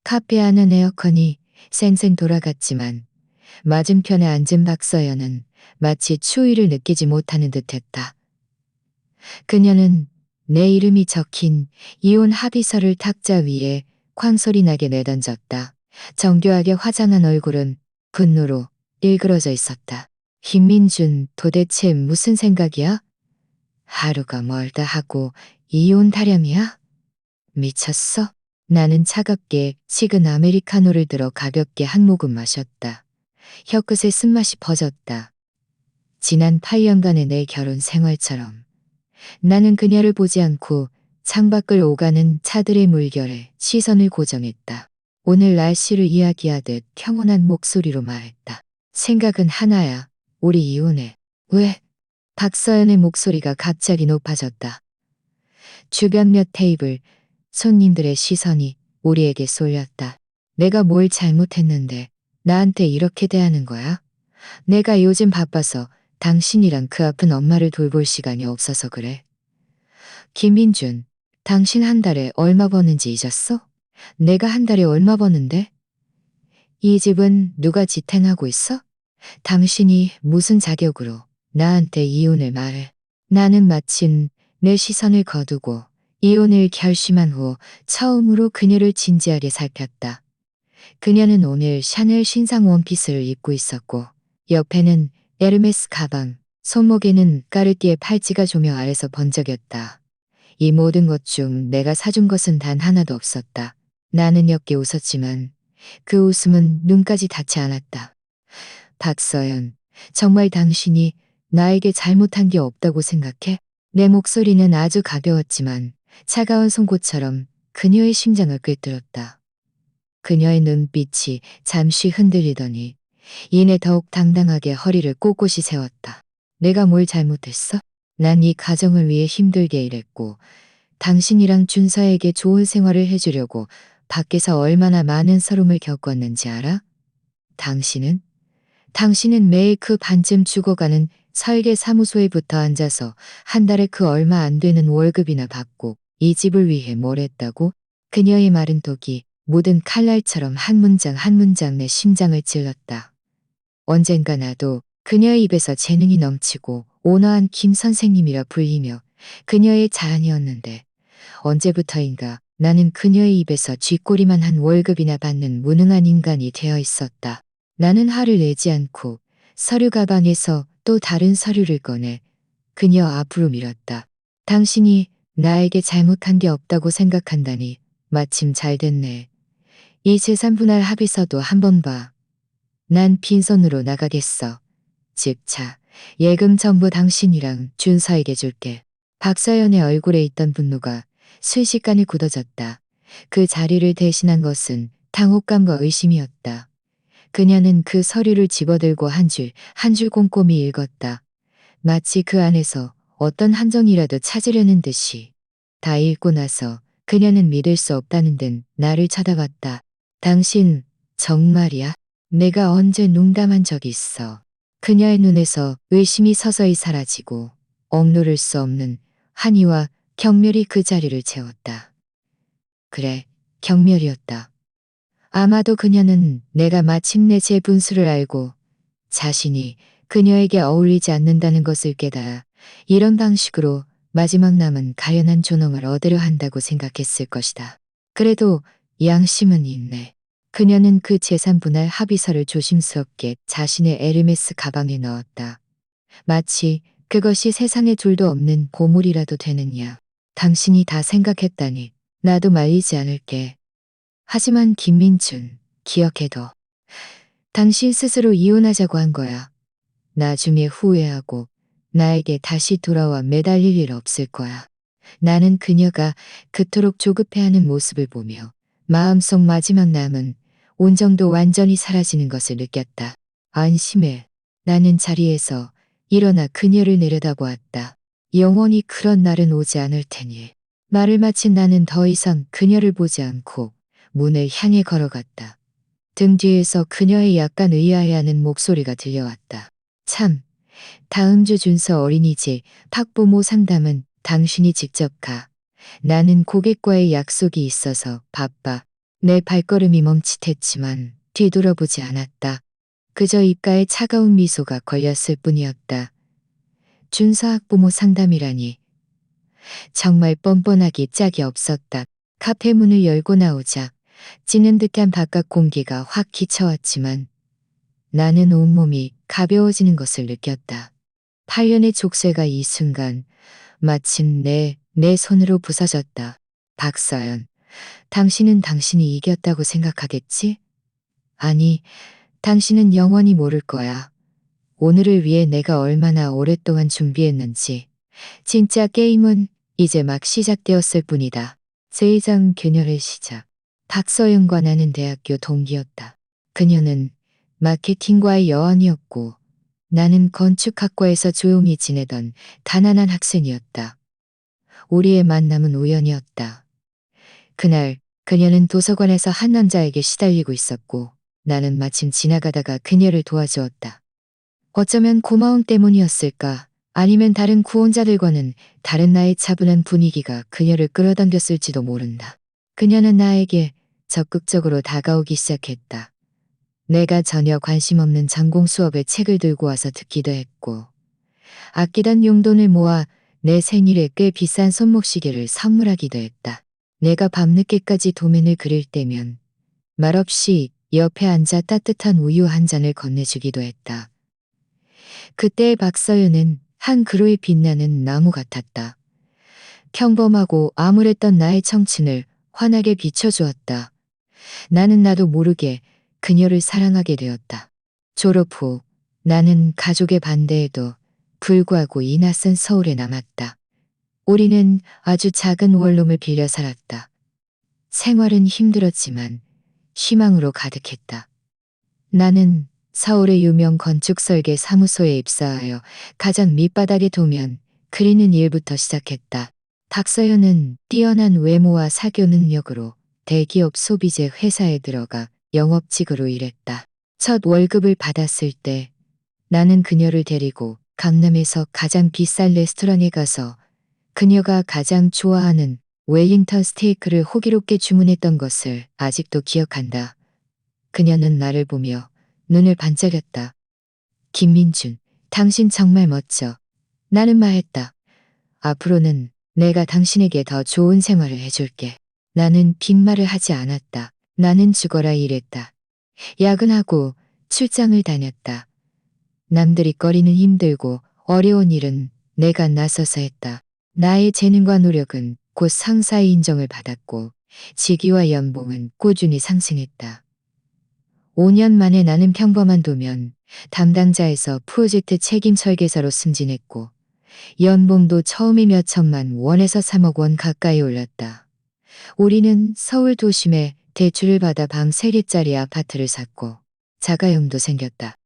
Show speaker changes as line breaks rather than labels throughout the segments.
카페 안은 에어컨이 쌩쌩 돌아갔지만 맞은편에 앉은 박서연은 마치 추위를 느끼지 못하는 듯했다. 그녀는 내 이름이 적힌 이혼 합의서를 탁자 위에 쾅소리 나게 내던졌다. 정교하게 화장한 얼굴은 분노로 일그러져 있었다. 김민준, 도대체 무슨 생각이야? 하루가 멀다 하고 이혼 타령이야? 미쳤어? 나는 차갑게 식은 아메리카노를 들어 가볍게 한 모금 마셨다. 혀끝에 쓴맛이 퍼졌다. 지난 8년간의 내 결혼 생활처럼 나는 그녀를 보지 않고 창밖을 오가는 차들의 물결에 시선을 고정했다. 오늘 날씨를 이야기하듯 평온한 목소리로 말했다. 생각은 하나야. 우리 이혼해. 왜? 박서연의 목소리가 갑자기 높아졌다. 주변 몇 테이블 손님들의 시선이 우리에게 쏠렸다. 내가 뭘 잘못했는데 나한테 이렇게 대하는 거야? 내가 요즘 바빠서 당신이랑 그 아픈 엄마를 돌볼 시간이 없어서 그래. 김민준, 당신 한 달에 얼마 버는지 잊었어? 내가 한 달에 얼마 버는데? 이 집은 누가 지탱하고 있어? 당신이 무슨 자격으로 나한테 이혼을 말해? 나는 마침 내 시선을 거두고 이혼을 결심한 후 처음으로 그녀를 진지하게 살폈다. 그녀는 오늘 샤넬 신상 원피스를 입고 있었고 옆에는 에르메스 가방, 손목에는 까르띠에 팔찌가 조명 아래서 번쩍였다. 이 모든 것 중 내가 사준 것은 단 하나도 없었다. 나는 옅게 웃었지만 그 웃음은 눈까지 닿지 않았다. 박서연, 정말 당신이 나에게 잘못한 게 없다고 생각해? 내 목소리는 아주 가벼웠지만 차가운 송곳처럼 그녀의 심장을 꿰뚫었다. 그녀의 눈빛이 잠시 흔들리더니 이내 더욱 당당하게 허리를 꼿꼿이 세웠다. 내가 뭘 잘못했어? 난 이 가정을 위해 힘들게 일했고 당신이랑 준서에게 좋은 생활을 해주려고 밖에서 얼마나 많은 서름을 겪었는지 알아? 당신은? 당신은 매일 그 반쯤 죽어가는 설계 사무소에 붙어 앉아서 한 달에 그 얼마 안 되는 월급이나 받고 이 집을 위해 뭘 했다고? 그녀의 말은 독이 묻은 칼날처럼 한 문장 한 문장 내 심장을 찔렀다. 언젠가 나도 그녀의 입에서 재능이 넘치고 온화한 김 선생님이라 불리며 그녀의 자아이었는데 언제부터인가 나는 그녀의 입에서 쥐꼬리만 한 월급이나 받는 무능한 인간이 되어 있었다. 나는 화를 내지 않고 서류 가방에서 또 다른 서류를 꺼내 그녀 앞으로 밀었다. 당신이 나에게 잘못한 게 없다고 생각한다니 마침 잘 됐네. 이 재산 분할 합의서도 한번 봐. 난 빈손으로 나가겠어. 집, 차, 예금 전부 당신이랑 준서에게 줄게. 박서연의 얼굴에 있던 분노가 순식간에 굳어졌다. 그 자리를 대신한 것은 당혹감과 의심이었다. 그녀는 그 서류를 집어들고 한 줄 한 줄 꼼꼼히 읽었다. 마치 그 안에서 어떤 함정이라도 찾으려는 듯이. 다 읽고 나서 그녀는 믿을 수 없다는 듯 나를 쳐다봤다. 당신 정말이야? 내가 언제 농담한 적이 있어. 그녀의 눈에서 의심이 서서히 사라지고 억누를 수 없는 한이와 경멸이 그 자리를 채웠다. 그래, 경멸이었다. 아마도 그녀는 내가 마침내 제 분수를 알고 자신이 그녀에게 어울리지 않는다는 것을 깨달아 이런 방식으로 마지막 남은 가련한 존엄을 얻으려 한다고 생각했을 것이다. 그래도 양심은 있네. 그녀는 그 재산 분할 합의서를 조심스럽게 자신의 에르메스 가방에 넣었다. 마치 그것이 세상에 둘도 없는 보물이라도 되느냐. 당신이 다 생각했다니 나도 말리지 않을게. 하지만 김민준, 기억해둬. 당신 스스로 이혼하자고 한 거야. 나중에 후회하고 나에게 다시 돌아와 매달릴 일 없을 거야. 나는 그녀가 그토록 조급해하는 모습을 보며 마음속 마지막 남은 온정도 완전히 사라지는 것을 느꼈다. 안심해. 나는 자리에서 일어나 그녀를 내려다보았다. 영원히 그런 날은 오지 않을 테니. 말을 마친 나는 더 이상 그녀를 보지 않고 문을 향해 걸어갔다. 등 뒤에서 그녀의 약간 의아해하는 목소리가 들려왔다. 참, 다음 주 준서 어린이집 학부모 상담은 당신이 직접 가. 나는 고객과의 약속이 있어서 바빠. 내 발걸음이 멈칫했지만 뒤돌아보지 않았다. 그저 입가에 차가운 미소가 걸렸을 뿐이었다. 준서학부모 상담이라니. 정말 뻔뻔하기 짝이 없었다. 카페 문을 열고 나오자 찌는 듯한 바깥 공기가 확 기쳐왔지만 나는 온몸이 가벼워지는 것을 느꼈다. 8년의 족쇄가 이 순간 마침 내 손으로 부서졌다. 박서연, 당신은 당신이 이겼다고 생각하겠지? 아니, 당신은 영원히 모를 거야. 오늘을 위해 내가 얼마나 오랫동안 준비했는지. 진짜 게임은 이제 막 시작되었을 뿐이다. 제2장 교녀의 시작. 박서연과 나는 대학교 동기였다. 그녀는 마케팅과의 여원이었고 나는 건축학과에서 조용히 지내던 가난한 학생이었다. 우리의 만남은 우연이었다. 그날 그녀는 도서관에서 한 남자에게 시달리고 있었고 나는 마침 지나가다가 그녀를 도와주었다. 어쩌면 고마움 때문이었을까? 아니면 다른 구원자들과는 다른 나의 차분한 분위기가 그녀를 끌어당겼을지도 모른다. 그녀는 나에게 적극적으로 다가오기 시작했다. 내가 전혀 관심 없는 전공 수업에 책을 들고 와서 듣기도 했고 아끼던 용돈을 모아 내 생일에 꽤 비싼 손목시계를 선물하기도 했다. 내가 밤늦게까지 도면을 그릴 때면 말없이 옆에 앉아 따뜻한 우유 한 잔을 건네주기도 했다. 그때의 박서연은 한 그루에 빛나는 나무 같았다. 평범하고 암울했던 나의 청춘을 환하게 비춰주었다. 나는 나도 모르게 그녀를 사랑하게 되었다. 졸업 후 나는 가족의 반대에도 불구하고 이 낯선 서울에 남았다. 우리는 아주 작은 원룸을 빌려 살았다. 생활은 힘들었지만 희망으로 가득했다. 나는 서울의 유명 건축 설계 사무소에 입사하여 가장 밑바닥에 도면 그리는 일부터 시작했다. 박서연은 뛰어난 외모와 사교 능력으로 대기업 소비재 회사에 들어가 영업직으로 일했다. 첫 월급을 받았을 때 나는 그녀를 데리고 강남에서 가장 비싼 레스토랑에 가서 그녀가 가장 좋아하는 웰링턴 스테이크를 호기롭게 주문했던 것을 아직도 기억한다. 그녀는 나를 보며 눈을 반짝였다. 김민준, 당신 정말 멋져. 나는 말했다. 앞으로는 내가 당신에게 더 좋은 생활을 해줄게. 나는 빈말을 하지 않았다. 나는 죽어라 일했다. 야근하고 출장을 다녔다. 남들이 거리는 힘들고 어려운 일은 내가 나서서 했다. 나의 재능과 노력은 곧 상사의 인정을 받았고 직위와 연봉은 꾸준히 상승했다. 5년 만에 나는 평범한 도면 담당자에서 프로젝트 책임 설계사로 승진했고 연봉도 처음에 몇 천만 원에서 3억 원 가까이 올랐다. 우리는 서울 도심에 대출을 받아 방 3개짜리 아파트를 샀고 자가용도 생겼다.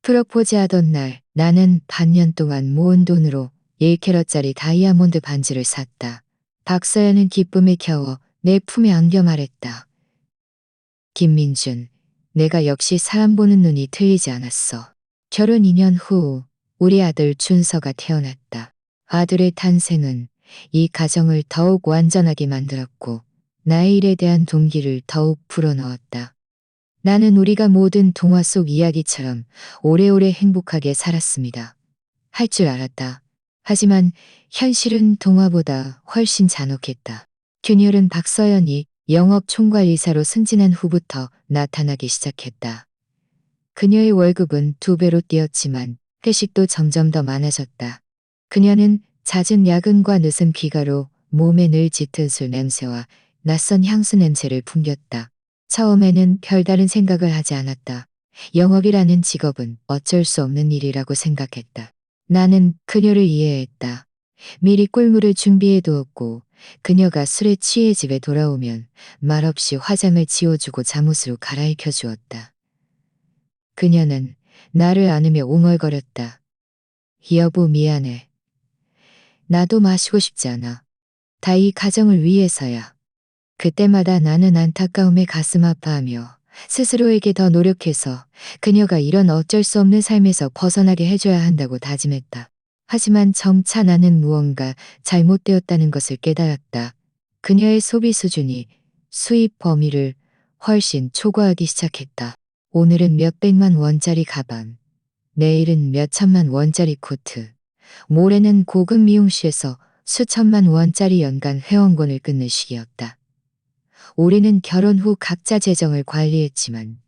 프로포즈 하던 날 나는 반년 동안 모은 돈으로 1캐럿짜리 다이아몬드 반지를 샀다. 박서연은 기쁨에 겨워 내 품에 안겨 말했다. 김민준, 내가 역시 사람 보는 눈이 틀리지 않았어. 결혼 2년 후 우리 아들 준서가 태어났다. 아들의 탄생은 이 가정을 더욱 완전하게 만들었고 나의 일에 대한 동기를 더욱 불어넣었다. 나는 우리가 모든 동화 속 이야기처럼 오래오래 행복하게 살았습니다. 할 줄 알았다. 하지만 현실은 동화보다 훨씬 잔혹했다. 균열은 박서연이 영업 총괄이사로 승진한 후부터 나타나기 시작했다. 그녀의 월급은 2배로 뛰었지만 회식도 점점 더 많아졌다. 그녀는 잦은 야근과 늦은 귀가로 몸에 늘 짙은 술 냄새와 낯선 향수 냄새를 풍겼다. 처음에는 별다른 생각을 하지 않았다. 영업이라는 직업은 어쩔 수 없는 일이라고 생각했다. 나는 그녀를 이해했다. 미리 꿀물을 준비해 두었고 그녀가 술에 취해 집에 돌아오면 말없이 화장을 지워주고 잠옷으로 갈아입혀 주었다. 그녀는 나를 안으며 웅얼거렸다. 여보 미안해. 나도 마시고 싶지 않아. 다 이 가정을 위해서야. 그때마다 나는 안타까움에 가슴 아파하며 스스로에게 더 노력해서 그녀가 이런 어쩔 수 없는 삶에서 벗어나게 해줘야 한다고 다짐했다. 하지만 점차 나는 무언가 잘못되었다는 것을 깨달았다. 그녀의 소비 수준이 수입 범위를 훨씬 초과하기 시작했다. 오늘은 몇백만 원짜리 가방, 내일은 몇천만 원짜리 코트, 모레는 고급 미용실에서 수천만 원짜리 연간 회원권을 끊는 시기였다. 우리는 결혼 후 각자 재정을 관리했지만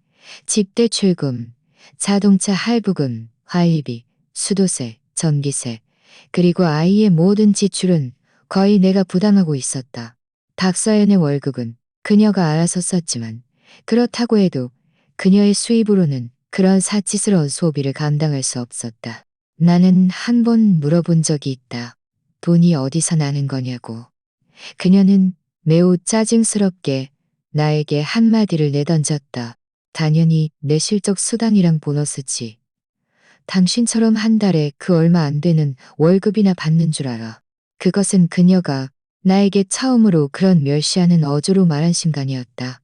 집대 출금, 자동차 할부금, 관리비, 수도세, 전기세, 그리고 아이의 모든 지출은 거의 내가 부담하고 있었다. 박서연의 월급은 그녀가 알아서 썼지만 그렇다고 해도 그녀의 수입으로는 그런 사치스러운 소비를 감당할 수 없었다. 나는 한 번 물어본 적이 있다. 돈이 어디서 나는 거냐고. 그녀는 매우 짜증스럽게 나에게 한마디를 내던졌다. 당연히 내 실적 수당이랑 보너스지. 당신처럼 한 달에 그 얼마 안 되는 월급이나 받는 줄 알아. 그것은 그녀가 나에게 처음으로 그런 멸시하는 어조로 말한 순간이었다.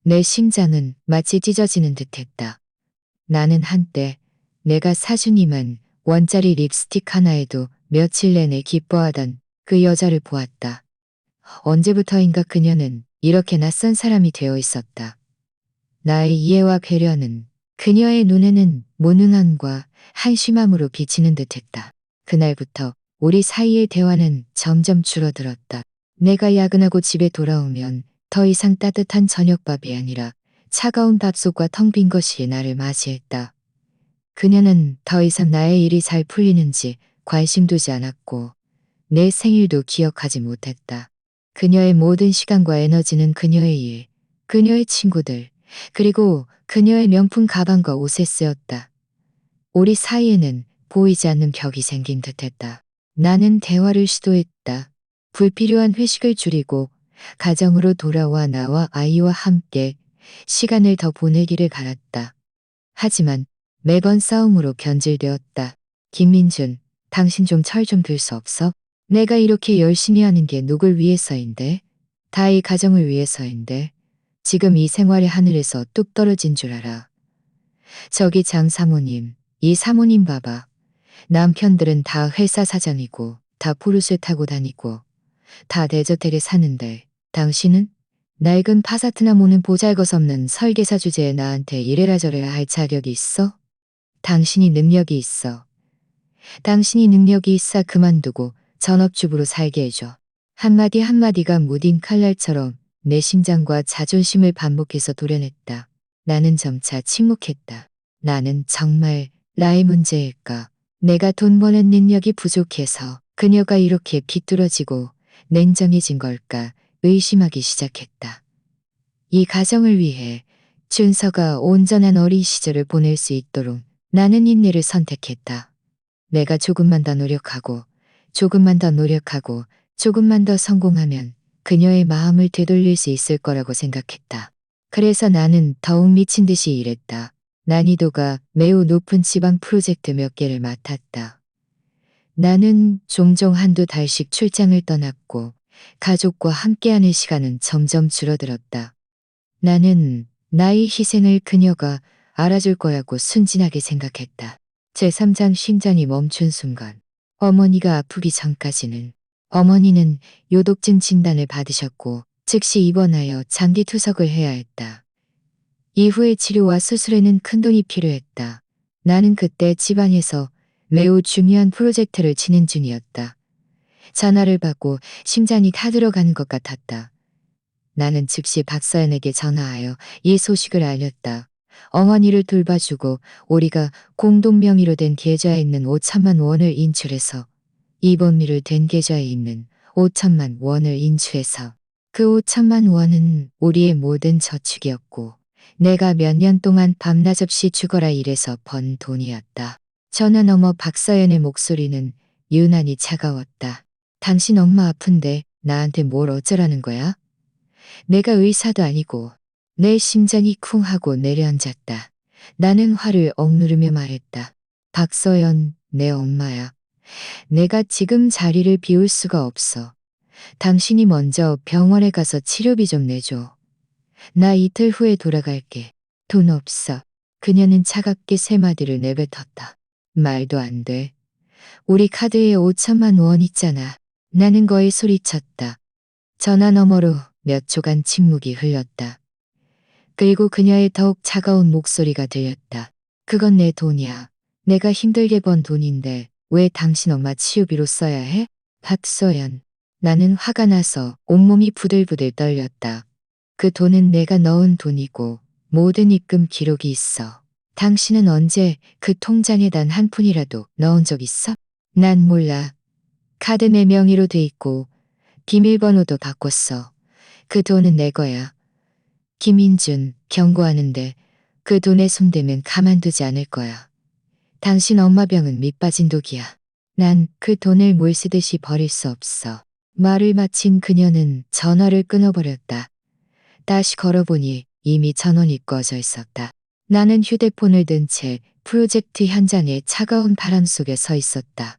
내 심장은 마치 찢어지는 듯했다. 나는 한때 내가 사주니만 원짜리 립스틱 하나에도 며칠 내내 기뻐하던 그 여자를 보았다. 언제부터인가 그녀는 이렇게 낯선 사람이 되어 있었다. 나의 이해와 배려는 그녀의 눈에는 무능함과 한심함으로 비치는 듯했다. 그날부터 우리 사이의 대화는 점점 줄어들었다. 내가 야근하고 집에 돌아오면 더 이상 따뜻한 저녁밥이 아니라 차가운 밥솥과 텅 빈 것이 나를 맞이했다. 그녀는 더 이상 나의 일이 잘 풀리는지 관심 두지 않았고 내 생일도 기억하지 못했다. 그녀의 모든 시간과 에너지는 그녀의 일, 그녀의 친구들, 그리고 그녀의 명품 가방과 옷에 쓰였다. 우리 사이에는 보이지 않는 벽이 생긴 듯했다. 나는 대화를 시도했다. 불필요한 회식을 줄이고 가정으로 돌아와 나와 아이와 함께 시간을 더 보내기를 바랐다. 하지만 매번 싸움으로 변질되었다. 김민준, 당신 좀 철 좀 들 수 없어? 내가 이렇게 열심히 하는 게 누굴 위해서인데? 다 이 가정을 위해서인데. 지금 이 생활의 하늘에서 뚝 떨어진 줄 알아. 저기 장 사모님, 이 사모님 봐봐. 남편들은 다 회사 사장이고 다 포르쉐 타고 다니고 다 대저택에 사는데 당신은? 낡은 파사트나 모는 보잘것없는 설계사 주제에 나한테 이래라 저래라 할 자격이 있어? 당신이 능력이 있어. 당신이 능력이 있어 그만두고 전업주부로 살게 해줘. 한마디 한마디가 무딘 칼날처럼 내 심장과 자존심을 반복해서 도려냈다. 나는 점차 침묵했다. 나는 정말 나의 문제일까? 내가 돈 버는 능력이 부족해서 그녀가 이렇게 비뚤어지고 냉정해진 걸까 의심하기 시작했다. 이 가정을 위해 준서가 온전한 어린 시절을 보낼 수 있도록 나는 인내를 선택했다. 내가 조금만 더 노력하고 조금만 더 노력하고 조금만 더 성공하면 그녀의 마음을 되돌릴 수 있을 거라고 생각했다. 그래서 나는 더욱 미친 듯이 일했다. 난이도가 매우 높은 지방 프로젝트 몇 개를 맡았다. 나는 종종 한두 달씩 출장을 떠났고 가족과 함께하는 시간은 점점 줄어들었다. 나는 나의 희생을 그녀가 알아줄 거라고 순진하게 생각했다. 제3장 심장이 멈춘 순간 어머니가 아프기 전까지는 어머니는 요독증 진단을 받으셨고 즉시 입원하여 장기 투석을 해야 했다. 이후의 치료와 수술에는 큰돈이 필요했다. 나는 그때 집안에서 매우 중요한 프로젝트를 진행 중이었다. 전화를 받고 심장이 타들어가는 것 같았다. 나는 즉시 박서연에게 전화하여 이 소식을 알렸다. 어머니를 돌봐주고 우리가 공동 명의로 된 계좌에 있는 5천만 원을 인출해서 입원비를 된 계좌에 있는 5천만 원을 인출해서 그 5천만 원은 우리의 모든 저축이었고 내가 몇 년 동안 밤낮 없이 죽어라 일해서 번 돈이었다. 전화 너머 박서연의 목소리는 유난히 차가웠다. 당신 엄마 아픈데 나한테 뭘 어쩌라는 거야? 내가 의사도 아니고 내 심장이 쿵 하고 내려앉았다. 나는 화를 억누르며 말했다. 박서연, 내 엄마야. 내가 지금 자리를 비울 수가 없어. 당신이 먼저 병원에 가서 치료비 좀 내줘. 나 이틀 후에 돌아갈게. 돈 없어. 그녀는 차갑게 세 마디를 내뱉었다. 말도 안 돼. 우리 카드에 5천만 원 있잖아. 나는 거의 소리쳤다. 전화 너머로 몇 초간 침묵이 흘렀다. 그리고 그녀의 더욱 차가운 목소리가 들렸다. 그건 내 돈이야. 내가 힘들게 번 돈인데 왜 당신 엄마 치료비로 써야 해? 박서연. 나는 화가 나서 온몸이 부들부들 떨렸다. 그 돈은 내가 넣은 돈이고 모든 입금 기록이 있어. 당신은 언제 그 통장에 단 한 푼이라도 넣은 적 있어? 난 몰라. 카드 내 명의로 돼 있고 비밀번호도 바꿨어. 그 돈은 내 거야. 김인준, 경고하는데 그 돈에 손대면 가만두지 않을 거야. 당신 엄마 병은 밑빠진 독이야. 난 그 돈을 물 쓰듯이 버릴 수 없어. 말을 마친 그녀는 전화를 끊어버렸다. 다시 걸어보니 이미 전원이 꺼져 있었다. 나는 휴대폰을 든 채 프로젝트 현장의 차가운 바람 속에 서 있었다.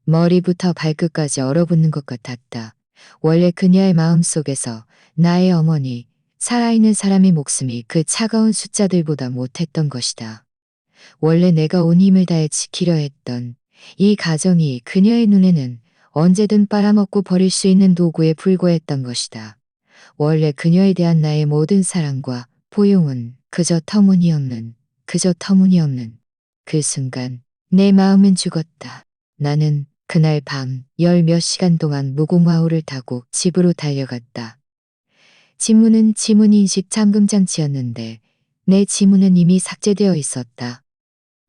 머리부터 발끝까지 얼어붙는 것 같았다. 원래 그녀의 마음속에서 나의 어머니, 살아있는 사람의 목숨이 그 차가운 숫자들보다 못했던 것이다. 원래 내가 온 힘을 다해 지키려 했던 이 가정이 그녀의 눈에는 언제든 빨아먹고 버릴 수 있는 도구에 불과했던 것이다. 원래 그녀에 대한 나의 모든 사랑과 포용은 그저 터무니없는 그 순간 내 마음은 죽었다. 나는 그날 밤 열 몇 시간 동안 무궁화호를 타고 집으로 달려갔다. 지문은 지문 인식 잠금 장치였는데 내 지문은 이미 삭제되어 있었다.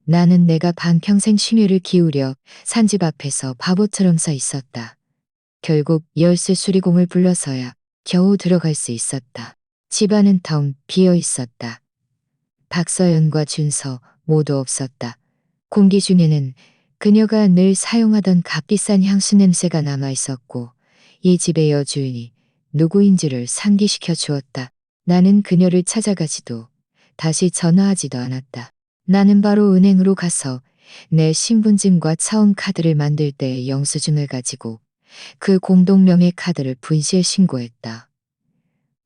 나는 내가 반평생 심혈을 기울여 산집 앞에서 바보처럼 서 있었다. 결국 열쇠 수리공을 불러서야 겨우 들어갈 수 있었다. 집안은 텅 비어 있었다. 박서연과 준서 모두 없었다. 공기 중에는 그녀가 늘 사용하던 값비싼 향수 냄새가 남아 있었고 이 집의 여주인이 누구인지를 상기시켜 주었다. 나는 그녀를 찾아가지도 다시 전화하지도 않았다. 나는 바로 은행으로 가서 내 신분증과 차원 카드를 만들 때의 영수증을 가지고 그 공동명의 카드를 분시에 신고했다.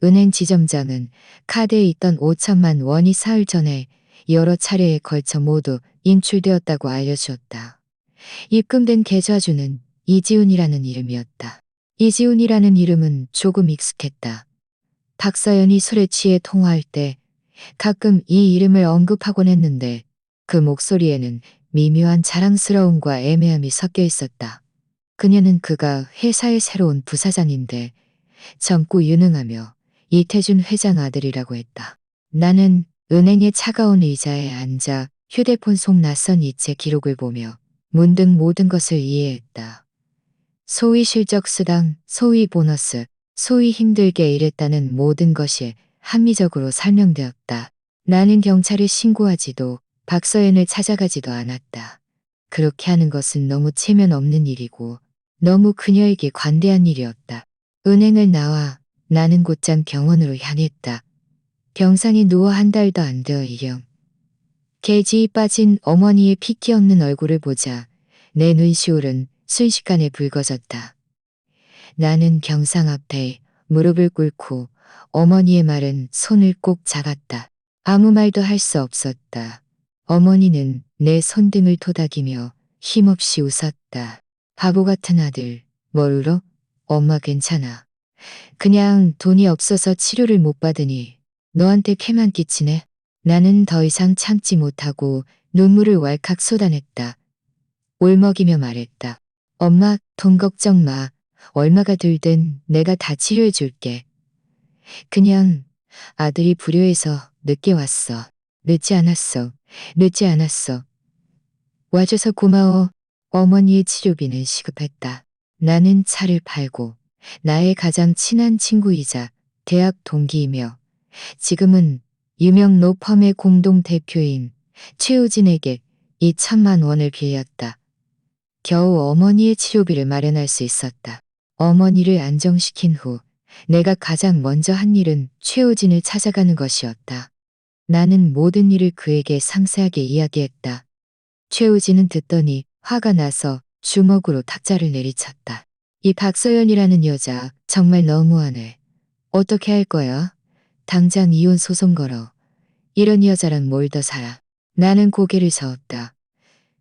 은행 지점장은 카드에 있던 5천만 원이 사흘 전에 여러 차례에 걸쳐 모두 인출되었다고 알려주었다. 입금된 계좌주는 이지훈이라는 이름이었다. 이지훈이라는 이름은 조금 익숙했다. 박서연이 술에 취해 통화할 때 가끔 이 이름을 언급하곤 했는데 그 목소리에는 미묘한 자랑스러움과 애매함이 섞여 있었다. 그녀는 그가 회사의 새로운 부사장인데 젊고 유능하며 이태준 회장 아들이라고 했다. 나는 은행의 차가운 의자에 앉아 휴대폰 속 낯선 이체 기록을 보며 문득 모든 것을 이해했다. 소위 실적수당, 소위 보너스, 소위 힘들게 일했다는 모든 것이 합리적으로 설명되었다. 나는 경찰에 신고하지도 박서연을 찾아가지도 않았다. 그렇게 하는 것은 너무 체면 없는 일이고 너무 그녀에게 관대한 일이었다. 은행을 나와 나는 곧장 병원으로 향했다. 병상에 누워 한 달도 안 되어 일형. 개지에 빠진 어머니의 피기 없는 얼굴을 보자 내 눈시울은 순식간에 붉어졌다. 나는 병상 앞에 무릎을 꿇고 어머니의 마른 손을 꼭 잡았다. 아무 말도 할 수 없었다. 어머니는 내 손등을 토닥이며 힘없이 웃었다. 바보 같은 아들, 뭘 울어? 엄마 괜찮아. 그냥 돈이 없어서 치료를 못 받으니 너한테 캐만 끼치네. 나는 더 이상 참지 못하고 눈물을 왈칵 쏟아냈다. 울먹이며 말했다. 엄마, 돈 걱정 마. 얼마가 들든 내가 다 치료해 줄게. 그냥 아들이 불효해서 늦게 왔어. 늦지 않았어. 늦지 않았어. 와줘서 고마워. 어머니의 치료비는 시급했다. 나는 차를 팔고 나의 가장 친한 친구이자 대학 동기이며 지금은 유명 로펌의 공동대표인 최우진에게 2천만 원을 빌렸다. 겨우 어머니의 치료비를 마련할 수 있었다. 어머니를 안정시킨 후 내가 가장 먼저 한 일은 최우진을 찾아가는 것이었다. 나는 모든 일을 그에게 상세하게 이야기했다. 최우진은 듣더니 화가 나서 주먹으로 탁자를 내리쳤다. 이 박서연이라는 여자 정말 너무하네. 어떻게 할 거야? 당장 이혼 소송 걸어. 이런 여자란 뭘 더 살아. 나는 고개를 저었다.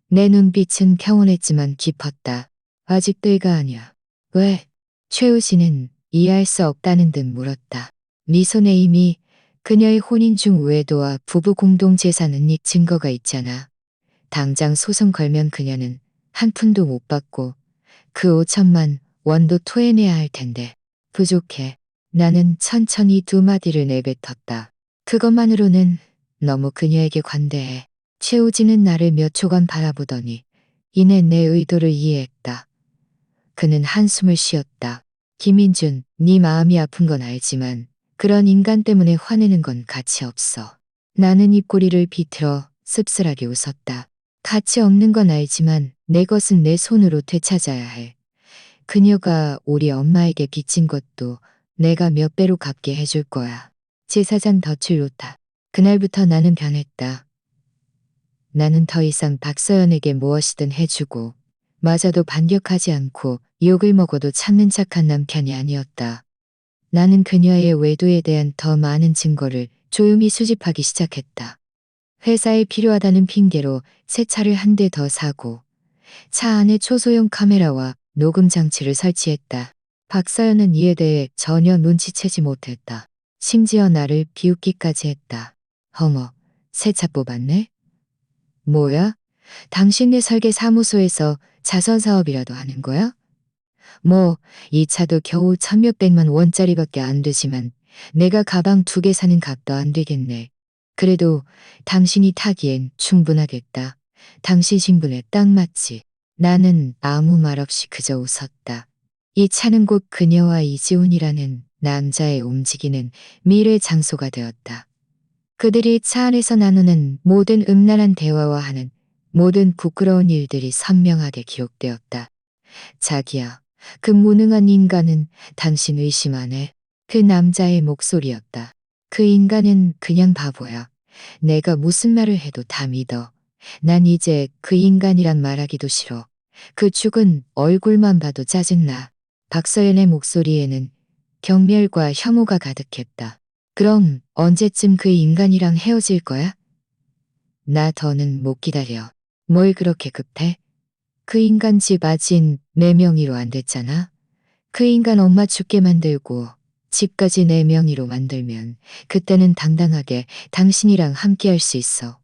내 눈빛은 평온했지만 깊었다. 아직 때가 아니야. 왜? 최우진은 이해할 수 없다는 듯 물었다. 네 손에 이미 그녀의 혼인중 외도와 부부 공동재산 은닉 증거가 있잖아. 당장 소송 걸면 그녀는 한 푼도 못 받고 그 5천만 원도 토해내야 할 텐데. 부족해. 나는 천천히 두 마디를 내뱉었다. 그것만으로는 너무 그녀에게 관대해. 최우진은 나를 몇 초간 바라보더니 이내 내 의도를 이해했다. 그는 한숨을 쉬었다. 김인준, 네 마음이 아픈 건 알지만 그런 인간 때문에 화내는 건 가치 없어. 나는 입꼬리를 비틀어 씁쓸하게 웃었다. 가치 없는 건 알지만 내 것은 내 손으로 되찾아야 해. 그녀가 우리 엄마에게 빚진 것도 내가 몇 배로 갚게 해줄 거야. 제사장 덫을 놓다. 그날부터 나는 변했다. 나는 더 이상 박서연에게 무엇이든 해주고 맞아도 반격하지 않고 욕을 먹어도 참는 착한 남편이 아니었다. 나는 그녀의 외도에 대한 더 많은 증거를 조용히 수집하기 시작했다. 회사에 필요하다는 핑계로 새 차를 한 대 더 사고 차 안에 초소형 카메라와 녹음 장치를 설치했다. 박서연은 이에 대해 전혀 눈치채지 못했다. 심지어 나를 비웃기까지 했다. 어머, 새 차 뽑았네? 뭐야? 당신네 설계 사무소에서 자선 사업이라도 하는 거야? 뭐, 이 차도 겨우 천몇백만 원짜리밖에 안 되지만 내가 가방 2개 사는 값도 안 되겠네. 그래도 당신이 타기엔 충분하겠다. 당신 신분에 딱 맞지. 나는 아무 말 없이 그저 웃었다. 이 차는 곧 그녀와 이지훈이라는 남자의 움직이는 미래 장소가 되었다. 그들이 차 안에서 나누는 모든 음란한 대화와 하는 모든 부끄러운 일들이 선명하게 기록되었다. 자기야, 그 무능한 인간은 당신 의심 안 해. 그 남자의 목소리였다. 그 인간은 그냥 바보야. 내가 무슨 말을 해도 다 믿어. 난 이제 그 인간이란 말하기도 싫어. 그 죽은 얼굴만 봐도 짜증나. 박서연의 목소리에는 경멸과 혐오가 가득했다. 그럼 언제쯤 그 인간이랑 헤어질 거야? 나 더는 못 기다려. 뭘 그렇게 급해? 그 인간 집 아직 내 명의로 안 됐잖아. 그 인간 엄마 죽게 만들고 집까지 내 명의로 만들면 그때는 당당하게 당신이랑 함께 할 수 있어.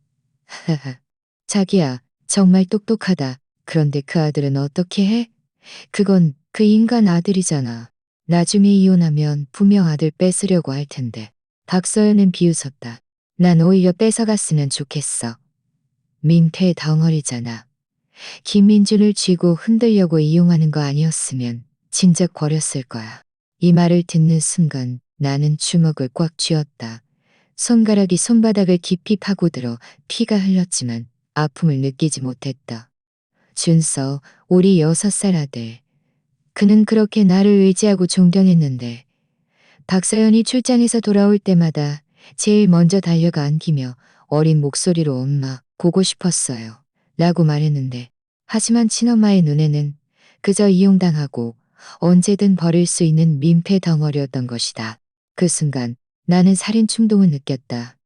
자기야, 정말 똑똑하다. 그런데 그 아들은 어떻게 해? 그건 그 인간 아들이잖아. 나중에 이혼하면 분명 아들 뺏으려고 할 텐데. 박서연은 비웃었다. 난 오히려 뺏어갔으면 좋겠어. 민폐 덩어리잖아. 김민준을 쥐고 흔들려고 이용하는 거 아니었으면 진작 버렸을 거야. 이 말을 듣는 순간 나는 주먹을 꽉 쥐었다. 손가락이 손바닥을 깊이 파고들어 피가 흘렀지만 아픔을 느끼지 못했다. 준서, 우리 6살 아들. 그는 그렇게 나를 의지하고 존경했는데 박서연이 출장에서 돌아올 때마다 제일 먼저 달려가 안기며 어린 목소리로 엄마 보고 싶었어요. 라고 말했는데 하지만 친엄마의 눈에는 그저 이용당하고 언제든 버릴 수 있는 민폐 덩어리였던 것이다. 그 순간 나는 살인 충동을 느꼈다.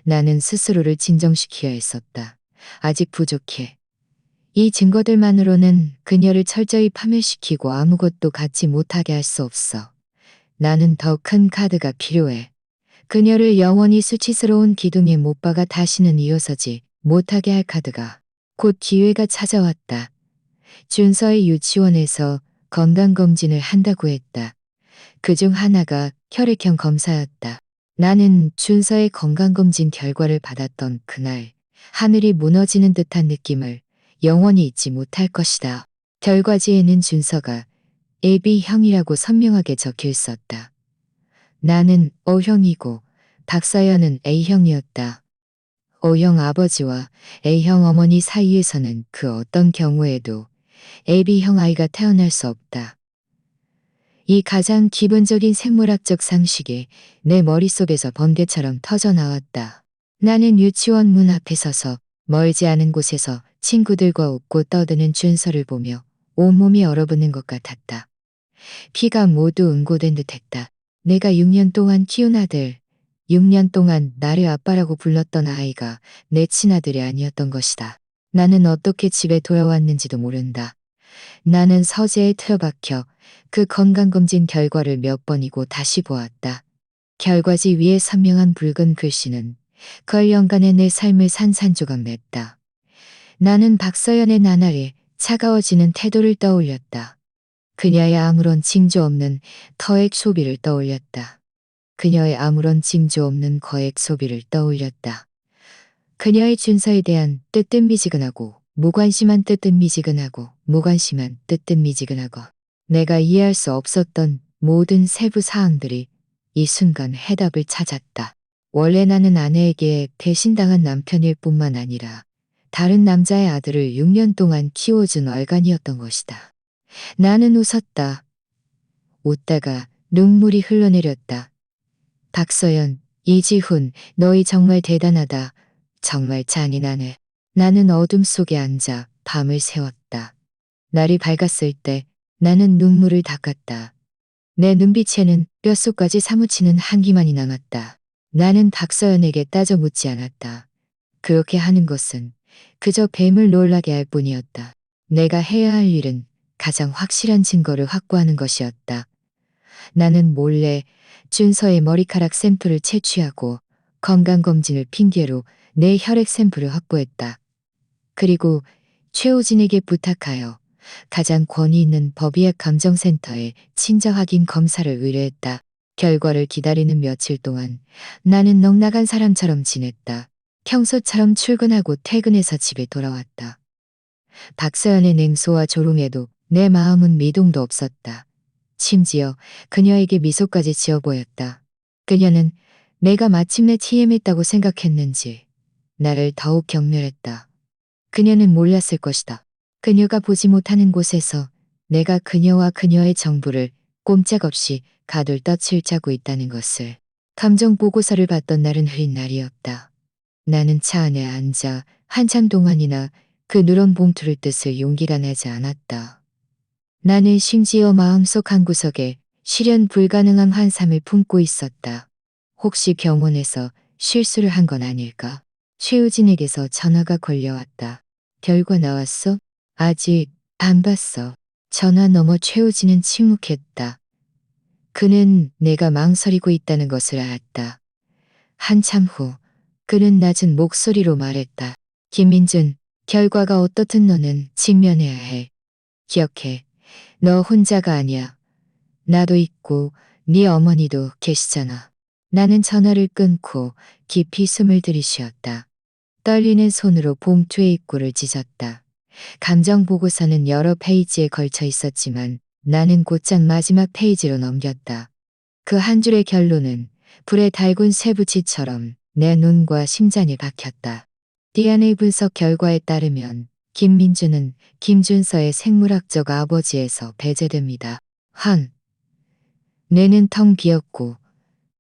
나는 스스로를 진정시켜야 했었다. 아직 부족해. 이 증거들만으로는 그녀를 철저히 파멸시키고 아무것도 갖지 못하게 할 수 없어. 나는 더 큰 카드가 필요해. 그녀를 영원히 수치스러운 기둥에 못 박아 다시는 이어서지 못하게 할 카드가. 곧 기회가 찾아왔다. 준서의 유치원에서 건강검진을 한다고 했다. 그중 하나가 혈액형 검사였다. 나는 준서의 건강검진 결과를 받았던 그날 하늘이 무너지는 듯한 느낌을 영원히 잊지 못할 것이다. 결과지에는 준서가 AB형이라고 선명하게 적혀 있었다. 나는 O형이고 박서연은 A형이었다. O형 아버지와 A형 어머니 사이에서는 그 어떤 경우에도 AB형 아이가 태어날 수 없다. 이 가장 기본적인 생물학적 상식이 내 머릿속에서 번개처럼 터져나왔다. 나는 유치원 문 앞에 서서 멀지 않은 곳에서 친구들과 웃고 떠드는 준서를 보며 온몸이 얼어붙는 것 같았다. 피가 모두 응고된 듯했다. 내가 6년 동안 키운 아들, 6년 동안 나를 아빠라고 불렀던 아이가 내 친아들이 아니었던 것이다. 나는 어떻게 집에 돌아왔는지도 모른다. 나는 서재에 틀어박혀 그 건강검진 결과를 몇 번이고 다시 보았다. 결과지 위에 선명한 붉은 글씨는 걸 연간의 내 삶을 산산조각 냈다. 나는 박서연의 나날이 차가워지는 태도를 떠올렸다. 그녀의 아무런 징조 없는 거액 소비를 떠올렸다. 그녀의 아무런 징조 없는 거액 소비를 떠올렸다. 그녀의 준서에 대한 뜨뜻미지근하고 무관심한 뜨뜻미지근하고 무관심한 뜨뜻미지근하고 내가 이해할 수 없었던 모든 세부 사항들이 이 순간 해답을 찾았다. 원래 나는 아내에게 배신당한 남편일 뿐만 아니라 다른 남자의 아들을 6년 동안 키워준 얼간이었던 것이다. 나는 웃었다. 웃다가 눈물이 흘러내렸다. 박서연, 이지훈, 너희 정말 대단하다. 정말 잔인하네. 나는 어둠 속에 앉아 밤을 새웠다. 날이 밝았을 때 나는 눈물을 닦았다. 내 눈빛에는 뼛속까지 사무치는 한기만이 남았다. 나는 박서연에게 따져 묻지 않았다. 그렇게 하는 것은 그저 뱀을 놀라게 할 뿐이었다. 내가 해야 할 일은 가장 확실한 증거를 확보하는 것이었다. 나는 몰래 준서의 머리카락 샘플을 채취하고 건강검진을 핑계로 내 혈액 샘플을 확보했다. 그리고 최우진에게 부탁하여 가장 권위 있는 법의학 감정센터에 친자 확인 검사를 의뢰했다. 결과를 기다리는 며칠 동안 나는 넉나간 사람처럼 지냈다. 평소처럼 출근하고 퇴근해서 집에 돌아왔다. 박서연의 냉소와 조롱에도 내 마음은 미동도 없었다. 심지어 그녀에게 미소까지 지어 보였다. 그녀는 내가 마침내 TM했다고 생각했는지 나를 더욱 경멸했다. 그녀는 몰랐을 것이다. 그녀가 보지 못하는 곳에서 내가 그녀와 그녀의 정부를 꼼짝없이 가둘떠칠 짜고 있다는 것을. 감정 보고서를 받던 날은 흐린 날이었다. 나는 차 안에 앉아 한참 동안이나 그 누런 봉투를 뜯을 용기가 나지 않았다. 나는 심지어 마음속 한구석에 실현 불가능한 환상을 품고 있었다. 혹시 병원에서 실수를 한 건 아닐까? 최우진에게서 전화가 걸려왔다. 결과 나왔어? 아직 안 봤어. 전화 너머 최우진은 침묵했다. 그는 내가 망설이고 있다는 것을 알았다. 한참 후 그는 낮은 목소리로 말했다. 김민준, 결과가 어떻든 너는 직면해야 해. 기억해. 너 혼자가 아니야. 나도 있고 네 어머니도 계시잖아. 나는 전화를 끊고 깊이 숨을 들이쉬었다. 떨리는 손으로 봉투의 입구를 찢었다. 감정 보고서는 여러 페이지에 걸쳐 있었지만 나는 곧장 마지막 페이지로 넘겼다. 그 한 줄의 결론은 불에 달군 쇠붙이처럼 내 눈과 심장에 박혔다. DNA 분석 결과에 따르면 김민주는 김준서의 생물학적 아버지에서 배제됩니다. 뇌는 텅 비었고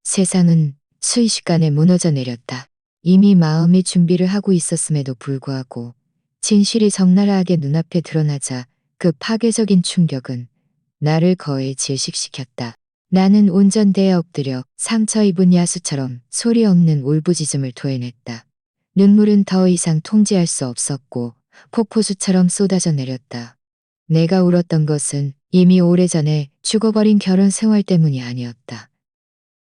세상은 순식간에 무너져 내렸다. 이미 마음의 준비를 하고 있었음에도 불구하고 진실이 적나라하게 눈앞에 드러나자 그 파괴적인 충격은 나를 거의 질식시켰다. 나는 운전대에 엎드려 상처 입은 야수처럼 소리 없는 울부짖음을 토해냈다. 눈물은 더 이상 통제할 수 없었고 폭포수처럼 쏟아져 내렸다. 내가 울었던 것은 이미 오래전에 죽어버린 결혼 생활 때문이 아니었다.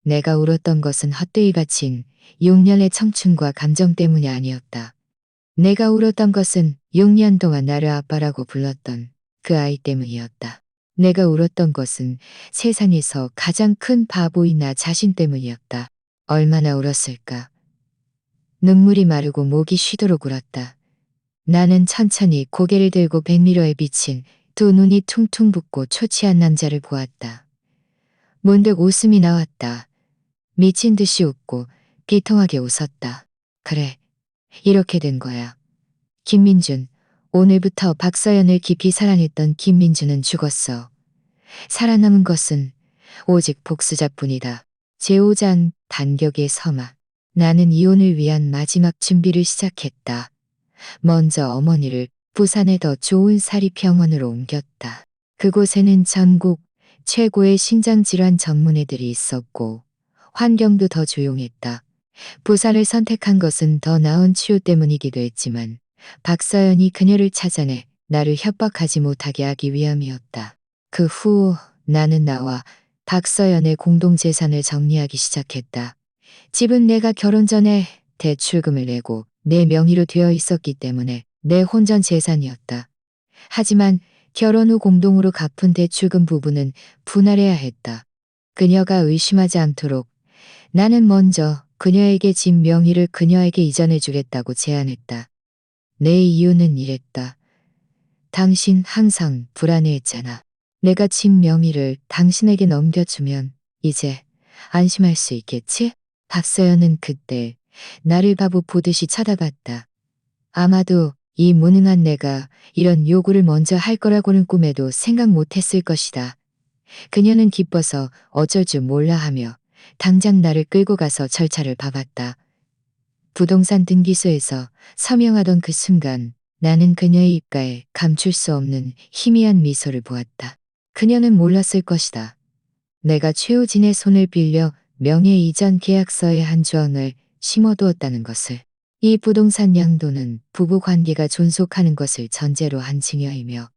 내가 울었던 것은 헛되이 바친 6년의 청춘과 감정 때문이 아니었다. 내가 울었던 것은 6년 동안 나를 아빠라고 불렀던 그 아이 때문이었다. 내가 울었던 것은 세상에서 가장 큰 바보인 나 자신 때문이었다. 얼마나 울었을까. 눈물이 마르고 목이 쉬도록 울었다. 나는 천천히 고개를 들고 백미러에 비친 두 눈이 퉁퉁 붓고 초췌한 남자를 보았다. 문득 웃음이 나왔다. 미친 듯이 웃고 비통하게 웃었다. 그래, 이렇게 된 거야. 김민준, 오늘부터 박서연을 깊이 사랑했던 김민준은 죽었어. 살아남은 것은 오직 복수자뿐이다. 제5장 반격의 서막. 나는 이혼을 위한 마지막 준비를 시작했다. 먼저 어머니를 부산의 더 좋은 사립병원으로 옮겼다. 그곳에는 전국 최고의 신장질환 전문의들이 있었고 환경도 더 조용했다. 부산을 선택한 것은 더 나은 치료 때문이기도 했지만 박서연이 그녀를 찾아내 나를 협박하지 못하게 하기 위함이었다. 그 후 나는 나와 박서연의 공동재산을 정리하기 시작했다. 집은 내가 결혼 전에 대출금을 내고 내 명의로 되어 있었기 때문에 내 혼전 재산이었다. 하지만 결혼 후 공동으로 갚은 대출금 부분은 분할해야 했다. 그녀가 의심하지 않도록 나는 먼저 그녀에게 집 명의를 그녀에게 이전해 주겠다고 제안했다. 내 이유는 이랬다. 당신 항상 불안해했잖아. 내가 집 명의를 당신에게 넘겨주면 이제 안심할 수 있겠지? 박서연은 그때 나를 바보 보듯이 쳐다봤다. 아마도 이 무능한 내가 이런 요구를 먼저 할 거라고는 꿈에도 생각 못했을 것이다. 그녀는 기뻐서 어쩔 줄 몰라 하며 당장 나를 끌고 가서 절차를 밟았다. 부동산 등기소에서 서명하던 그 순간 나는 그녀의 입가에 감출 수 없는 희미한 미소를 보았다. 그녀는 몰랐을 것이다. 내가 최우진의 손을 빌려 명예 이전 계약서의 한 조항을 심어두었다는 것을. 이 부동산 양도는 부부 관계가 존속하는 것을 전제로 한 증여이며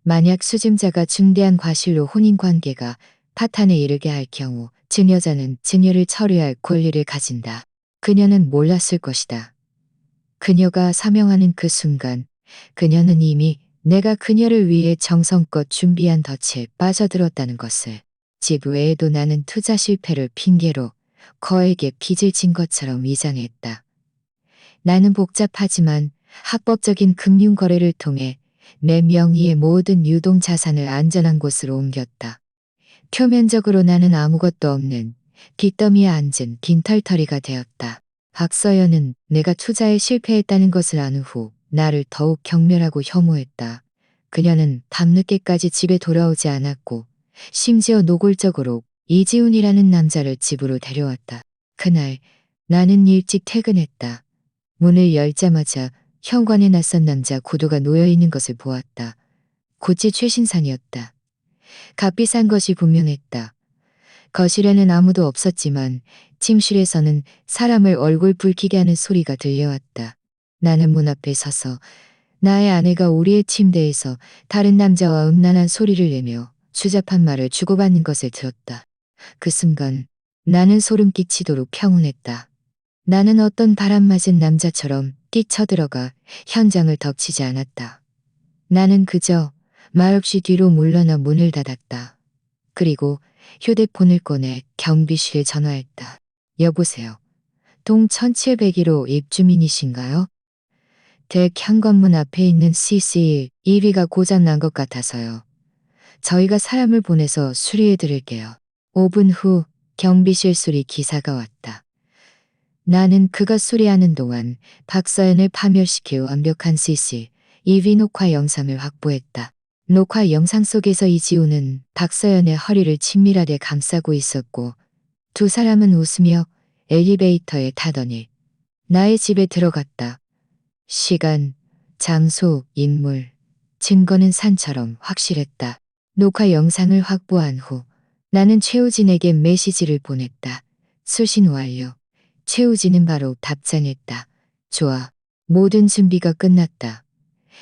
만약 수증자가 중대한 과실로 혼인 관계가 파탄에 이르게 할 경우 증여자는 증여를 처리할 권리를 가진다. 그녀는 몰랐을 것이다. 그녀가 서명하는 그 순간 그녀는 이미 내가 그녀를 위해 정성껏 준비한 덫에 빠져들었다는 것을. 집 외에도 나는 투자 실패를 핑계로 거액의 빚을 진 것처럼 위장했다. 나는 복잡하지만 합법적인 금융 거래를 통해 내 명의의 모든 유동 자산을 안전한 곳으로 옮겼다. 표면적으로 나는 아무것도 없는 빚더미에 앉은 빈털터리가 되었다. 박서연은 내가 투자에 실패했다는 것을 안 후 나를 더욱 경멸하고 혐오했다. 그녀는 밤늦게까지 집에 돌아오지 않았고 심지어 노골적으로 이지훈이라는 남자를 집으로 데려왔다. 그날 나는 일찍 퇴근했다. 문을 열자마자 현관에 낯선 남자 구두가 놓여있는 것을 보았다. 고치 최신상이었다. 값비 싼 것이 분명했다. 거실에는 아무도 없었지만 침실에서는 사람을 얼굴 붉히게 하는 소리가 들려왔다. 나는 문 앞에 서서 나의 아내가 우리의 침대에서 다른 남자와 음란한 소리를 내며 추잡한 말을 주고받는 것을 들었다. 그 순간 나는 소름 끼치도록 평온했다. 나는 어떤 바람맞은 남자처럼 뛰쳐들어가 현장을 덮치지 않았다. 나는 그저 말없이 뒤로 물러나 문을 닫았다. 그리고 휴대폰을 꺼내 경비실에 전화했다. 여보세요. 동 1701호 입주민이신가요? 댁 현관문 앞에 있는 CCTV가 고장난 것 같아서요. 저희가 사람을 보내서 수리해 드릴게요. 5분 후 경비실 수리 기사가 왔다. 나는 그가 수리하는 동안 박서연을 파멸시킬 완벽한 CCTV 녹화 영상을 확보했다. 녹화 영상 속에서 이지우는 박서연의 허리를 친밀하게 감싸고 있었고 두 사람은 웃으며 엘리베이터에 타더니 나의 집에 들어갔다. 시간, 장소, 인물, 증거는 산처럼 확실했다. 녹화 영상을 확보한 후 나는 최우진에게 메시지를 보냈다. 수신 완료. 최우진은 바로 답장했다. 좋아. 모든 준비가 끝났다.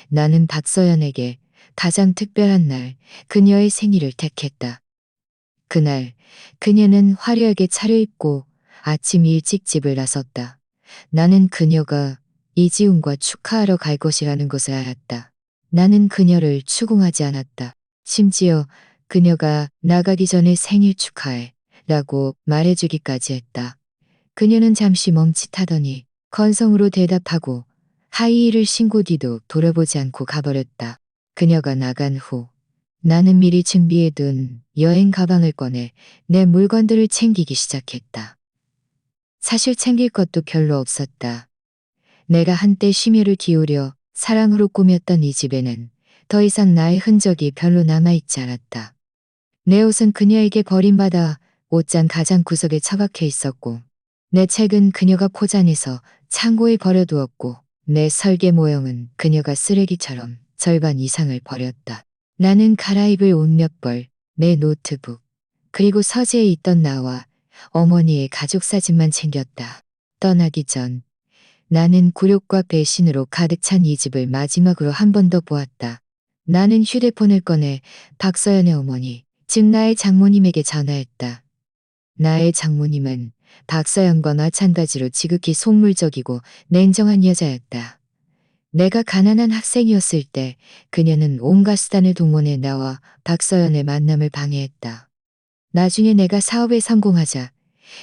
나는 박서연에게 가장 특별한 날, 그녀의 생일을 택했다. 그날, 그녀는 화려하게 차려입고 아침 일찍 집을 나섰다. 나는 그녀가 이지훈과 축하하러 갈 것이라는 것을 알았다. 나는 그녀를 추궁하지 않았다. 심지어 그녀가 나가기 전에 생일 축하해 라고 말해주기까지 했다. 그녀는 잠시 멈칫하더니 건성으로 대답하고 하이힐을 신고 뒤도 돌아보지 않고 가버렸다. 그녀가 나간 후 나는 미리 준비해둔 여행 가방을 꺼내 내 물건들을 챙기기 시작했다. 사실 챙길 것도 별로 없었다. 내가 한때 심혈을 기울여 사랑으로 꾸몄던 이 집에는 더 이상 나의 흔적이 별로 남아있지 않았다. 내 옷은 그녀에게 버림받아 옷장 가장 구석에 처박혀 있었고 내 책은 그녀가 포장해서 창고에 버려두었고 내 설계 모형은 그녀가 쓰레기처럼 절반 이상을 버렸다. 나는 갈아입을 옷 몇 벌, 내 노트북, 그리고 서재에 있던 나와 어머니의 가족 사진만 챙겼다. 떠나기 전 나는 굴욕과 배신으로 가득 찬 이 집을 마지막으로 한 번 더 보았다. 나는 휴대폰을 꺼내 박서연의 어머니 즉 나의 장모님에게 전화했다. 나의 장모님은 박서연과 마찬가지로 지극히 속물적이고 냉정한 여자였다. 내가 가난한 학생이었을 때 그녀는 온갖 수단을 동원해 나와 박서연의 만남을 방해했다. 나중에 내가 사업에 성공하자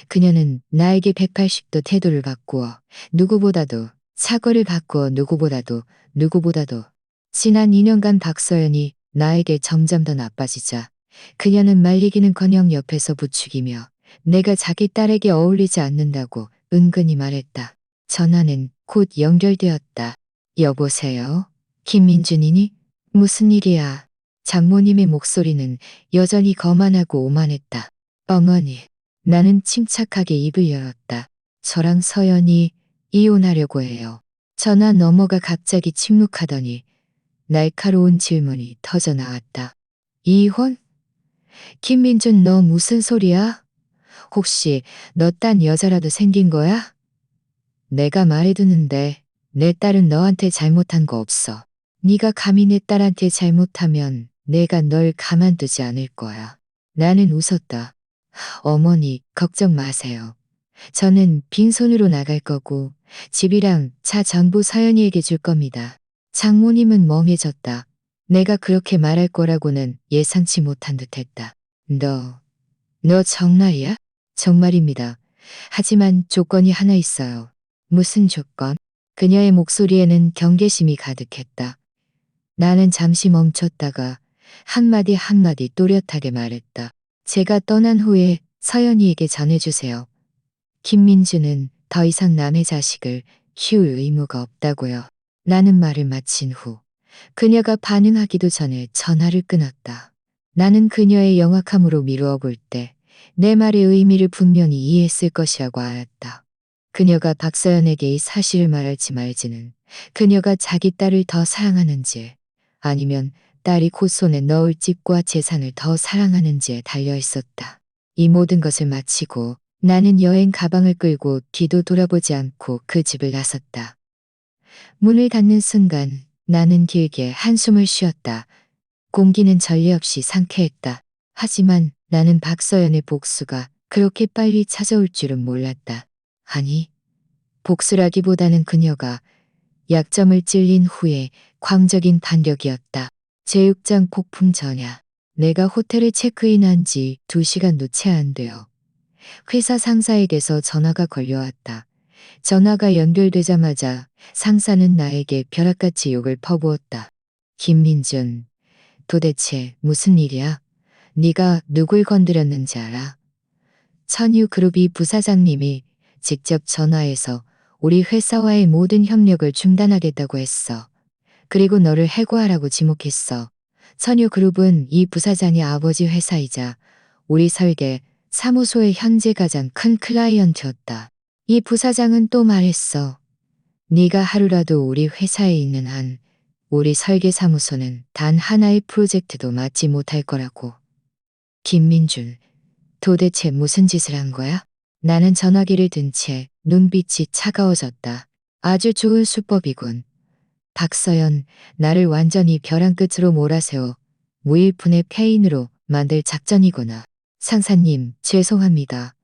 그녀는 나에게 180도 태도를 바꾸어 누구보다도 사과를 바꾸어 누구보다도 지난 2년간 박서연이 나에게 점점 더 나빠지자 그녀는 말리기는커녕 옆에서 부추기며 내가 자기 딸에게 어울리지 않는다고 은근히 말했다. 전화는 곧 연결되었다. 여보세요? 김민준이니? 무슨 일이야? 장모님의 목소리는 여전히 거만하고 오만했다. 어머니. 나는 침착하게 입을 열었다. 저랑 서연이 이혼하려고 해요. 전화 너머가 갑자기 침묵하더니 날카로운 질문이 터져 나왔다. 이혼? 김민준 너 무슨 소리야? 혹시 너 딴 여자라도 생긴 거야? 내가 말해두는데 내 딸은 너한테 잘못한 거 없어. 네가 감히 내 딸한테 잘못하면 내가 널 가만두지 않을 거야. 나는 웃었다. 어머니, 걱정 마세요. 저는 빈손으로 나갈 거고 집이랑 차 전부 서연이에게 줄 겁니다. 장모님은 멍해졌다. 내가 그렇게 말할 거라고는 예상치 못한 듯했다. 너 정말이야? 정말입니다. 하지만 조건이 하나 있어요. 무슨 조건? 그녀의 목소리에는 경계심이 가득했다. 나는 잠시 멈췄다가 한마디 한마디 또렷하게 말했다. 제가 떠난 후에 서연이에게 전해주세요. 김민주는 더 이상 남의 자식을 키울 의무가 없다고요. 나는 말을 마친 후 그녀가 반응하기도 전에 전화를 끊었다. 나는 그녀의 영악함으로 미루어 볼 때 내 말의 의미를 분명히 이해했을 것이라고 알았다. 그녀가 박서연에게 이 사실을 말할지 말지는 그녀가 자기 딸을 더 사랑하는지 아니면 딸이 콧손에 넣을 집과 재산을 더 사랑하는지에 달려 있었다. 이 모든 것을 마치고 나는 여행 가방을 끌고 뒤도 돌아보지 않고 그 집을 나섰다. 문을 닫는 순간 나는 길게 한숨을 쉬었다. 공기는 전례 없이 상쾌했다. 하지만 나는 박서연의 복수가 그렇게 빨리 찾아올 줄은 몰랐다. 아니, 복수라기보다는 그녀가 약점을 찔린 후에 광적인 반격이었다. 제6장 폭풍 전야. 내가 호텔에 체크인한 지 2시간도 채 안 되어 회사 상사에게서 전화가 걸려왔다. 전화가 연결되자마자 상사는 나에게 벼락같이 욕을 퍼부었다. 김민준, 도대체 무슨 일이야? 네가 누굴 건드렸는지 알아? 천유그룹이 부사장님이 직접 전화해서 우리 회사와의 모든 협력을 중단하겠다고 했어. 그리고 너를 해고하라고 지목했어. 천유그룹은 이 부사장의 아버지 회사이자 우리 설계 사무소의 현재 가장 큰 클라이언트였다. 이 부사장은 또 말했어. 네가 하루라도 우리 회사에 있는 한 우리 설계 사무소는 단 하나의 프로젝트도 맡지 못할 거라고. 김민준, 도대체 무슨 짓을 한 거야? 나는 전화기를 든 채 눈빛이 차가워졌다. 아주 좋은 수법이군. 박서연, 나를 완전히 벼랑 끝으로 몰아세워 무일푼의 폐인으로 만들 작전이구나. 상사님, 죄송합니다.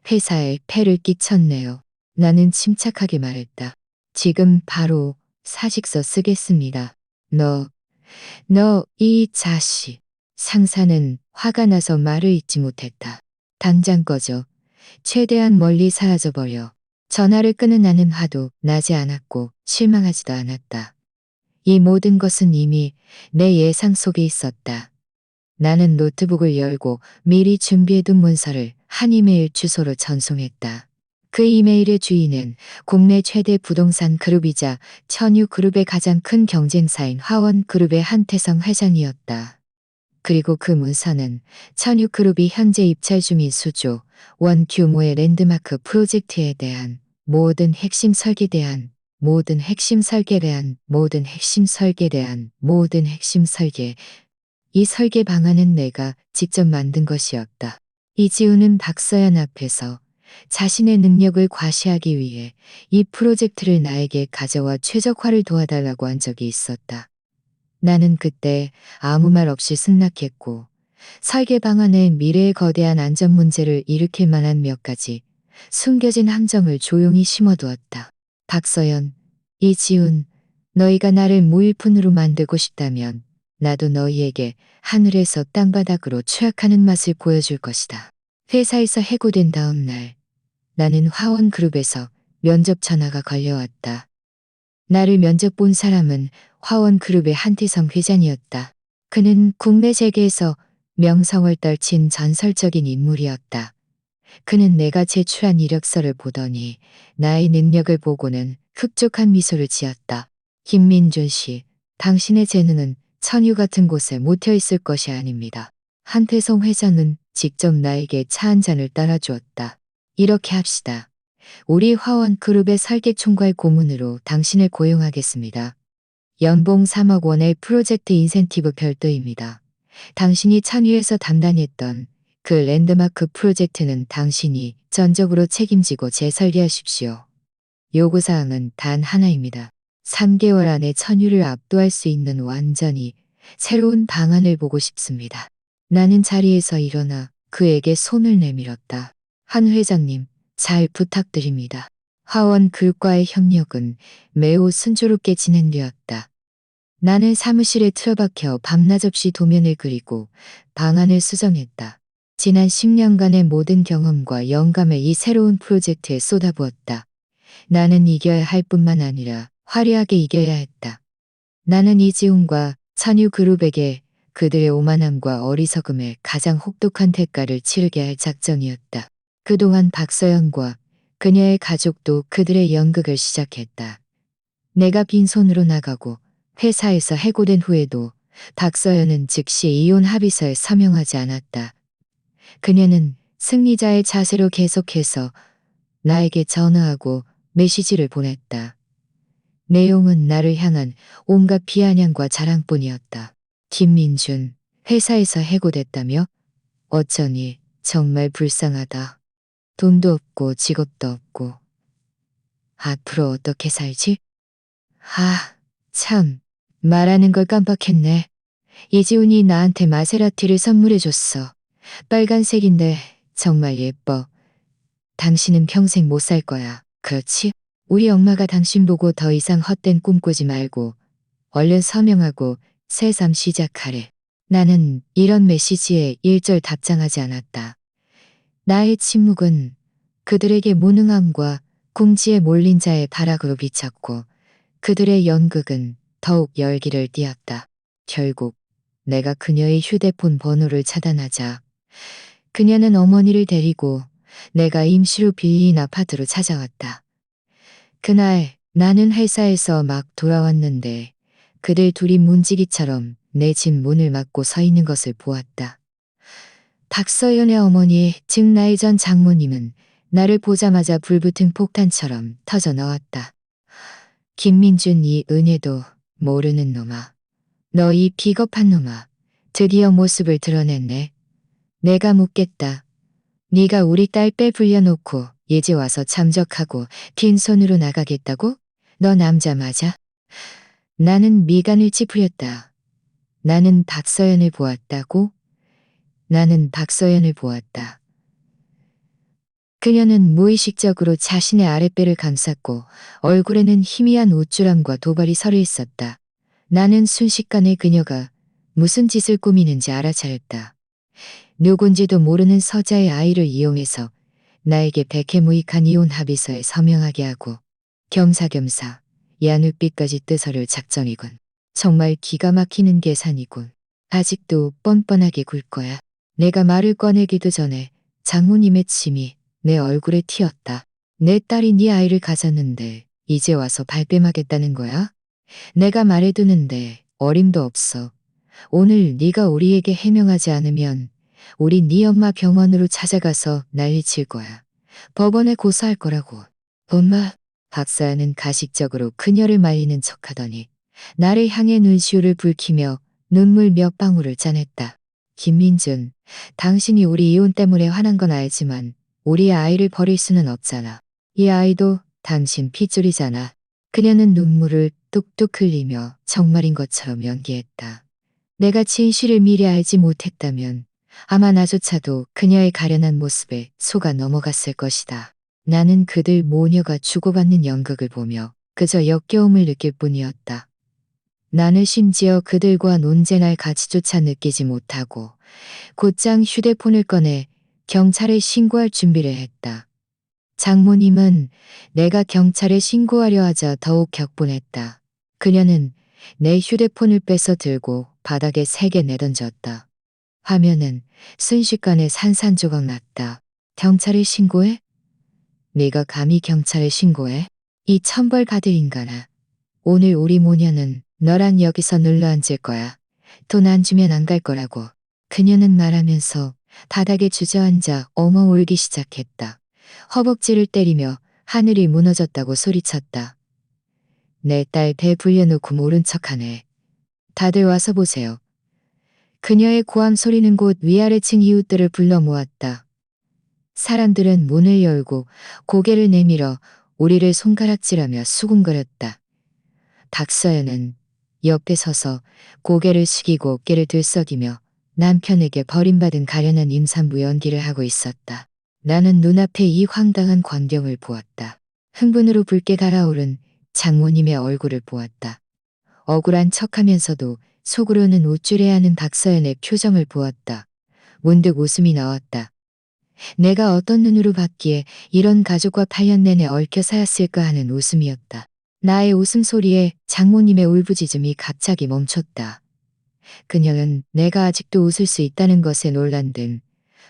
회사에 폐를 끼쳤네요. 나는 침착하게 말했다. 지금 바로 사직서 쓰겠습니다. 이 자식. 상사는 화가 나서 말을 잇지 못했다. 당장 꺼져. 최대한 멀리 사라져버려. 전화를 끄는 나는 화도 나지 않았고 실망하지도 않았다. 이 모든 것은 이미 내 예상 속에 있었다. 나는 노트북을 열고 미리 준비해둔 문서를 한 이메일 주소로 전송했다. 그 이메일의 주인은 국내 최대 부동산 그룹이자 천유그룹의 가장 큰 경쟁사인 화원그룹의 한태성 회장이었다. 그리고 그 문서는 천유그룹이 현재 입찰 중인 수조 원 규모의 랜드마크 프로젝트에 대한 모든 핵심 설계에 대한 모든 핵심 설계. 이 설계 방안은 내가 직접 만든 것이었다. 이지우는 박서연 앞에서 자신의 능력을 과시하기 위해 이 프로젝트를 나에게 가져와 최적화를 도와달라고 한 적이 있었다. 나는 그때 아무 말 없이 승낙했고 설계 방안에 미래의 거대한 안전 문제를 일으킬 만한 몇 가지 숨겨진 함정을 조용히 심어두었다. 박서연, 이지훈, 너희가 나를 무일푼으로 만들고 싶다면 나도 너희에게 하늘에서 땅바닥으로 추락하는 맛을 보여줄 것이다. 회사에서 해고된 다음 날 나는 화원그룹에서 면접 전화가 걸려왔다. 나를 면접 본 사람은 화원그룹의 한태성 회장이었다. 그는 국내 재계에서 명성을 떨친 전설적인 인물이었다. 그는 내가 제출한 이력서를 보더니 나의 능력을 보고는 흡족한 미소를 지었다. 김민준 씨, 당신의 재능은 천유 같은 곳에 묻혀 있을 것이 아닙니다. 한태성 회장은 직접 나에게 차 한 잔을 따라주었다. 이렇게 합시다. 우리 화원그룹의 설계 총괄 고문으로 당신을 고용하겠습니다. 연봉 3억 원의 프로젝트 인센티브 별도입니다. 당신이 참여해서 담당했던 그 랜드마크 프로젝트는 당신이 전적으로 책임지고 재설계하십시오. 요구사항은 단 하나입니다. 3개월 안에 천유를 압도할 수 있는 완전히 새로운 방안을 보고 싶습니다. 나는 자리에서 일어나 그에게 손을 내밀었다. 한 회장님, 잘 부탁드립니다. 화원그룹과의 협력은 매우 순조롭게 진행되었다. 나는 사무실에 틀어박혀 밤낮 없이 도면을 그리고 방안을 수정했다. 지난 10년간의 모든 경험과 영감을 이 새로운 프로젝트에 쏟아부었다. 나는 이겨야 할 뿐만 아니라 화려하게 이겨야 했다. 나는 이지훈과 천유그룹에게 그들의 오만함과 어리석음에 가장 혹독한 대가를 치르게 할 작정이었다. 그동안 박서연과 그녀의 가족도 그들의 연극을 시작했다. 내가 빈손으로 나가고 회사에서 해고된 후에도 박서연은 즉시 이혼 합의서에 서명하지 않았다. 그녀는 승리자의 자세로 계속해서 나에게 전화하고 메시지를 보냈다. 내용은 나를 향한 온갖 비아냥과 자랑뿐이었다. 김민준, 회사에서 해고됐다며? 어쩌니 정말 불쌍하다. 돈도 없고 직업도 없고. 앞으로 어떻게 살지? 아, 참. 말하는 걸 깜빡했네. 이지훈이 나한테 마세라티를 선물해줬어. 빨간색인데 정말 예뻐. 당신은 평생 못 살 거야. 그렇지? 우리 엄마가 당신 보고 더 이상 헛된 꿈 꾸지 말고 얼른 서명하고 새삼 시작하래. 나는 이런 메시지에 일절 답장하지 않았다. 나의 침묵은 그들에게 무능함과 궁지에 몰린 자의 발악으로 비쳤고 그들의 연극은 더욱 열기를 띠었다. 결국 내가 그녀의 휴대폰 번호를 차단하자 그녀는 어머니를 데리고 내가 임시로 빌린 아파트로 찾아왔다. 그날 나는 회사에서 막 돌아왔는데 그들 둘이 문지기처럼 내 집 문을 막고 서 있는 것을 보았다. 박서연의 어머니, 즉 나의 전 장모님은 나를 보자마자 불붙은 폭탄처럼 터져 나왔다. 김민준 이 은혜도 모르는 놈아. 너 이 비겁한 놈아. 드디어 모습을 드러냈네. 내가 묻겠다. 네가 우리 딸 빼불려놓고 이제 와서 참적하고 빈손으로 나가겠다고? 너 남자 맞아? 나는 미간을 찌푸렸다. 나는 박서연을 보았다고? 나는 박서연을 보았다. 그녀는 무의식적으로 자신의 아랫배를 감쌌고 얼굴에는 희미한 우쭐함과 도발이 서려 있었다. 나는 순식간에 그녀가 무슨 짓을 꾸미는지 알아차렸다. 누군지도 모르는 서자의 아이를 이용해서 나에게 백해무익한 이혼 합의서에 서명하게 하고 겸사겸사 야눌빛까지 뜯어를 작정이군. 정말 기가 막히는 계산이군. 아직도 뻔뻔하게 굴 거야. 내가 말을 꺼내기도 전에 장모님의 침이 내 얼굴에 튀었다. 내 딸이 네 아이를 가졌는데 이제 와서 발뺌하겠다는 거야? 내가 말해두는데 어림도 없어. 오늘 네가 우리에게 해명하지 않으면 우리 네 엄마 병원으로 찾아가서 난리칠 거야. 법원에 고소할 거라고. 엄마, 박사는 가식적으로 그녀를 말리는 척하더니 나를 향해 눈시울을 붉히며 눈물 몇 방울을 짜냈다. 김민준, 당신이 우리 이혼 때문에 화난 건 알지만 우리의 아이를 버릴 수는 없잖아. 이 아이도 당신 핏줄이잖아. 그녀는 눈물을 뚝뚝 흘리며 정말인 것처럼 연기했다. 내가 진실을 미리 알지 못했다면 아마 나조차도 그녀의 가련한 모습에 속아 넘어갔을 것이다. 나는 그들 모녀가 주고받는 연극을 보며 그저 역겨움을 느낄 뿐이었다. 나는 심지어 그들과 논쟁할 가치조차 느끼지 못하고 곧장 휴대폰을 꺼내 경찰에 신고할 준비를 했다. 장모님은 내가 경찰에 신고하려 하자 더욱 격분했다. 그녀는 내 휴대폰을 뺏어 들고 바닥에 세게 내던졌다. 화면은 순식간에 산산조각 났다. 경찰에 신고해? 네가 감히 경찰에 신고해? 이 천벌 받을 인간아. 오늘 우리 모녀는 너랑 여기서 눌러앉을 거야. 돈 안 주면 안 갈 거라고. 그녀는 말하면서 바닥에 주저앉아 엉엉 울기 시작했다. 허벅지를 때리며 하늘이 무너졌다고 소리쳤다. 내 딸 배 불려놓고 모른 척하네. 다들 와서 보세요. 그녀의 고함 소리는 곧 위아래층 이웃들을 불러 모았다. 사람들은 문을 열고 고개를 내밀어 우리를 손가락질하며 수군거렸다. 박서연은 옆에 서서 고개를 숙이고 어깨를 들썩이며 남편에게 버림받은 가련한 임산부 연기를 하고 있었다. 나는 눈앞에 이 황당한 광경을 보았다. 흥분으로 붉게 달아오른 장모님의 얼굴을 보았다. 억울한 척하면서도 속으로는 우쭐해하는 박서연의 표정을 보았다. 문득 웃음이 나왔다. 내가 어떤 눈으로 봤기에 이런 가족과 8년 내내 얽혀 살았을까 하는 웃음이었다. 나의 웃음소리에 장모님의 울부짖음이 갑자기 멈췄다. 그녀는 내가 아직도 웃을 수 있다는 것에 놀란 듯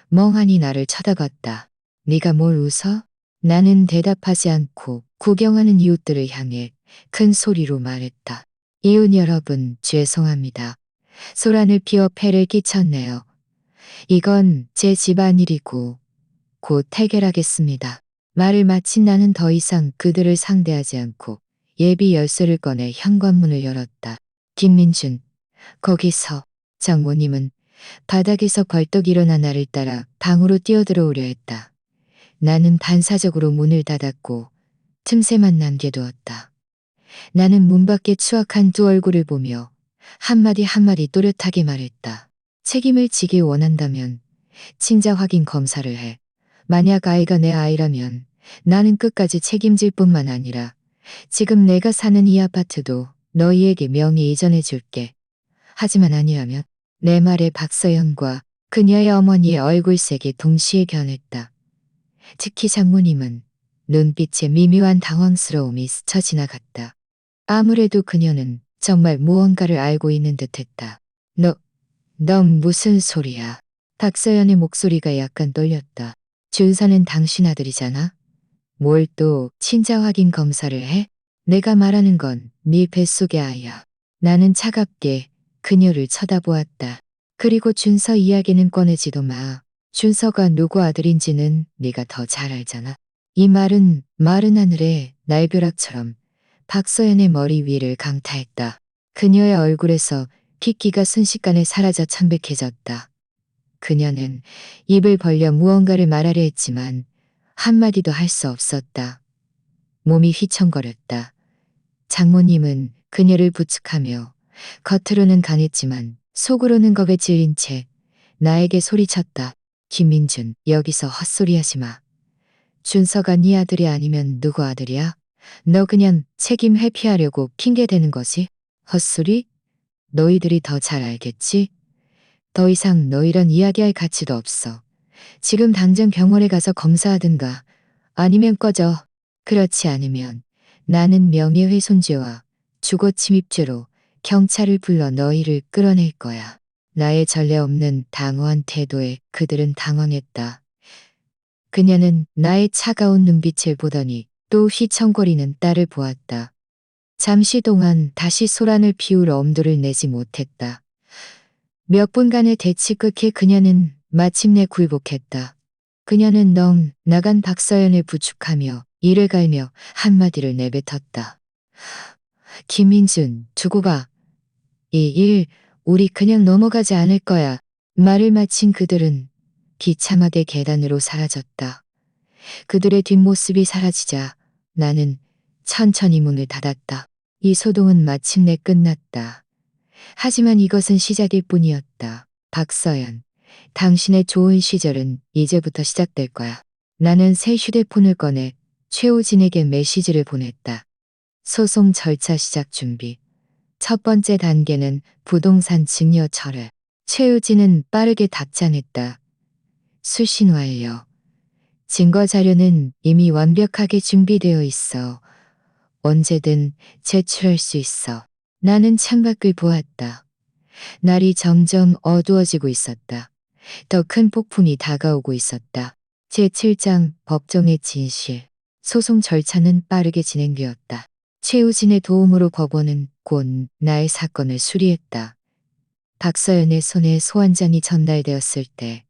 멍하니 나를 쳐다봤다. 네가 뭘 웃어? 나는 대답하지 않고 구경하는 이웃들을 향해 큰 소리로 말했다. 이웃 여러분, 죄송합니다. 소란을 피워 폐를 끼쳤네요. 이건 제 집안일이고 곧 해결하겠습니다. 말을 마친 나는 더 이상 그들을 상대하지 않고 예비 열쇠를 꺼내 현관문을 열었다. 김민준, 거기서. 장모님은 바닥에서 벌떡 일어나 나를 따라 방으로 뛰어들어오려 했다. 나는 반사적으로 문을 닫았고 틈새만 남겨두었다. 나는 문 밖의 추악한 두 얼굴을 보며 한마디 한마디 또렷하게 말했다. 책임을 지길 원한다면 친자 확인 검사를 해. 만약 아이가 내 아이라면 나는 끝까지 책임질 뿐만 아니라 지금 내가 사는 이 아파트도 너희에게 명의 이전해 줄게. 하지만 아니라면 내 말에 박서연과 그녀의 어머니의 얼굴색이 동시에 변했다. 특히 장모님은 눈빛에 미묘한 당황스러움이 스쳐 지나갔다. 아무래도 그녀는 정말 무언가를 알고 있는 듯했다. 넌 무슨 소리야? 박서연의 목소리가 약간 떨렸다. 준서는 당신 아들이잖아? 뭘 또 친자 확인 검사를 해? 내가 말하는 건 네 뱃속의 아이야. 나는 차갑게 그녀를 쳐다보았다. 그리고 준서 이야기는 꺼내지도 마. 준서가 누구 아들인지는 네가 더 잘 알잖아. 이 말은 마른 하늘에 날벼락처럼 박서연의 머리 위를 강타했다. 그녀의 얼굴에서 핏기가 순식간에 사라져 창백해졌다. 그녀는 입을 벌려 무언가를 말하려 했지만 한마디도 할 수 없었다. 몸이 휘청거렸다. 장모님은 그녀를 부축하며 겉으로는 강했지만 속으로는 겁에 질린 채 나에게 소리쳤다. 김민준, 여기서 헛소리하지 마. 준서가 네 아들이 아니면 누구 아들이야? 너 그냥 책임 회피하려고 핑계대는 거지? 헛소리? 너희들이 더 잘 알겠지? 더 이상 너희랑 이야기할 가치도 없어. 지금 당장 병원에 가서 검사하든가 아니면 꺼져. 그렇지 않으면 나는 명예훼손죄와 주거침입죄로 경찰을 불러 너희를 끌어낼 거야. 나의 전례 없는 당황한 태도에 그들은 당황했다. 그녀는 나의 차가운 눈빛을 보더니 또 휘청거리는 딸을 보았다. 잠시 동안 다시 소란을 피울 엄두를 내지 못했다. 몇 분간의 대치 끝에 그녀는 마침내 굴복했다. 그녀는 넋 나간 박서연을 부축하며 이를 갈며 한마디를 내뱉었다. 김민준, 두고 봐. 이 일 우리 그냥 넘어가지 않을 거야. 말을 마친 그들은 비참하게 계단으로 사라졌다. 그들의 뒷모습이 사라지자 나는 천천히 문을 닫았다. 이 소동은 마침내 끝났다. 하지만 이것은 시작일 뿐이었다. 박서연, 당신의 좋은 시절은 이제부터 시작될 거야. 나는 새 휴대폰을 꺼내 최우진에게 메시지를 보냈다. 소송 절차 시작 준비. 첫 번째 단계는 부동산 증여 철회. 최우진은 빠르게 답장했다. 수신 완료. 증거 자료는 이미 완벽하게 준비되어 있어. 언제든 제출할 수 있어. 나는 창밖을 보았다. 날이 점점 어두워지고 있었다. 더 큰 폭풍이 다가오고 있었다. 제7장 법정의 진실. 소송 절차는 빠르게 진행되었다. 최우진의 도움으로 법원은 곧 나의 사건을 수리했다. 박서연의 손에 소환장이 전달되었을 때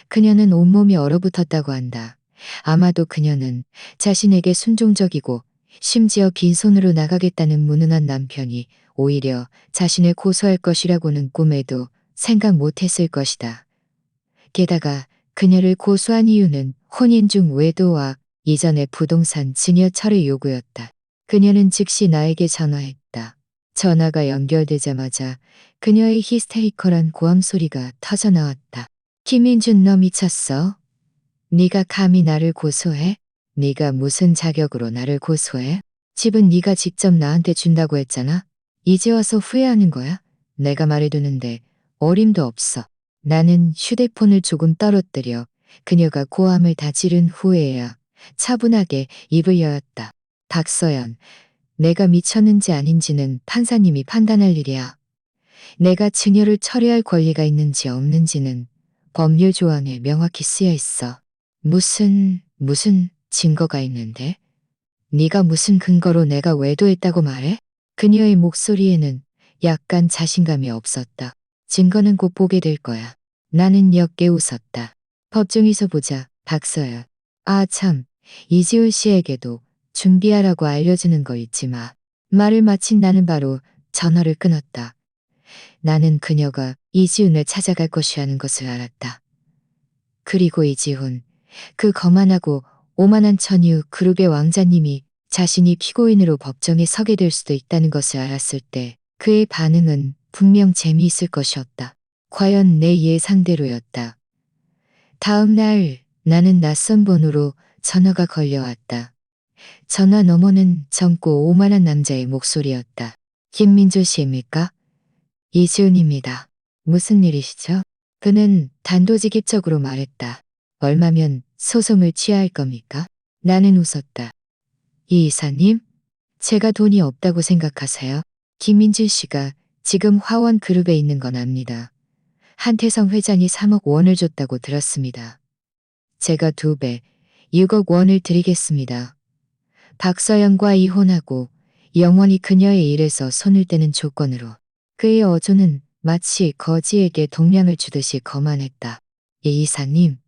그녀는 온몸이 얼어붙었다고 한다. 아마도 그녀는 자신에게 순종적이고 심지어 빈손으로 나가겠다는 무능한 남편이 오히려 자신을 고소할 것이라고는 꿈에도 생각 못했을 것이다. 게다가 그녀를 고소한 이유는 혼인 중 외도와 이전의 부동산 증여 철회 요구였다. 그녀는 즉시 나에게 전화했다. 전화가 연결되자마자 그녀의 히스테리컬한 고함 소리가 터져나왔다. 김민준, 너 미쳤어? 네가 감히 나를 고소해? 네가 무슨 자격으로 나를 고소해? 집은 네가 직접 나한테 준다고 했잖아. 이제 와서 후회하는 거야? 내가 말해두는데 어림도 없어. 나는 휴대폰을 조금 떨어뜨려 그녀가 고함을 다 지른 후에야 차분하게 입을 여었다. 박서연, 내가 미쳤는지 아닌지는 판사님이 판단할 일이야. 내가 증여를 철회할 권리가 있는지 없는지는 법률 조항에 명확히 쓰여 있어. 무슨 증거가 있는데? 네가 무슨 근거로 내가 외도했다고 말해? 그녀의 목소리에는 약간 자신감이 없었다. 증거는 곧 보게 될 거야. 나는 역게 웃었다. 법정에서 보자, 박서연. 아 참, 이지훈 씨에게도 준비하라고 알려주는 거 잊지 마. 말을 마친 나는 바로 전화를 끊었다. 나는 그녀가 이지훈을 찾아갈 것이라는 것을 알았다. 그리고 이지훈, 그 거만하고 오만한 천유 그룹의 왕자님이 자신이 피고인으로 법정에 서게 될 수도 있다는 것을 알았을 때 그의 반응은 분명 재미있을 것이었다. 과연 내 예상대로였다. 다음 날 나는 낯선 번호로 전화가 걸려왔다. 전화 너머는 젊고 오만한 남자의 목소리였다. 김민조 씨입니까? 이지훈입니다. 무슨 일이시죠? 그는 단도직입적으로 말했다. 얼마면 소송을 취하할 겁니까? 나는 웃었다. 이 이사님? 제가 돈이 없다고 생각하세요? 김민준 씨가 지금 화원 그룹에 있는 건 압니다. 한태성 회장이 3억 원을 줬다고 들었습니다. 제가 2배, 6억 원을 드리겠습니다. 박서연과 이혼하고 영원히 그녀의 일에서 손을 떼는 조건으로. 그의 어조는 마치 거지에게 동량을 주듯이 거만했다. 이 이사님,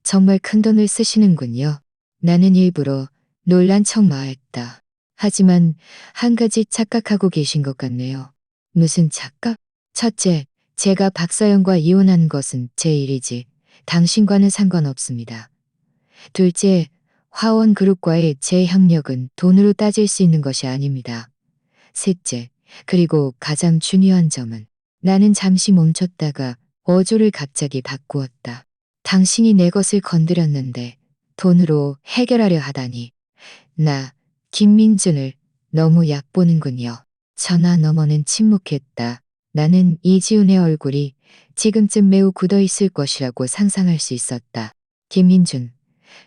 정말 큰돈을 쓰시는군요. 나는 일부러 놀란 척 마했다. 하지만 한 가지 착각하고 계신 것 같네요. 무슨 착각? 첫째, 제가 박서연과 이혼한 것은 제 일이지 당신과는 상관없습니다. 둘째, 화원그룹과의 제 협력은 돈으로 따질 수 있는 것이 아닙니다. 셋째, 그리고 가장 중요한 점은 나는 잠시 멈췄다가 어조를 갑자기 바꾸었다. 당신이 내 것을 건드렸는데 돈으로 해결하려 하다니. 나 김민준을 너무 얕보는군요. 전화 너머는 침묵했다. 나는 이지훈의 얼굴이 지금쯤 매우 굳어 있을 것이라고 상상할 수 있었다. 김민준,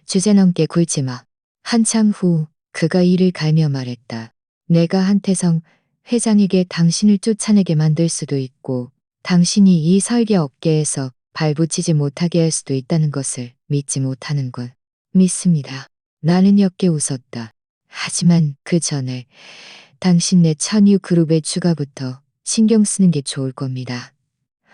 주제넘게 굴지 마. 한참 후 그가 이를 갈며 말했다. 내가 한태성 회장에게 당신을 쫓아내게 만들 수도 있고 당신이 이 설계 업계에서 발붙이지 못하게 할 수도 있다는 것을 믿지 못하는군. 믿습니다. 나는 역게 웃었다. 하지만 그 전에 당신 내 천유 그룹의 추가부터 신경 쓰는 게 좋을 겁니다.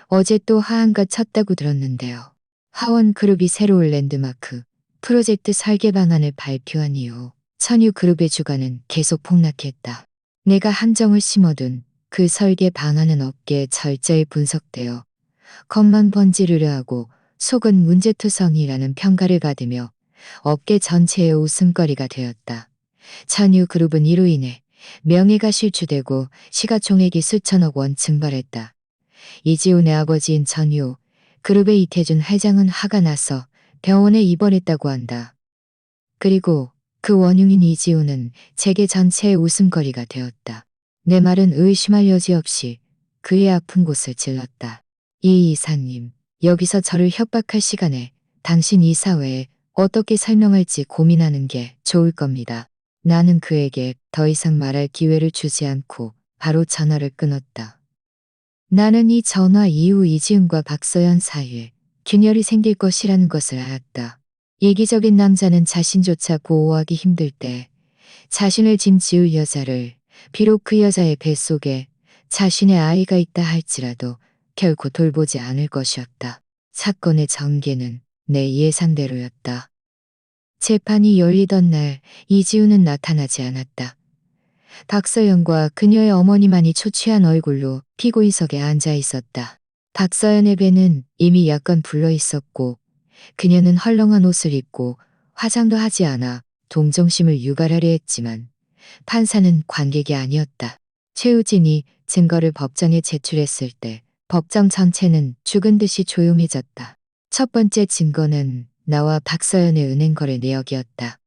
어제 또 하한가 쳤다고 들었는데요. 하원 그룹이 새로운 랜드마크 프로젝트 설계 방안을 발표한 이후 천유 그룹의 주가는 계속 폭락했다. 내가 함정을 심어둔 그 설계 방안은 업계에 철저히 분석되어 겉만 번지르르 하고 속은 문제투성이라는 평가를 받으며 업계 전체의 웃음거리가 되었다. 천유 그룹은 이로 인해 명예가 실추되고 시가총액이 수천억 원 증발했다. 이지훈의 아버지인 전유, 그룹의 이태준 회장은 화가 나서 병원에 입원했다고 한다. 그리고 그 원흉인 이지우는 재계 전체의 웃음거리가 되었다. 내 말은 의심할 여지 없이 그의 아픈 곳을 찔렀다. 이 이사님, 여기서 저를 협박할 시간에 당신 이 사회에 어떻게 설명할지 고민하는 게 좋을 겁니다. 나는 그에게 더 이상 말할 기회를 주지 않고 바로 전화를 끊었다. 나는 이 전화 이후 이지은과 박서연 사이에 균열이 생길 것이라는 것을 알았다. 이기적인 남자는 자신조차 보호하기 힘들 때 자신을 짐지을 여자를, 비록 그 여자의 뱃속에 자신의 아이가 있다 할지라도 결코 돌보지 않을 것이었다. 사건의 전개는 내 예상대로였다. 재판이 열리던 날 이지우는 나타나지 않았다. 박서연과 그녀의 어머니만이 초췌한 얼굴로 피고인석에 앉아 있었다. 박서연의 배는 이미 약간 불러 있었고 그녀는 헐렁한 옷을 입고 화장도 하지 않아 동정심을 유발하려 했지만 판사는 관객이 아니었다. 최우진이 증거를 법정에 제출했을 때 법정 전체는 죽은 듯이 조용해졌다. 첫 번째 증거는 나와 박서연의 은행 거래 내역이었다.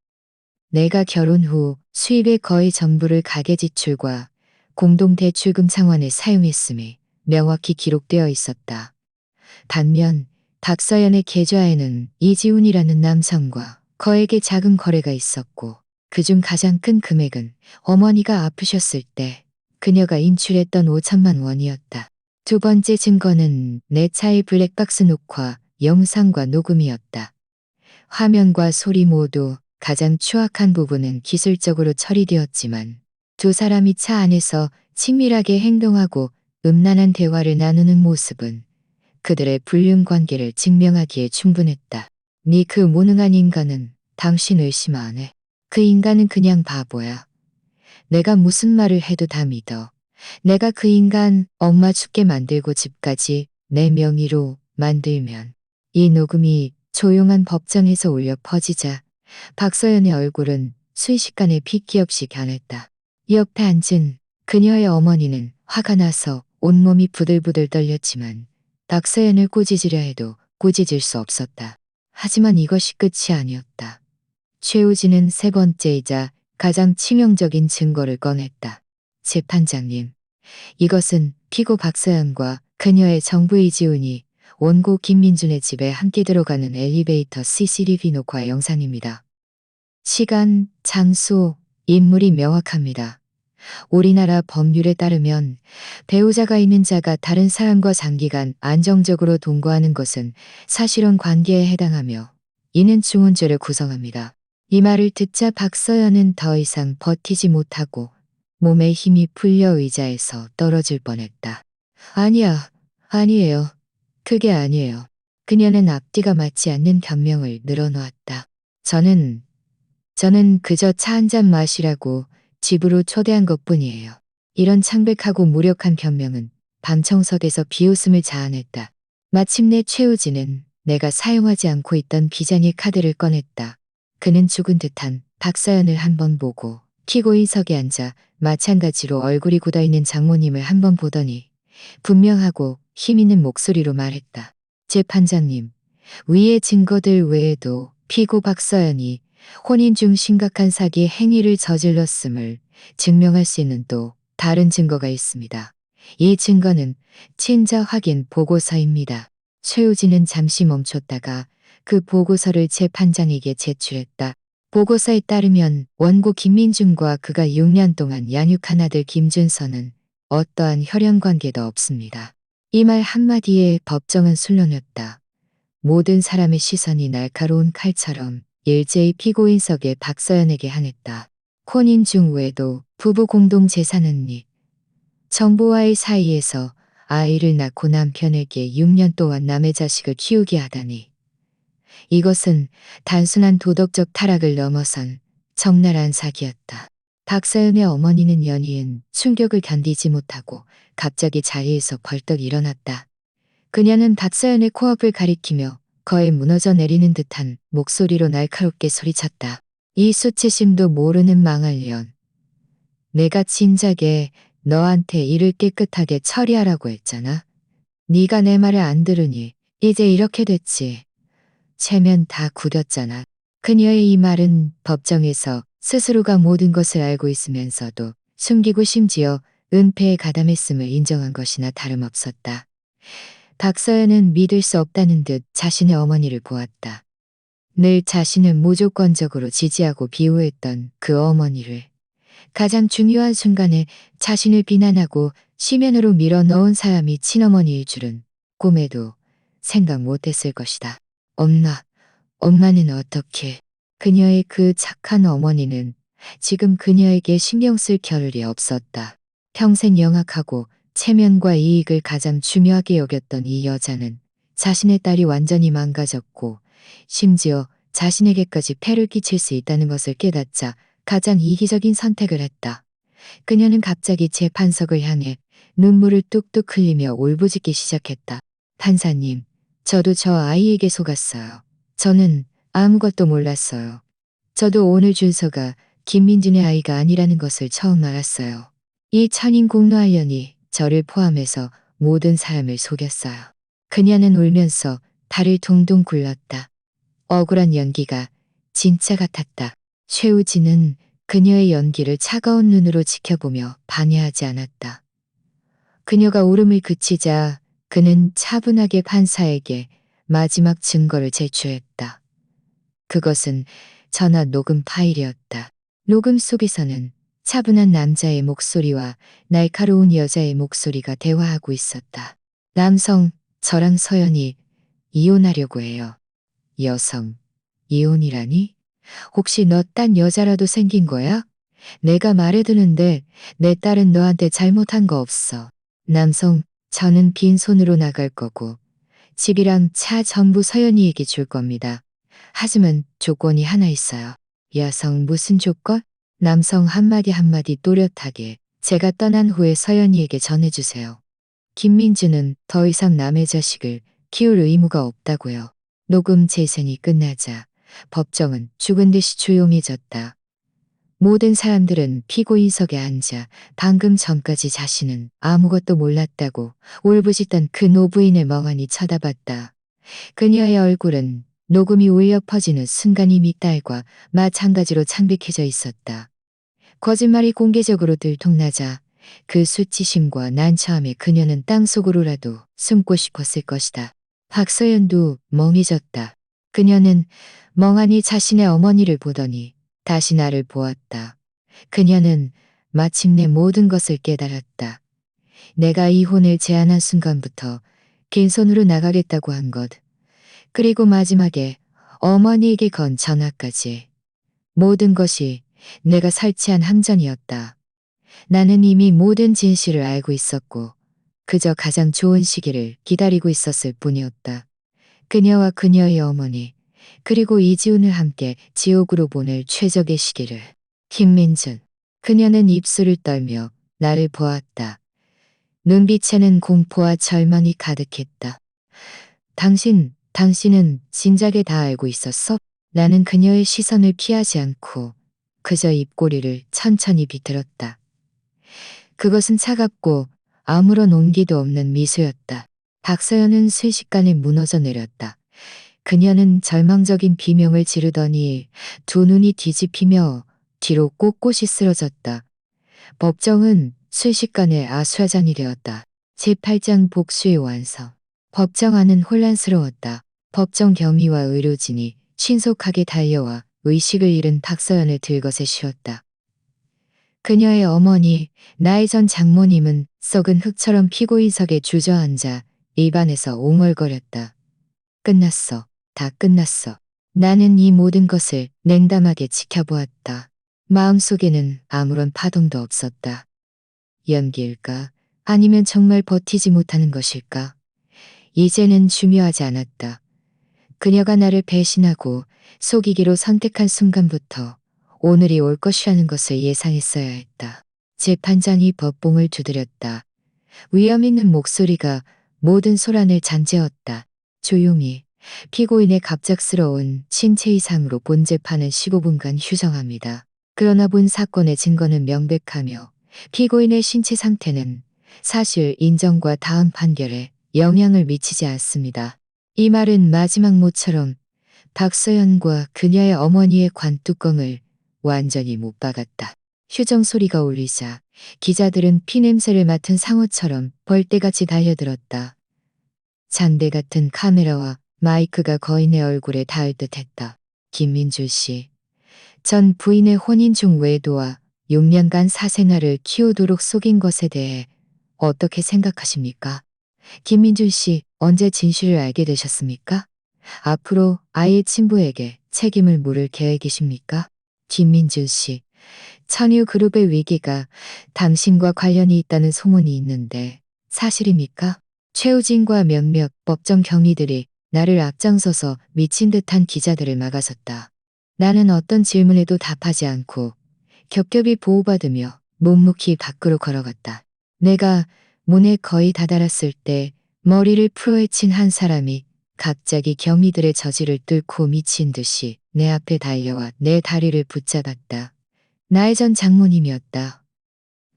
내가 결혼 후 수입의 거의 전부를 가계 지출과 공동 대출금 상환에 사용했음이 명확히 기록되어 있었다. 반면 박서연의 계좌에는 이지훈이라는 남성과 거액의 자금 거래가 있었고 그중 가장 큰 금액은 어머니가 아프셨을 때 그녀가 인출했던 5천만 원이었다. 두 번째 증거는 내 차의 블랙박스 녹화, 영상과 녹음이었다. 화면과 소리 모두 가장 추악한 부분은 기술적으로 처리되었지만 두 사람이 차 안에서 친밀하게 행동하고 음란한 대화를 나누는 모습은 그들의 불륜 관계를 증명하기에 충분했다. 네 그 무능한 인간은 당신 의심 안 해. 그 인간은 그냥 바보야. 내가 무슨 말을 해도 다 믿어. 내가 그 인간 엄마 죽게 만들고 집까지 내 명의로 만들면 이 녹음이 조용한 법정에서 울려 퍼지자 박서연의 얼굴은 순식간에 핏기 없이 변했다. 옆에 앉은 그녀의 어머니는 화가 나서 온몸이 부들부들 떨렸지만 박서연을 꾸짖으려 해도 꾸짖을 수 없었다. 하지만 이것이 끝이 아니었다. 최우진은 세 번째이자 가장 치명적인 증거를 꺼냈다. 재판장님, 이것은 피고 박서연과 그녀의 정부 이지훈이 원고 김민준의 집에 함께 들어가는 엘리베이터 CCTV 녹화 영상입니다. 시간, 장소, 인물이 명확합니다. 우리나라 법률에 따르면 배우자가 있는 자가 다른 사람과 장기간 안정적으로 동거하는 것은 사실혼 관계에 해당하며 이는 중혼죄를 구성합니다. 이 말을 듣자 박서연은 더 이상 버티지 못하고 몸에 힘이 풀려 의자에서 떨어질 뻔했다. 아니야, 아니에요. 그게 아니에요. 그녀는 앞뒤가 맞지 않는 변명을 늘어놓았다. 저는 그저 차 한 잔 마시라고 집으로 초대한 것뿐이에요. 이런 창백하고 무력한 변명은 방청석에서 비웃음을 자아냈다. 마침내 최우진은 내가 사용하지 않고 있던 비장의 카드를 꺼냈다. 그는 죽은 듯한 박서연을 한번 보고 피고인석에 앉아 마찬가지로 얼굴이 굳어있는 장모님을 한번 보더니 분명하고 힘있는 목소리로 말했다. 재판장님, 위의 증거들 외에도 피고 박서연이 혼인 중 심각한 사기 행위를 저질렀음을 증명할 수 있는 또 다른 증거가 있습니다. 이 증거는 친자 확인 보고서입니다. 최우진은 잠시 멈췄다가 그 보고서를 재판장에게 제출했다. 보고서에 따르면 원고 김민준과 그가 6년 동안 양육한 아들 김준서는 어떠한 혈연 관계도 없습니다. 이 말 한마디에 법정은 술렁였다. 모든 사람의 시선이 날카로운 칼처럼 일제히 피고인석의 박서연에게 향했다. 혼인 중 외에도 부부 공동 재산은 정부와의 사이에서 아이를 낳고 남편에게 6년 동안 남의 자식을 키우게 하다니. 이것은 단순한 도덕적 타락을 넘어선 적나라한 사기였다. 박서연의 어머니는 연이은 충격을 견디지 못하고 갑자기 자리에서 벌떡 일어났다. 그녀는 박서연의 코앞을 가리키며 거의 무너져 내리는 듯한 목소리로 날카롭게 소리쳤다. 이 수치심도 모르는 망할년. 내가 진작에 너한테 일을 깨끗하게 처리하라고 했잖아. 네가 내 말을 안 들으니 이제 이렇게 됐지. 체면 다 굳었잖아. 그녀의 이 말은 법정에서 스스로가 모든 것을 알고 있으면서도 숨기고 심지어 은폐에 가담했음을 인정한 것이나 다름없었다. 박서연은 믿을 수 없다는 듯 자신의 어머니를 보았다. 늘 자신을 무조건적으로 지지하고 비호했던 그 어머니를 가장 중요한 순간에 자신을 비난하고 시면으로 밀어 넣은 사람이 친어머니일 줄은 꿈에도 생각 못했을 것이다. 엄마는 어떻게? 그녀의 그 착한 어머니는 지금 그녀에게 신경 쓸 겨를이 없었다. 평생 영악하고 체면과 이익을 가장 중요하게 여겼던 이 여자는 자신의 딸이 완전히 망가졌고 심지어 자신에게까지 폐를 끼칠 수 있다는 것을 깨닫자 가장 이기적인 선택을 했다. 그녀는 갑자기 재판석을 향해 눈물을 뚝뚝 흘리며 울부짖기 시작했다. 판사님, 저도 저 아이에게 속았어요. 저는 아무것도 몰랐어요. 저도 오늘 준서가 김민준의 아이가 아니라는 것을 처음 알았어요. 이 천인 공노하려니 저를 포함해서 모든 사람을 속였어요. 그녀는 울면서 발을 동동 굴렀다. 억울한 연기가 진짜 같았다. 최우진은 그녀의 연기를 차가운 눈으로 지켜보며 반해하지 않았다. 그녀가 울음을 그치자 그는 차분하게 판사에게 마지막 증거를 제출했다. 그것은 전화 녹음 파일이었다. 녹음 속에서는 차분한 남자의 목소리와 날카로운 여자의 목소리가 대화하고 있었다. 남성, 저랑 서연이 이혼하려고 해요. 여성, 이혼이라니? 혹시 너 딴 여자라도 생긴 거야? 내가 말해두는데 내 딸은 너한테 잘못한 거 없어. 남성, 저는 빈손으로 나갈 거고 집이랑 차 전부 서연이에게 줄 겁니다. 하지만 조건이 하나 있어요. 여성, 무슨 조건? 남성 한마디 한마디 또렷하게 제가 떠난 후에 서연이에게 전해주세요. 김민주는 더 이상 남의 자식을 키울 의무가 없다고요. 녹음 재생이 끝나자 법정은 죽은 듯이 조용해졌다. 모든 사람들은 피고인석에 앉아 방금 전까지 자신은 아무것도 몰랐다고 울부짖던 그 노부인을 멍하니 쳐다봤다. 그녀의 얼굴은 녹음이 울려 퍼지는 순간 이미 딸과 마찬가지로 창백해져 있었다. 거짓말이 공개적으로 들통나자 그 수치심과 난처함에 그녀는 땅속으로라도 숨고 싶었을 것이다. 박서연도 멍해졌다. 그녀는 멍하니 자신의 어머니를 보더니 다시 나를 보았다. 그녀는 마침내 모든 것을 깨달았다. 내가 이혼을 제안한 순간부터 빈손으로 나가겠다고 한 것, 그리고 마지막에 어머니에게 건 전화까지. 모든 것이 내가 설치한 함정이었다. 나는 이미 모든 진실을 알고 있었고 그저 가장 좋은 시기를 기다리고 있었을 뿐이었다. 그녀와 그녀의 어머니 그리고 이지훈을 함께 지옥으로 보낼 최적의 시기를. 김민준. 그녀는 입술을 떨며 나를 보았다. 눈빛에는 공포와 절망이 가득했다. 당신은 진작에 다 알고 있었어? 나는 그녀의 시선을 피하지 않고 그저 입꼬리를 천천히 비틀었다. 그것은 차갑고 아무런 온기도 없는 미소였다. 박서연은 순식간에 무너져 내렸다. 그녀는 절망적인 비명을 지르더니 두 눈이 뒤집히며 뒤로 꼿꼿이 쓰러졌다. 법정은 순식간에 아수라장이 되었다. 제8장 복수의 완성. 법정 안은 혼란스러웠다. 법정 경위와 의료진이 신속하게 달려와 의식을 잃은 박서연을 들것에 씌웠다. 그녀의 어머니, 나의 전 장모님은 썩은 흙처럼 피고인석에 주저앉아 입안에서 옹얼거렸다. 끝났어. 다 끝났어. 나는 이 모든 것을 냉담하게 지켜보았다. 마음속에는 아무런 파동도 없었다. 연기일까? 아니면 정말 버티지 못하는 것일까? 이제는 중요하지 않았다. 그녀가 나를 배신하고 속이기로 선택한 순간부터 오늘이 올 것이라는 것을 예상했어야 했다. 재판장이 법봉을 두드렸다. 위험 있는 목소리가 모든 소란을 잠재웠다. 조용히 피고인의 갑작스러운 신체 이상으로 본 재판은 15분간 휴정합니다. 그러나 본 사건의 증거는 명백하며 피고인의 신체 상태는 사실 인정과 다음 판결에 영향을 미치지 않습니다. 이 말은 마지막 모처럼 박서연과 그녀의 어머니의 관뚜껑을 완전히 못 박았다. 휴정 소리가 울리자 기자들은 피냄새를 맡은 상어처럼 벌떼같이 달려들었다. 잔대 같은 카메라와 마이크가 거의 내 얼굴에 닿을 듯했다. 김민주 씨, 전 부인의 혼인 중 외도와 6년간 사생활을 키우도록 속인 것에 대해 어떻게 생각하십니까? 김민준 씨, 언제 진실을 알게 되셨습니까? 앞으로 아이의 친부에게 책임을 물을 계획이십니까? 김민준 씨, 천유 그룹의 위기가 당신과 관련이 있다는 소문이 있는데 사실입니까? 최우진과 몇몇 법정 경위들이 나를 앞장서서 미친 듯한 기자들을 막아섰다. 나는 어떤 질문에도 답하지 않고 겹겹이 보호받으며 묵묵히 밖으로 걸어갔다. 내가 문에 거의 다다랐을 때 머리를 풀어헤친 한 사람이 갑자기 경위들의 저지를 뚫고 미친 듯이 내 앞에 달려와 내 다리를 붙잡았다. 나의 전 장모님이었다.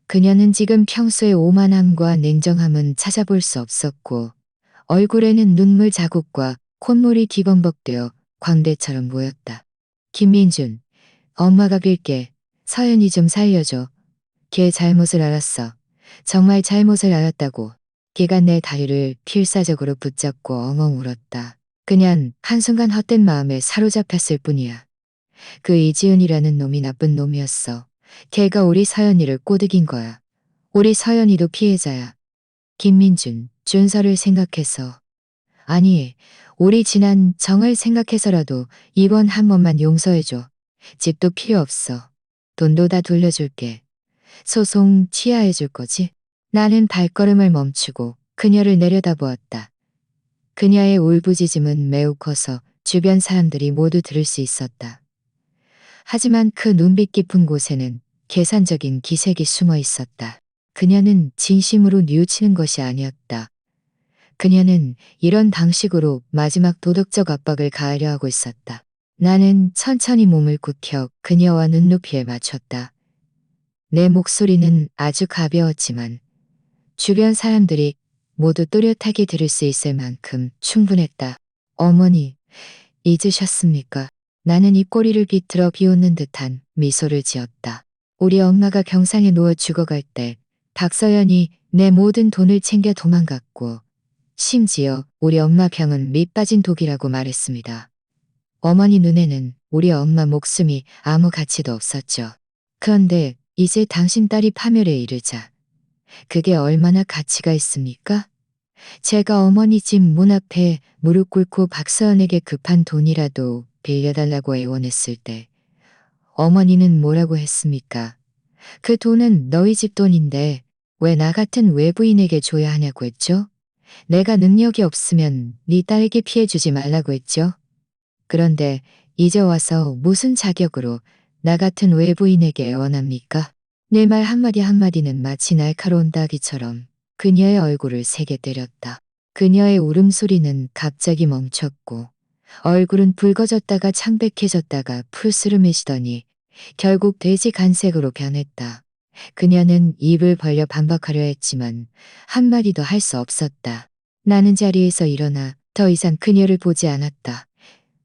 그녀는 지금 평소의 오만함과 냉정함은 찾아볼 수 없었고 얼굴에는 눈물 자국과 콧물이 뒤범벅되어 광대처럼 보였다. 김민준, 엄마가 빌게. 서연이 좀 살려줘. 걔 잘못을 알았어. 정말 잘못을 알았다고. 걔가 내 다리를 필사적으로 붙잡고 엉엉 울었다. 그냥 한순간 헛된 마음에 사로잡혔을 뿐이야. 그 이지은이라는 놈이 나쁜 놈이었어. 걔가 우리 서연이를 꼬드긴 거야. 우리 서연이도 피해자야. 김민준, 준서를 생각해서. 아니, 우리 지난 정을 생각해서라도 이번 한 번만 용서해줘. 집도 필요 없어. 돈도 다 돌려줄게. 소송 취하해줄 거지? 나는 발걸음을 멈추고 그녀를 내려다보았다. 그녀의 울부짖음은 매우 커서 주변 사람들이 모두 들을 수 있었다. 하지만 그 눈빛 깊은 곳에는 계산적인 기색이 숨어 있었다. 그녀는 진심으로 뉘우치는 것이 아니었다. 그녀는 이런 방식으로 마지막 도덕적 압박을 가하려 하고 있었다. 나는 천천히 몸을 굽혀 그녀와 눈높이에 맞췄다. 내 목소리는 아주 가벼웠지만 주변 사람들이 모두 또렷하게 들을 수 있을 만큼 충분했다. 어머니, 잊으셨습니까? 나는 입꼬리를 비틀어 비웃는 듯한 미소를 지었다. 우리 엄마가 병상에 누워 죽어갈 때 박서연이 내 모든 돈을 챙겨 도망갔고 심지어 우리 엄마 병은 밑빠진 독이라고 말했습니다. 어머니 눈에는 우리 엄마 목숨이 아무 가치도 없었죠. 그런데 이제 당신 딸이 파멸에 이르자 그게 얼마나 가치가 있습니까? 제가 어머니 집 문 앞에 무릎 꿇고 박서연에게 급한 돈이라도 빌려달라고 애원했을 때 어머니는 뭐라고 했습니까? 그 돈은 너희 집 돈인데 왜 나 같은 외부인에게 줘야 하냐고 했죠? 내가 능력이 없으면 네 딸에게 피해주지 말라고 했죠? 그런데 이제 와서 무슨 자격으로 나 같은 외부인에게 애원합니까? 내 말 한마디 한마디는 마치 날카로운 따귀처럼 그녀의 얼굴을 세게 때렸다. 그녀의 울음소리는 갑자기 멈췄고 얼굴은 붉어졌다가 창백해졌다가 풀스름해지더니 결국 돼지 간색으로 변했다. 그녀는 입을 벌려 반박하려 했지만 한마디도 할 수 없었다. 나는 자리에서 일어나 더 이상 그녀를 보지 않았다.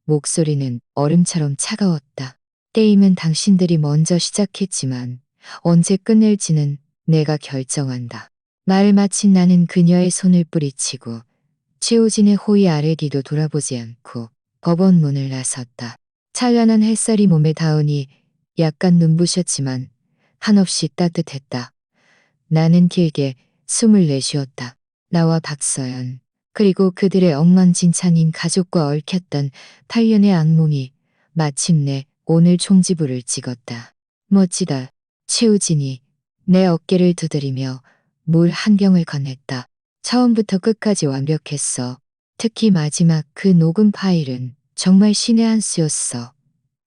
목소리는 얼음처럼 차가웠다. 게임은 당신들이 먼저 시작했지만 언제 끝낼지는 내가 결정한다. 말을 마친 나는 그녀의 손을 뿌리치고 최우진의 호의 아래 뒤도 돌아보지 않고 법원 문을 나섰다. 찬란한 햇살이 몸에 닿으니 약간 눈부셨지만 한없이 따뜻했다. 나는 길게 숨을 내쉬었다. 나와 박서연, 그리고 그들의 엉망진창인 가족과 얽혔던 8년의 악몽이 마침내 오늘 총지부를 찍었다. 멋지다. 최우진이 내 어깨를 두드리며 물 한 병을 건넸다. 처음부터 끝까지 완벽했어. 특히 마지막 그 녹음 파일은 정말 신의 한 수였어.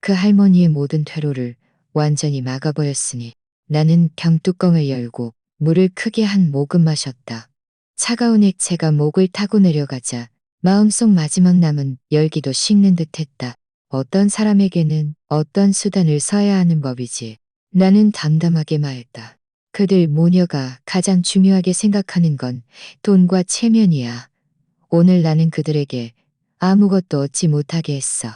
그 할머니의 모든 퇴로를 완전히 막아버렸으니 나는 병뚜껑을 열고 물을 크게 한 모금 마셨다. 차가운 액체가 목을 타고 내려가자 마음속 마지막 남은 열기도 식는 듯했다. 어떤 사람에게는 어떤 수단을 써야 하는 법이지. 나는 담담하게 말했다. 그들 모녀가 가장 중요하게 생각하는 건 돈과 체면이야. 오늘 나는 그들에게 아무것도 얻지 못하게 했어.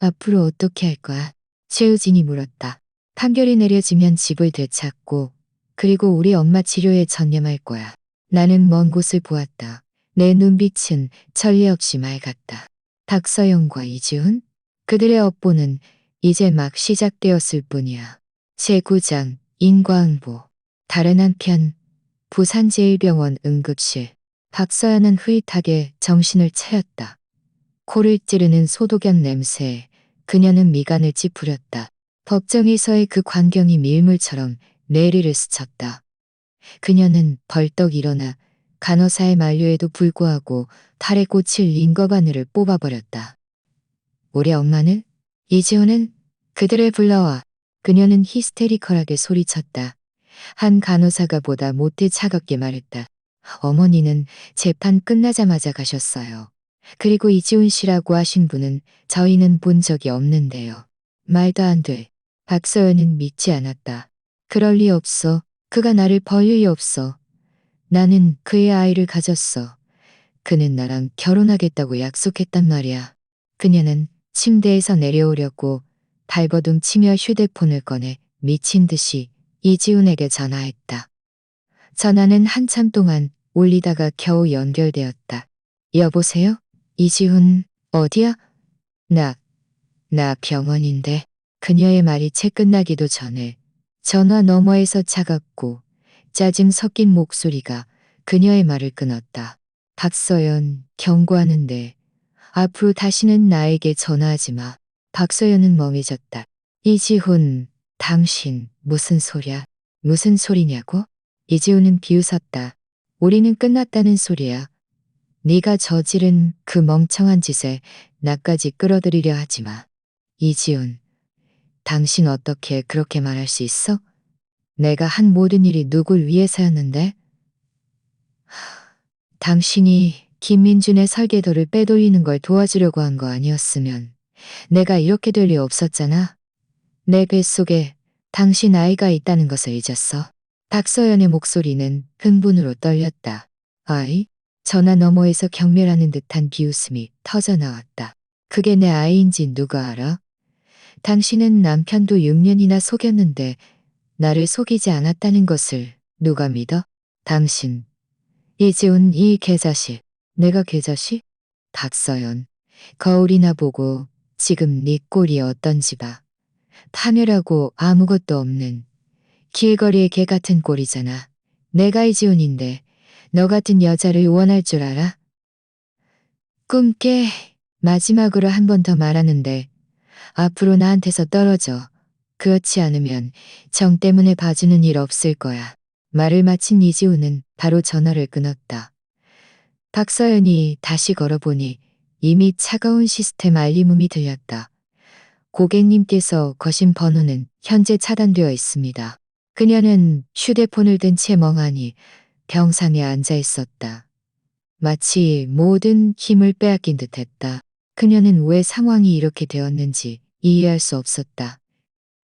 앞으로 어떻게 할 거야? 최우진이 물었다. 판결이 내려지면 집을 되찾고 그리고 우리 엄마 치료에 전념할 거야. 나는 먼 곳을 보았다. 내 눈빛은 천리 없이 맑았다. 박서영과 이지훈? 그들의 업보는 이제 막 시작되었을 뿐이야. 제9장 인과응보. 다른 한편 부산제일병원 응급실. 박서연은 흐릿하게 정신을 차렸다. 코를 찌르는 소독약 냄새에 그녀는 미간을 찌푸렸다. 법정에서의 그 광경이 밀물처럼 뇌리를 스쳤다. 그녀는 벌떡 일어나 간호사의 만류에도 불구하고 팔에 꽂힐 링거 바늘을 뽑아버렸다. 우리 엄마는? 이지호는? 그들을 불러와. 그녀는 히스테리컬하게 소리쳤다. 한 간호사가 보다 못해 차갑게 말했다. 어머니는 재판 끝나자마자 가셨어요. 그리고 이지훈 씨라고 하신 분은 저희는 본 적이 없는데요. 말도 안 돼. 박서연은 믿지 않았다. 그럴 리 없어. 그가 나를 벌릴 리 없어. 나는 그의 아이를 가졌어. 그는 나랑 결혼하겠다고 약속했단 말이야. 그녀는 침대에서 내려오려고 발버둥 치며 휴대폰을 꺼내 미친 듯이 이지훈에게 전화했다. 전화는 한참 동안 울리다가 겨우 연결되었다. 여보세요? 이지훈, 어디야? 나 병원인데. 그녀의 말이 채 끝나기도 전에 전화 너머에서 차갑고 짜증 섞인 목소리가 그녀의 말을 끊었다. 박서연, 경고하는데 앞으로 다시는 나에게 전화하지 마. 박서연은 멍해졌다. 이지훈, 당신 무슨 소리야? 무슨 소리냐고? 이지훈은 비웃었다. 우리는 끝났다는 소리야. 네가 저지른 그 멍청한 짓에 나까지 끌어들이려 하지 마. 이지훈, 당신 어떻게 그렇게 말할 수 있어? 내가 한 모든 일이 누굴 위해서였는데? 당신이 김민준의 설계도를 빼돌리는 걸 도와주려고 한 거 아니었으면 내가 이렇게 될 리 없었잖아. 내 뱃속에 당신 아이가 있다는 것을 잊었어. 박서연의 목소리는 흥분으로 떨렸다. 아이? 전화 너머에서 경멸하는 듯한 비웃음이 터져나왔다. 그게 내 아이인지 누가 알아? 당신은 남편도 6년이나 속였는데 나를 속이지 않았다는 것을 누가 믿어? 당신. 이지훈 이 개자식. 내가 개자식? 박서연. 거울이나 보고 지금 네 꼴이 어떤지 봐. 파멸하고 아무것도 없는 길거리의 개 같은 꼴이잖아. 내가 이지훈인데 너 같은 여자를 원할 줄 알아? 꿈깨. 마지막으로 한 번 더 말하는데 앞으로 나한테서 떨어져. 그렇지 않으면 정 때문에 봐주는 일 없을 거야. 말을 마친 이지훈은 바로 전화를 끊었다. 박서연이 다시 걸어보니 이미 차가운 시스템 알림음이 들렸다. 고객님께서 거신 번호는 현재 차단되어 있습니다. 그녀는 휴대폰을 든 채 멍하니 병상에 앉아 있었다. 마치 모든 힘을 빼앗긴 듯했다. 그녀는 왜 상황이 이렇게 되었는지 이해할 수 없었다.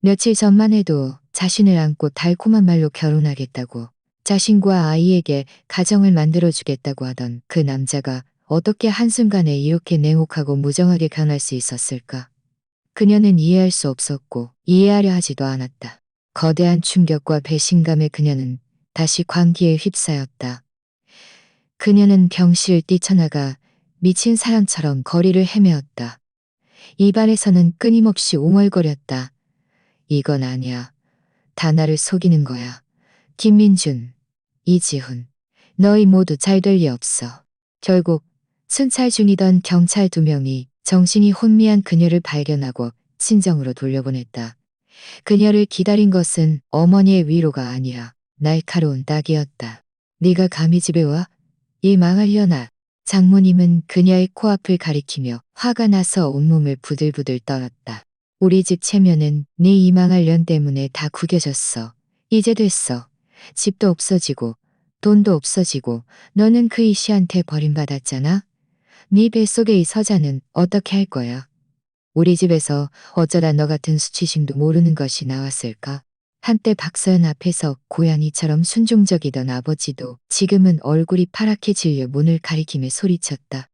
며칠 전만 해도 자신을 안고 달콤한 말로 결혼하겠다고, 자신과 아이에게 가정을 만들어주겠다고 하던 그 남자가 어떻게 한순간에 이렇게 냉혹하고 무정하게 변할 수 있었을까? 그녀는 이해할 수 없었고 이해하려 하지도 않았다. 거대한 충격과 배신감에 그녀는 다시 광기에 휩싸였다. 그녀는 병실을 뛰쳐나가 미친 사람처럼 거리를 헤매었다. 입안에서는 끊임없이 옹얼거렸다. 이건 아니야. 다 나를 속이는 거야. 김민준, 이지훈, 너희 모두 잘 될 리 없어. 결국 순찰 중이던 경찰 2명이 정신이 혼미한 그녀를 발견하고 친정으로 돌려보냈다. 그녀를 기다린 것은 어머니의 위로가 아니라 날카로운 딱이었다. 네가 감히 집에 와? 이 망할려나. 장모님은 그녀의 코앞을 가리키며 화가 나서 온몸을 부들부들 떨었다. 우리 집 체면은 네 이 망할 년 때문에 다 구겨졌어. 이제 됐어. 집도 없어지고 돈도 없어지고 너는 그 이씨한테 버림받았잖아. 네 뱃속의 이 서자는 어떻게 할 거야? 우리 집에서 어쩌다 너 같은 수치심도 모르는 것이 나왔을까? 한때 박서연 앞에서 고양이처럼 순종적이던 아버지도 지금은 얼굴이 파랗게 질려 문을 가리키며 소리쳤다.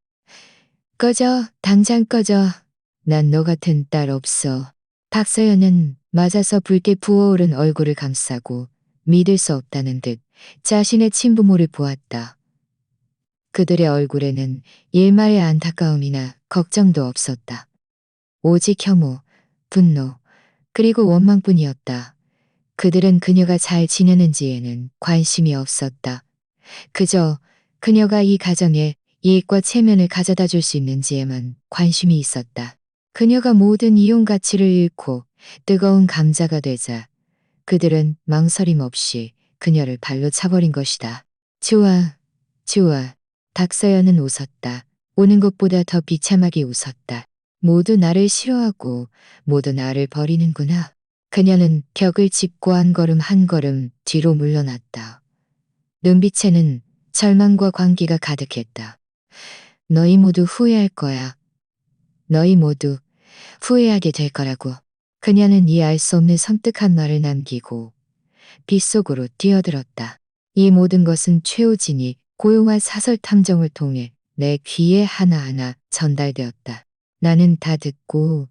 꺼져, 당장 꺼져. 난 너 같은 딸 없어. 박서연은 맞아서 붉게 부어오른 얼굴을 감싸고 믿을 수 없다는 듯 자신의 친부모를 보았다. 그들의 얼굴에는 일말의 안타까움이나 걱정도 없었다. 오직 혐오, 분노, 그리고 원망뿐이었다. 그들은 그녀가 잘 지내는지에는 관심이 없었다. 그저 그녀가 이 가정에 이익과 체면을 가져다 줄 수 있는지에만 관심이 있었다. 그녀가 모든 이용 가치를 잃고 뜨거운 감자가 되자 그들은 망설임 없이 그녀를 발로 차버린 것이다. 좋아, 좋아. 박서연은 웃었다. 우는 것보다 더 비참하게 웃었다. 모두 나를 싫어하고 모두 나를 버리는구나. 그녀는 벽을 짚고 한 걸음 한 걸음 뒤로 물러났다. 눈빛에는 절망과 광기가 가득했다. 너희 모두 후회할 거야. 너희 모두 후회하게 될 거라고. 그녀는 이 알 수 없는 섬뜩한 말을 남기고 빗속으로 뛰어들었다. 이 모든 것은 최우진이 고용한 사설 탐정을 통해 내 귀에 하나하나 전달되었다. 나는 다 듣고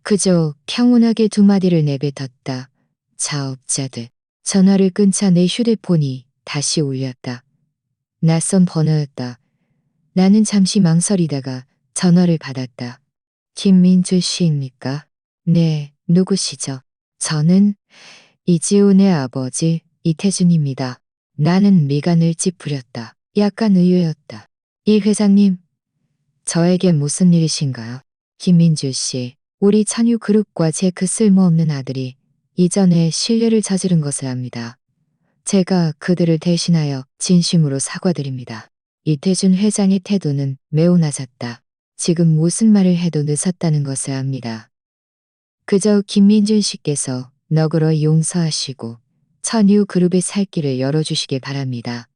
그저 평온하게 두 마디를 내뱉었다. 자업자득. 전화를 끊자 내 휴대폰이 다시 울렸다. 낯선 번호였다. 나는 잠시 망설이다가 전화를 받았다. 김민주 씨입니까? 네, 누구시죠? 저는 이지훈의 아버지 이태준입니다. 나는 미간을 찌푸렸다. 약간 의외였다. 이 회장님, 저에게 무슨 일이신가요? 김민주 씨, 우리 찬유그룹과 제 그 쓸모없는 아들이 이전에 실례를 저지른 것을 압니다. 제가 그들을 대신하여 진심으로 사과드립니다. 이태준 회장의 태도는 매우 낮았다. 지금 무슨 말을 해도 늦었다는 것을 압니다. 그저 김민준 씨께서 너그러 용서하시고 천유그룹의 살 길을 열어주시길 바랍니다.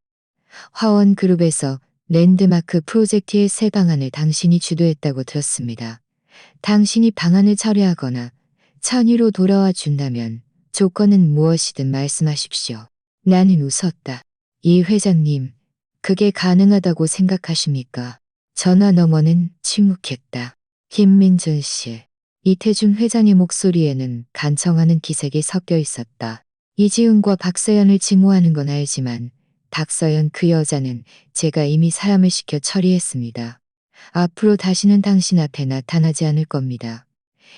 화원그룹에서 랜드마크 프로젝트의 새 방안을 당신이 주도했다고 들었습니다. 당신이 방안을 철회하거나 천유로 돌아와 준다면 조건은 무엇이든 말씀하십시오. 나는 웃었다. 이 회장님, 그게 가능하다고 생각하십니까? 전화 너머는 침묵했다. 김민준 씨. 이태준 회장의 목소리에는 간청하는 기색이 섞여 있었다. 이지훈과 박서연을 증오하는 건 알지만 박서연 그 여자는 제가 이미 사람을 시켜 처리했습니다. 앞으로 다시는 당신 앞에 나타나지 않을 겁니다.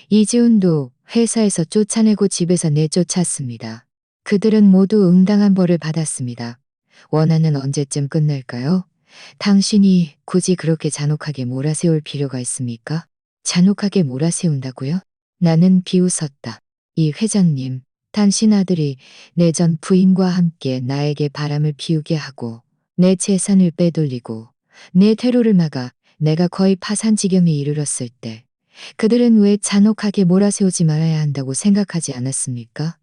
이지훈도 회사에서 쫓아내고 집에서 내쫓았습니다. 그들은 모두 응당한 벌을 받았습니다. 원한은 언제쯤 끝날까요? 당신이 굳이 그렇게 잔혹하게 몰아세울 필요가 있습니까? 잔혹하게 몰아세운다고요? 나는 비웃었다. 이 회장님, 당신 아들이 내 전 부인과 함께 나에게 바람을 피우게 하고 내 재산을 빼돌리고 내 퇴로를 막아 내가 거의 파산 지경에 이르렀을 때 그들은 왜 잔혹하게 몰아세우지 말아야 한다고 생각하지 않았습니까?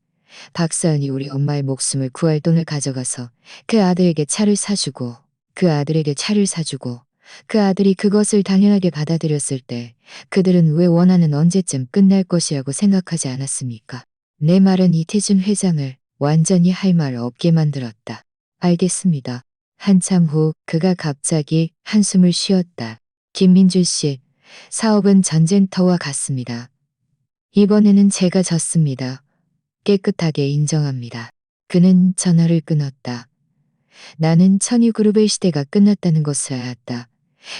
박서연이 우리 엄마의 목숨을 구할 돈을 가져가서 그 아들에게 차를 사주고 그 아들에게 차를 사주고 그 아들이 그것을 당연하게 받아들였을 때 그들은 왜 원하는 언제쯤 끝날 것이라고 생각하지 않았습니까? 내 말은 이태준 회장을 완전히 할 말 없게 만들었다. 알겠습니다. 한참 후 그가 갑자기 한숨을 쉬었다. 김민주 씨, 사업은 전쟁터와 같습니다. 이번에는 제가 졌습니다. 깨끗하게 인정합니다. 그는 전화를 끊었다. 나는 천유그룹의 시대가 끝났다는 것을 알았다.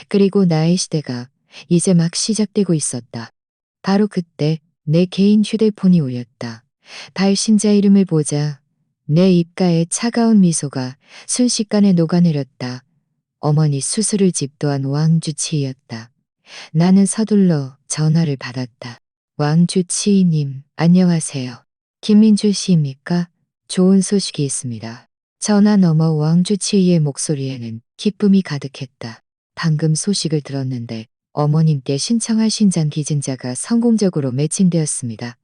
그리고 나의 시대가 이제 막 시작되고 있었다. 바로 그때 내 개인 휴대폰이 울렸다. 발신자 이름을 보자 내 입가에 차가운 미소가 순식간에 녹아내렸다. 어머니 수술을 집도한 왕주치이였다. 나는 서둘러 전화를 받았다. 왕주치이님, 안녕하세요. 김민주 씨입니까? 좋은 소식이 있습니다. 전화 너머 왕주치이의 목소리에는 기쁨이 가득했다. 방금 소식을 들었는데 어머님께 신청할 신장 기증자가 성공적으로 매칭되었습니다.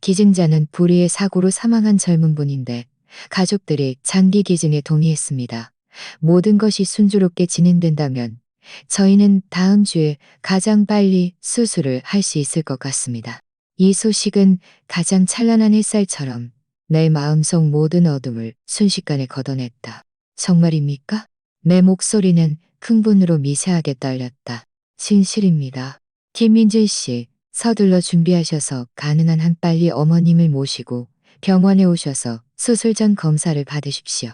기증자는 불의의 사고로 사망한 젊은 분인데 가족들이 장기 기증에 동의했습니다. 모든 것이 순조롭게 진행된다면 저희는 다음 주에 가장 빨리 수술을 할 수 있을 것 같습니다. 이 소식은 가장 찬란한 햇살처럼 내 마음속 모든 어둠을 순식간에 걷어냈다. 정말입니까? 내 목소리는 흥분으로 미세하게 떨렸다. 진실입니다. 김민준 씨, 서둘러 준비하셔서 가능한 한 빨리 어머님을 모시고 병원에 오셔서 수술 전 검사를 받으십시오.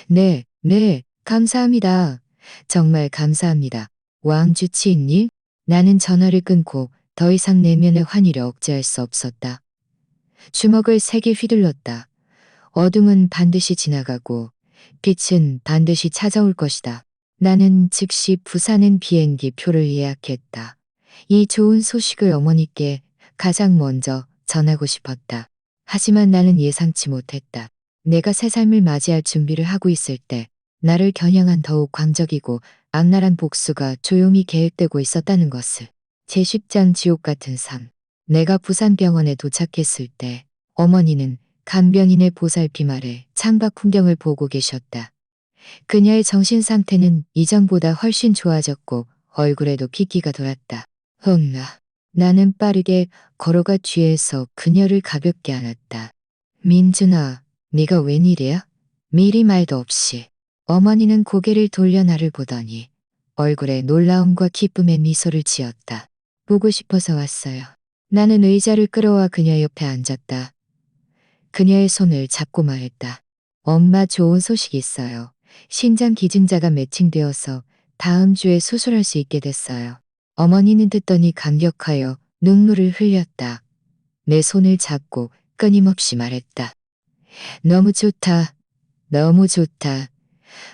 네, 네, 감사합니다. 정말 감사합니다. 왕주치인님? 나는 전화를 끊고 더 이상 내면의 환희를 억제할 수 없었다. 주먹을 세게 휘둘렀다. 어둠은 반드시 지나가고 빛은 반드시 찾아올 것이다. 나는 즉시 부산행 비행기 표를 예약했다. 이 좋은 소식을 어머니께 가장 먼저 전하고 싶었다. 하지만 나는 예상치 못했다. 내가 새 삶을 맞이할 준비를 하고 있을 때 나를 겨냥한 더욱 광적이고 악랄한 복수가 조용히 계획되고 있었다는 것을. 제10장 지옥 같은 삶. 내가 부산병원에 도착했을 때 어머니는 간병인의 보살핌 아래 창밖 풍경을 보고 계셨다. 그녀의 정신 상태는 이전보다 훨씬 좋아졌고 얼굴에도 핏기가 돌았다. 흥나. 나는 빠르게 걸어가 뒤에서 그녀를 가볍게 안았다. 민준아, 네가 웬일이야? 미리 말도 없이. 어머니는 고개를 돌려 나를 보더니 얼굴에 놀라움과 기쁨의 미소를 지었다. 보고 싶어서 왔어요. 나는 의자를 끌어와 그녀 옆에 앉았다. 그녀의 손을 잡고 말했다. 엄마 좋은 소식이 있어요. 신장 기증자가 매칭되어서 다음 주에 수술할 수 있게 됐어요. 어머니는 듣더니 감격하여 눈물을 흘렸다. 내 손을 잡고 끊임없이 말했다. 너무 좋다. 너무 좋다.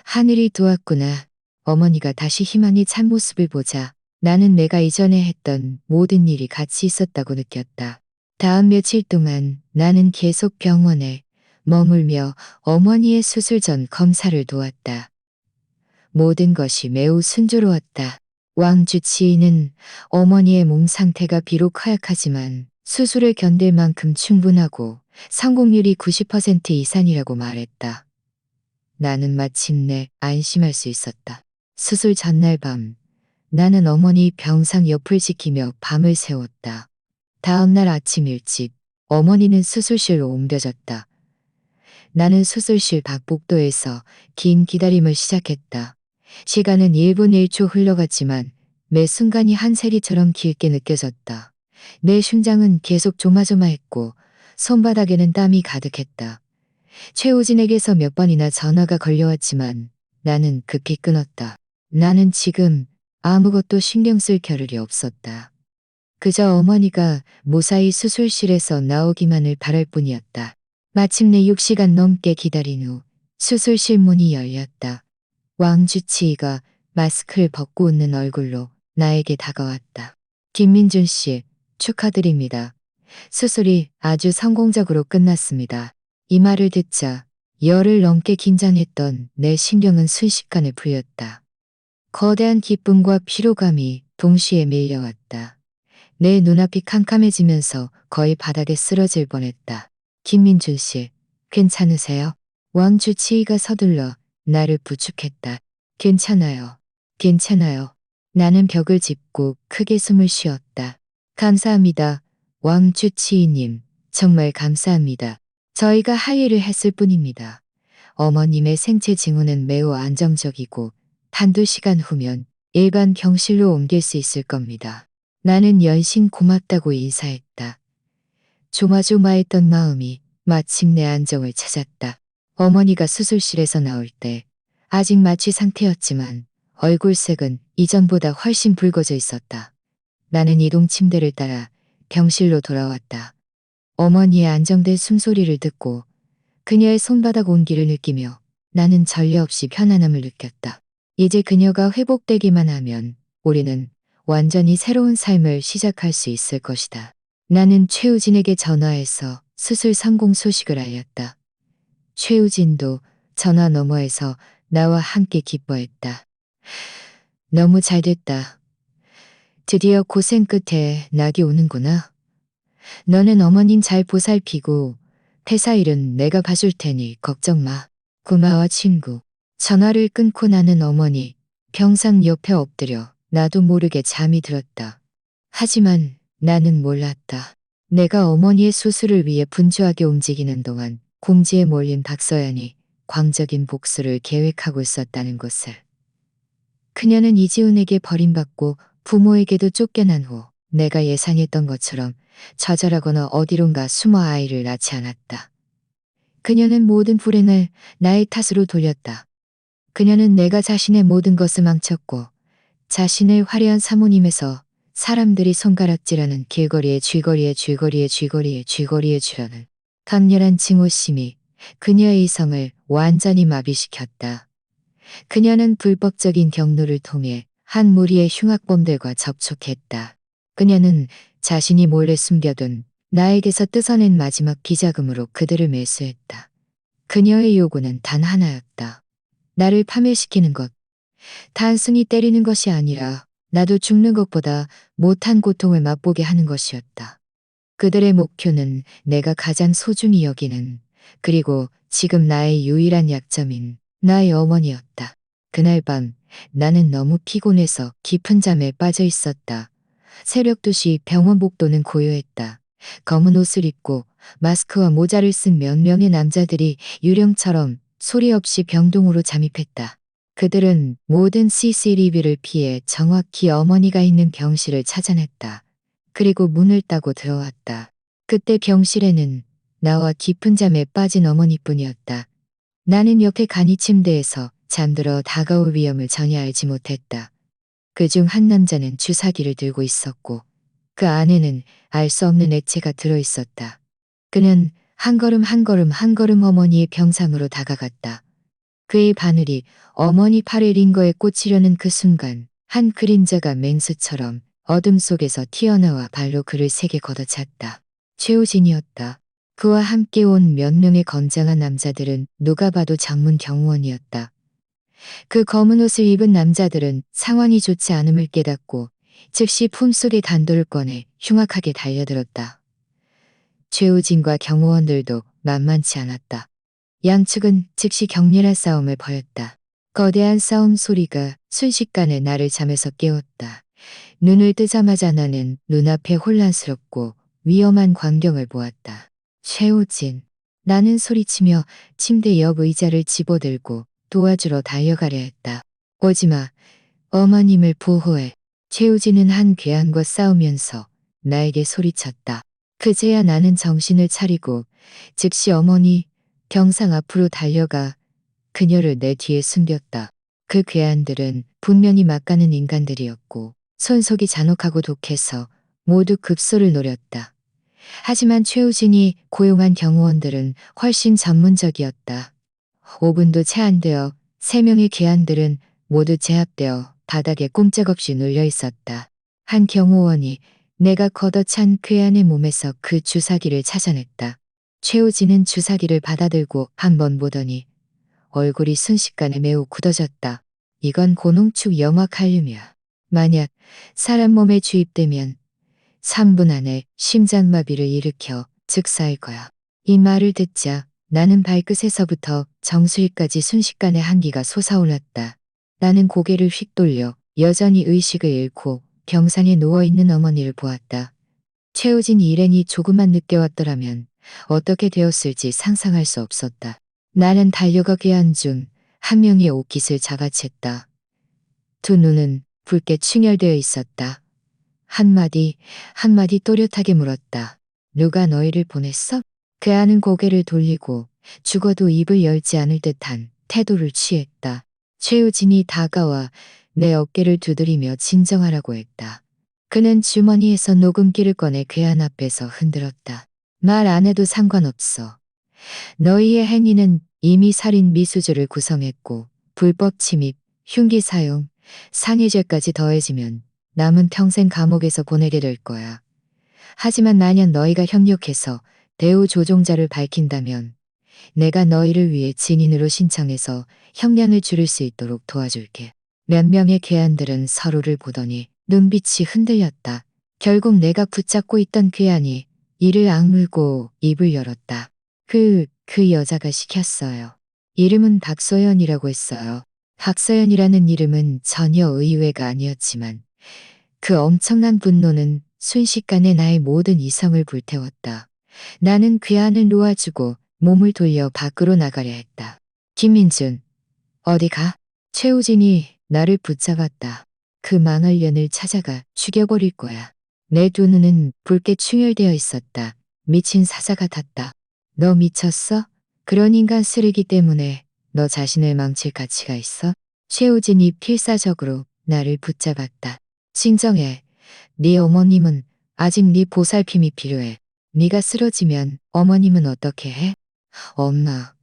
하늘이 도왔구나. 어머니가 다시 희망이 찬 모습을 보자 나는 내가 이전에 했던 모든 일이 같이 있었다고 느꼈다. 다음 며칠 동안 나는 계속 병원에 머물며 어머니의 수술 전 검사를 도왔다. 모든 것이 매우 순조로웠다. 왕주치의는 어머니의 몸 상태가 비록 허약하지만 수술을 견딜 만큼 충분하고 성공률이 90% 이상이라고 말했다. 나는 마침내 안심할 수 있었다. 수술 전날 밤, 나는 어머니 병상 옆을 지키며 밤을 새웠다. 다음 날 아침 일찍 어머니는 수술실로 옮겨졌다. 나는 수술실 밖 복도에서 긴 기다림을 시작했다. 시간은 1분 1초 흘러갔지만 매 순간이 한 세리처럼 길게 느껴졌다. 내 심장은 계속 조마조마했고 손바닥에는 땀이 가득했다. 최우진에게서 몇 번이나 전화가 걸려왔지만 나는 급히 끊었다. 나는 지금 아무것도 신경 쓸 겨를이 없었다. 그저 어머니가 무사히 수술실에서 나오기만을 바랄 뿐이었다. 마침내 6시간 넘게 기다린 후 수술실 문이 열렸다. 왕주치의가 마스크를 벗고 웃는 얼굴로 나에게 다가왔다. 김민준 씨, 축하드립니다. 수술이 아주 성공적으로 끝났습니다. 이 말을 듣자 열흘 넘게 긴장했던 내 신경은 순식간에 풀렸다. 거대한 기쁨과 피로감이 동시에 밀려왔다. 내 눈앞이 캄캄해지면서 거의 바닥에 쓰러질 뻔했다. 김민준 씨, 괜찮으세요? 왕주치의가 서둘러 나를 부축했다. 괜찮아요. 괜찮아요. 나는 벽을 짚고 크게 숨을 쉬었다. 감사합니다. 왕주치의님, 정말 감사합니다. 저희가 할 일을 했을 뿐입니다. 어머님의 생체 징후는 매우 안정적이고 한두 시간 후면 일반 병실로 옮길 수 있을 겁니다. 나는 연신 고맙다고 인사했다. 조마조마했던 마음이 마침내 안정을 찾았다. 어머니가 수술실에서 나올 때 아직 마취 상태였지만 얼굴색은 이전보다 훨씬 붉어져 있었다. 나는 이동 침대를 따라 병실로 돌아왔다. 어머니의 안정된 숨소리를 듣고 그녀의 손바닥 온기를 느끼며 나는 전례 없이 편안함을 느꼈다. 이제 그녀가 회복되기만 하면 우리는 완전히 새로운 삶을 시작할 수 있을 것이다. 나는 최우진에게 전화해서 수술 성공 소식을 알렸다. 최우진도 전화 너머에서 나와 함께 기뻐했다. 너무 잘 됐다. 드디어 고생 끝에 낙이 오는구나. 너는 어머님 잘 보살피고 퇴사 일은 내가 봐줄 테니 걱정 마. 고마워 친구. 전화를 끊고 나는 어머니 병상 옆에 엎드려 나도 모르게 잠이 들었다. 하지만 나는 몰랐다. 내가 어머니의 수술을 위해 분주하게 움직이는 동안 공지에 몰린 박서연이 광적인 복수를 계획하고 있었다는 것을. 그녀는 이지훈에게 버림받고 부모에게도 쫓겨난 후 내가 예상했던 것처럼 좌절하거나 어디론가 숨어 아이를 낳지 않았다. 그녀는 모든 불행을 나의 탓으로 돌렸다. 그녀는 내가 자신의 모든 것을 망쳤고 자신의 화려한 사모님에서 사람들이 손가락질하는 쥐거리에 쥐라는 강렬한 증오심이 그녀의 이성을 완전히 마비시켰다. 그녀는 불법적인 경로를 통해 한 무리의 흉악범들과 접촉했다. 그녀는 자신이 몰래 숨겨둔 나에게서 뜯어낸 마지막 비자금으로 그들을 매수했다. 그녀의 요구는 단 하나였다. 나를 파멸시키는 것. 단순히 때리는 것이 아니라 나도 죽는 것보다 못한 고통을 맛보게 하는 것이었다. 그들의 목표는 내가 가장 소중히 여기는, 그리고 지금 나의 유일한 약점인 나의 어머니였다. 그날 밤 나는 너무 피곤해서 깊은 잠에 빠져 있었다. 새벽 2시 병원 복도는 고요했다. 검은 옷을 입고 마스크와 모자를 쓴 몇 명의 남자들이 유령처럼 소리 없이 병동으로 잠입했다. 그들은 모든 CCTV를 피해 정확히 어머니가 있는 병실을 찾아냈다. 그리고 문을 따고 들어왔다. 그때 병실에는 나와 깊은 잠에 빠진 어머니뿐이었다. 나는 옆에 간이 침대에서 잠들어 다가올 위험을 전혀 알지 못했다. 그중 한 남자는 주사기를 들고 있었고 그 안에는 알 수 없는 액체가 들어 있었다. 그는 한 걸음 한 걸음 한 걸음 어머니의 병상으로 다가갔다. 그의 바늘이 어머니 팔을 링거에 꽂히려는 그 순간 한 그림자가 맹수처럼 어둠 속에서 튀어나와 발로 그를 세게 걷어찼다. 최우진이었다. 그와 함께 온 몇 명의 건장한 남자들은 누가 봐도 장문 경호원이었다. 그 검은 옷을 입은 남자들은 상황이 좋지 않음을 깨닫고 즉시 품속에 단도를 꺼내 흉악하게 달려들었다. 최우진과 경호원들도 만만치 않았다. 양측은 즉시 격렬한 싸움을 벌였다. 거대한 싸움 소리가 순식간에 나를 잠에서 깨웠다. 눈을 뜨자마자 나는 눈앞에 혼란스럽고 위험한 광경을 보았다. 최우진. 나는 소리치며 침대 옆 의자를 집어들고 도와주러 달려가려 했다. 오지마. 어머님을 보호해. 최우진은 한 괴한과 싸우면서 나에게 소리쳤다. 그제야 나는 정신을 차리고 즉시 어머니 병상 앞으로 달려가 그녀를 내 뒤에 숨겼다. 그 괴한들은 분명히 막가는 인간들이었고 손속이 잔혹하고 독해서 모두 급소를 노렸다. 하지만 최우진이 고용한 경호원들은 훨씬 전문적이었다. 5분도 채 안 되어 3명의 괴한들은 모두 제압되어 바닥에 꼼짝없이 눌려 있었다. 한 경호원이 내가 걷어찬 괴한의 몸에서 그 주사기를 찾아냈다. 최우진은 주사기를 받아들고 한번 보더니 얼굴이 순식간에 매우 굳어졌다. 이건 고농축 염화 칼륨이야. 만약 사람 몸에 주입되면 3분 안에 심장마비를 일으켜 즉사할 거야. 이 말을 듣자 나는 발끝에서부터 정수리까지 순식간에 한기가 솟아올랐다. 나는 고개를 휙 돌려 여전히 의식을 잃고 병상에 누워있는 어머니를 보았다. 최우진 일행이 조금만 늦게 왔더라면 어떻게 되었을지 상상할 수 없었다. 나는 달려가 괴한 중 한 명의 옷깃을 자가챘다. 두 눈은 붉게 충혈되어 있었다. 한마디 또렷하게 물었다. 누가 너희를 보냈어? 그 아는 고개를 돌리고 죽어도 입을 열지 않을 듯한 태도를 취했다. 최우진이 다가와 내 어깨를 두드리며 진정하라고 했다. 그는 주머니에서 녹음기를 꺼내 괴한 앞에서 흔들었다. 말 안 해도 상관없어. 너희의 행위는 이미 살인 미수죄를 구성했고 불법 침입, 흉기 사용, 상해죄까지 더해지면 남은 평생 감옥에서 보내게 될 거야. 하지만 만약 너희가 협력해서 대우 조종자를 밝힌다면 내가 너희를 위해 증인으로 신청해서 형량을 줄일 수 있도록 도와줄게. 몇 명의 괴한들은 서로를 보더니 눈빛이 흔들렸다. 결국 내가 붙잡고 있던 괴한이 이를 악물고 입을 열었다. 그 여자가 시켰어요. 이름은 박소연이라고 했어요. 박소연이라는 이름은 전혀 의외가 아니었지만 그 엄청난 분노는 순식간에 나의 모든 이성을 불태웠다. 나는 괴한을 놓아주고 몸을 돌려 밖으로 나가려 했다. 김민준, 어디 가? 최우진이 나를 붙잡았다. 그 망할 년을 찾아가 죽여버릴 거야. 내 두 눈은 붉게 충혈되어 있었다. 미친 사자 같았다. 너 미쳤어? 그런 인간 쓰레기 때문에 너 자신을 망칠 가치가 있어? 최우진이 필사적으로 나를 붙잡았다. 진정해. 네 어머님은 아직 네 보살핌이 필요해. 네가 쓰러지면 어머님은 어떻게 해? 엄마.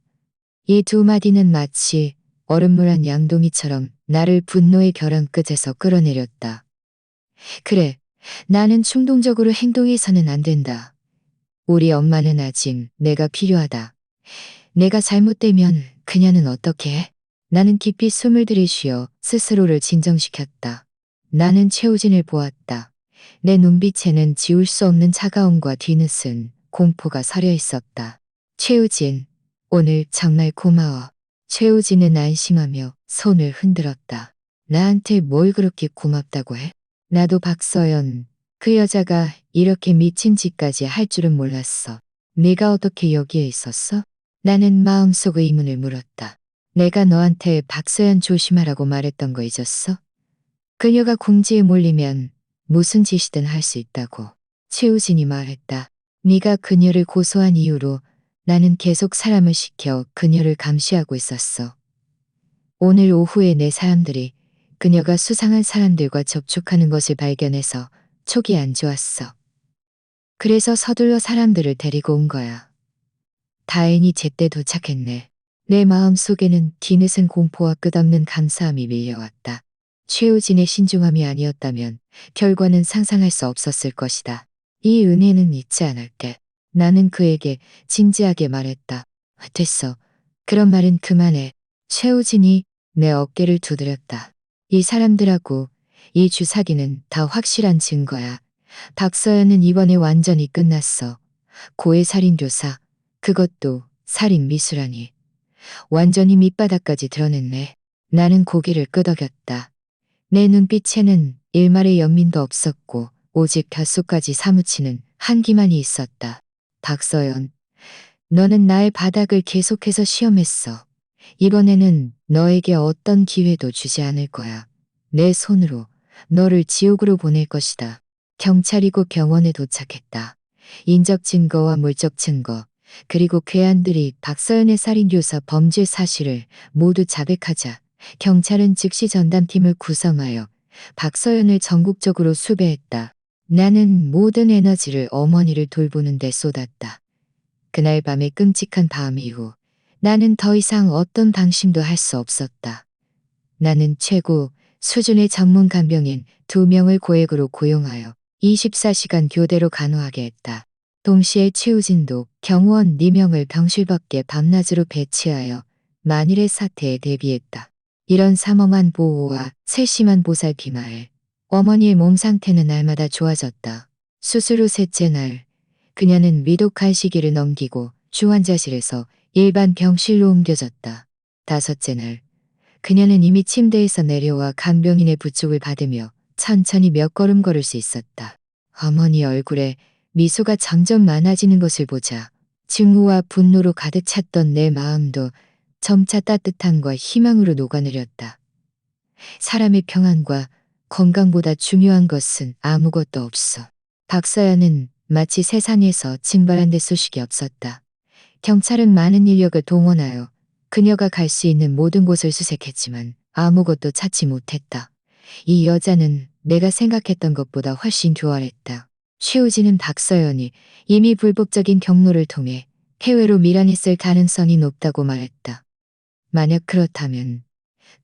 이 두 마디는 마치 얼음물한 양동이처럼 나를 분노의 벼랑 끝에서 끌어내렸다. 그래, 나는 충동적으로 행동해서는 안 된다. 우리 엄마는 아직 내가 필요하다. 내가 잘못되면 그녀는 어떻게 해? 나는 깊이 숨을 들이쉬어 스스로를 진정시켰다. 나는 최우진을 보았다. 내 눈빛에는 지울 수 없는 차가움과 뒤늦은 공포가 서려 있었다. 최우진, 오늘 정말 고마워. 최우진은 안심하며 손을 흔들었다. 나한테 뭘 그렇게 고맙다고 해? 나도 박서연, 그 여자가 이렇게 미친 짓까지 할 줄은 몰랐어. 네가 어떻게 여기에 있었어? 나는 마음속 의문을 물었다. 내가 너한테 박서연 조심하라고 말했던 거 잊었어? 그녀가 궁지에 몰리면 무슨 짓이든 할 수 있다고. 최우진이 말했다. 네가 그녀를 고소한 이후로 나는 계속 사람을 시켜 그녀를 감시하고 있었어. 오늘 오후에 내 사람들이 그녀가 수상한 사람들과 접촉하는 것을 발견해서 촉이 안 좋았어. 그래서 서둘러 사람들을 데리고 온 거야. 다행히 제때 도착했네. 내 마음 속에는 뒤늦은 공포와 끝없는 감사함이 밀려왔다. 최우진의 신중함이 아니었다면 결과는 상상할 수 없었을 것이다. 이 은혜는 잊지 않을게. 나는 그에게 진지하게 말했다. 됐어. 그런 말은 그만해. 최우진이 내 어깨를 두드렸다. 이 사람들하고 이 주사기는 다 확실한 증거야. 박서연은 이번에 완전히 끝났어. 고해 살인교사, 그것도 살인 미수라니. 완전히 밑바닥까지 드러냈네. 나는 고개를 끄덕였다. 내 눈빛에는 일말의 연민도 없었고 오직 뼛속까지 사무치는 한기만이 있었다. 박서연, 너는 나의 바닥을 계속해서 시험했어. 이번에는 너에게 어떤 기회도 주지 않을 거야. 내 손으로 너를 지옥으로 보낼 것이다. 경찰이 곧 병원에 도착했다. 인적 증거와 물적 증거, 그리고 괴한들이 박서연의 살인교사 범죄 사실을 모두 자백하자 경찰은 즉시 전담팀을 구성하여 박서연을 전국적으로 수배했다. 나는 모든 에너지를 어머니를 돌보는 데 쏟았다. 그날 밤의 끔찍한 밤 이후 나는 더 이상 어떤 방심도 할 수 없었다. 나는 최고 수준의 전문 간병인 2명을 고액으로 고용하여 24시간 교대로 간호하게 했다. 동시에 최우진도 경호원 4명을 병실 밖에 밤낮으로 배치하여 만일의 사태에 대비했다. 이런 삼엄한 보호와 세심한 보살핌하에 어머니의 몸 상태는 날마다 좋아졌다. 수술 후 셋째 날, 그녀는 위독한 시기를 넘기고 주환자실에서 일반 병실로 옮겨졌다. 다섯째 날, 그녀는 이미 침대에서 내려와 간병인의 부축을 받으며 천천히 몇 걸음 걸을 수 있었다. 어머니 얼굴에 미소가 점점 많아지는 것을 보자 증오와 분노로 가득 찼던 내 마음도 점차 따뜻함과 희망으로 녹아내렸다. 사람의 평안과 건강보다 중요한 것은 아무것도 없어. 박서연은 마치 세상에서 증발한 데 소식이 없었다. 경찰은 많은 인력을 동원하여 그녀가 갈 수 있는 모든 곳을 수색했지만 아무것도 찾지 못했다. 이 여자는 내가 생각했던 것보다 훨씬 교활했다. 최우진은 박서연이 이미 불법적인 경로를 통해 해외로 밀항했을 가능성이 높다고 말했다. 만약 그렇다면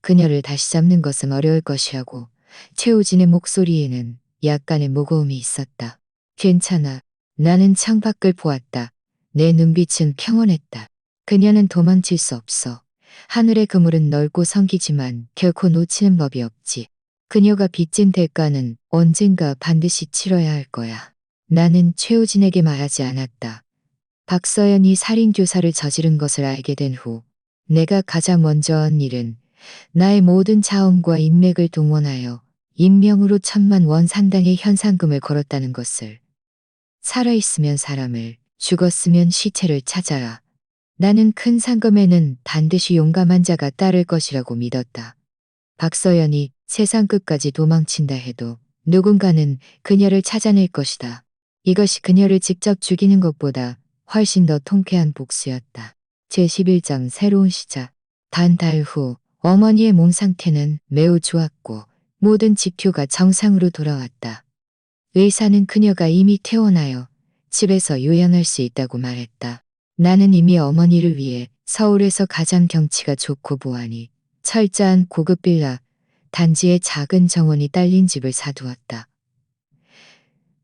그녀를 다시 잡는 것은 어려울 것이라고. 최우진의 목소리에는 약간의 무거움이 있었다. 괜찮아. 나는 창밖을 보았다. 내 눈빛은 평온했다. 그녀는 도망칠 수 없어. 하늘의 그물은 넓고 성기지만 결코 놓치는 법이 없지. 그녀가 빚진 대가는 언젠가 반드시 치러야 할 거야. 나는 최우진에게 말하지 않았다. 박서연이 살인교사를 저지른 것을 알게 된 후 내가 가장 먼저 한 일은 나의 모든 자원과 인맥을 동원하여 인명으로 1,000만 원 상당의 현상금을 걸었다는 것을. 살아있으면 사람을, 죽었으면 시체를 찾아라. 나는 큰 상금에는 반드시 용감한 자가 따를 것이라고 믿었다. 박서연이 세상 끝까지 도망친다 해도 누군가는 그녀를 찾아낼 것이다. 이것이 그녀를 직접 죽이는 것보다 훨씬 더 통쾌한 복수였다. 제11장 새로운 시작. 단 달 후 어머니의 몸 상태는 매우 좋았고 모든 지표가 정상으로 돌아왔다. 의사는 그녀가 이미 퇴원하여 집에서 요양할 수 있다고 말했다. 나는 이미 어머니를 위해 서울에서 가장 경치가 좋고 보안이 철저한 고급 빌라 단지에 작은 정원이 딸린 집을 사두었다.